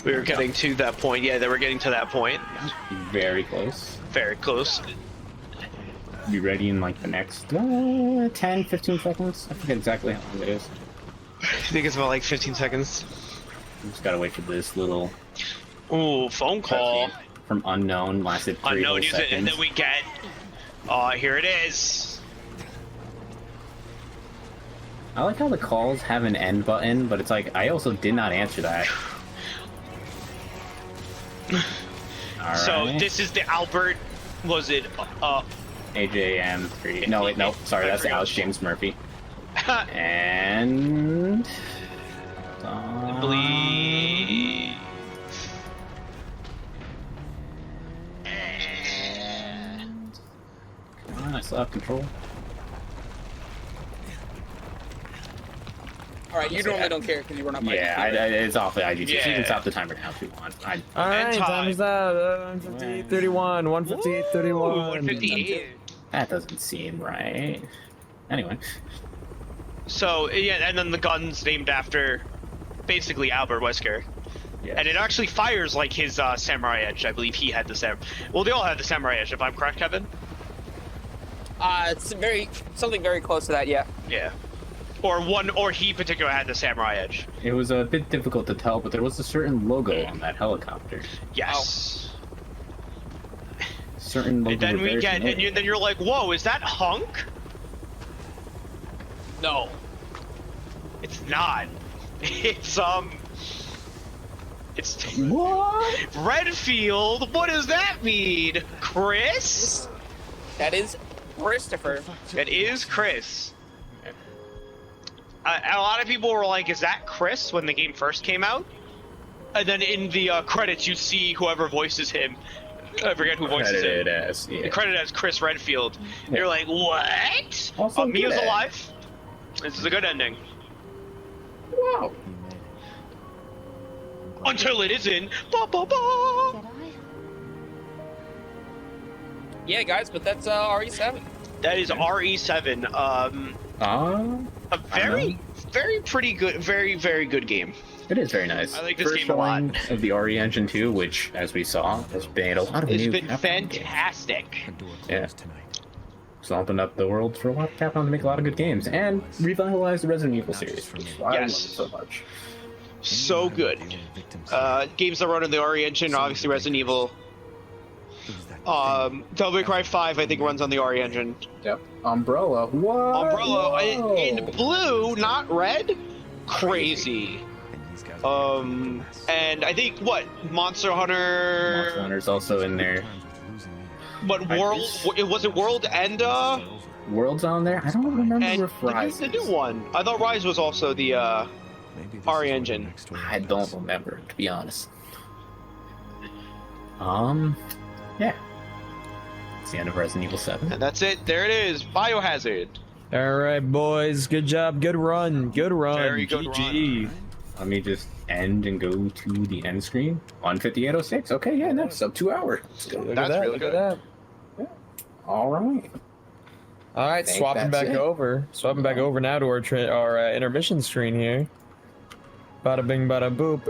We were getting to that point. Yeah, they were getting to that point. Very close. Very close. Be ready in like the next 10, 15 seconds. I forget exactly how long it is. I think it's about like 15 seconds. Just gotta wait for this little Ooh, phone call. from unknown. Lasted 3 Unknown whole user, seconds. and then we get. Here it is. I like how the calls have an end button, but it's like I also did not answer that. So Alright. this is the Albert. Was it? AJM3. No, wait, no. Sorry, that's Alex James Murphy. And. I believe. Come on, I still have control. Alright, you normally don't care because you run up my Yeah, it's awfully IGT. Yeah. So you can stop the timer now if you want. All right, time. time is up. 158.31. 158.31. 158. That doesn't seem right. Anyway. So yeah, and then the gun's named after, basically Albert Wesker. Yeah. And it actually fires like his Samurai Edge. I believe he had the Well, they all had the Samurai Edge, if I'm correct, Kevin. It's something very close to that, yeah. Yeah. Or he particularly had the Samurai Edge. It was a bit difficult to tell, but there was a certain logo on that helicopter. Yes. Certain logo. And then we get, and then you're like, whoa, is that Hunk? No. It's not. It's What? Redfield. What does that mean, Chris? That is Christopher. It is Chris. A lot of people were like, is that Chris when the game first came out? And then in the credits, you see whoever voices him. I forget who voices Credited him. as, yeah. Credited as Chris Redfield. Yeah. You're like, what? Also Mia's good. alive. This is a good ending. Wow. Until it isn't. Ba, ba, ba. Yeah, guys, but that's RE7. That is RE7. A very pretty good, very good game. It is very nice. I like this First game a lot. showing of the RE Engine 2, which, as we saw, has been a lot of It's new been Capcom fantastic. games. Yeah. It's opened up the world for a lot of Capcom to make a lot of good games, and revitalized the Resident Evil series, which is why I love it Yes. so much. So good. Games that run on the RE engine, obviously Resident Evil. Devil May Cry 5, I think, runs on the RE engine. Yep. Umbrella. What? Umbrella Whoa. in blue, not red. Crazy. And I think what Monster Hunter. Monster Hunter's also in there. What World? Was it World and World's on there? I don't remember and if Rise the new is. one? I thought Rise was also the RE engine. I don't remember, to be honest. Yeah. It's the end of Resident Evil 7. And that's it. There it is. Biohazard. All right, boys. Good job. Good run. Good run. Very good GG. Let me just end and go to the end screen. 158.06. Okay, yeah, next up 2 hours. Let's go. Look That's at that. really Look good. at that. All right. All right, Think swapping that's back it. over. Swapping back over now to our intermission screen here. Bada bing, bada boop.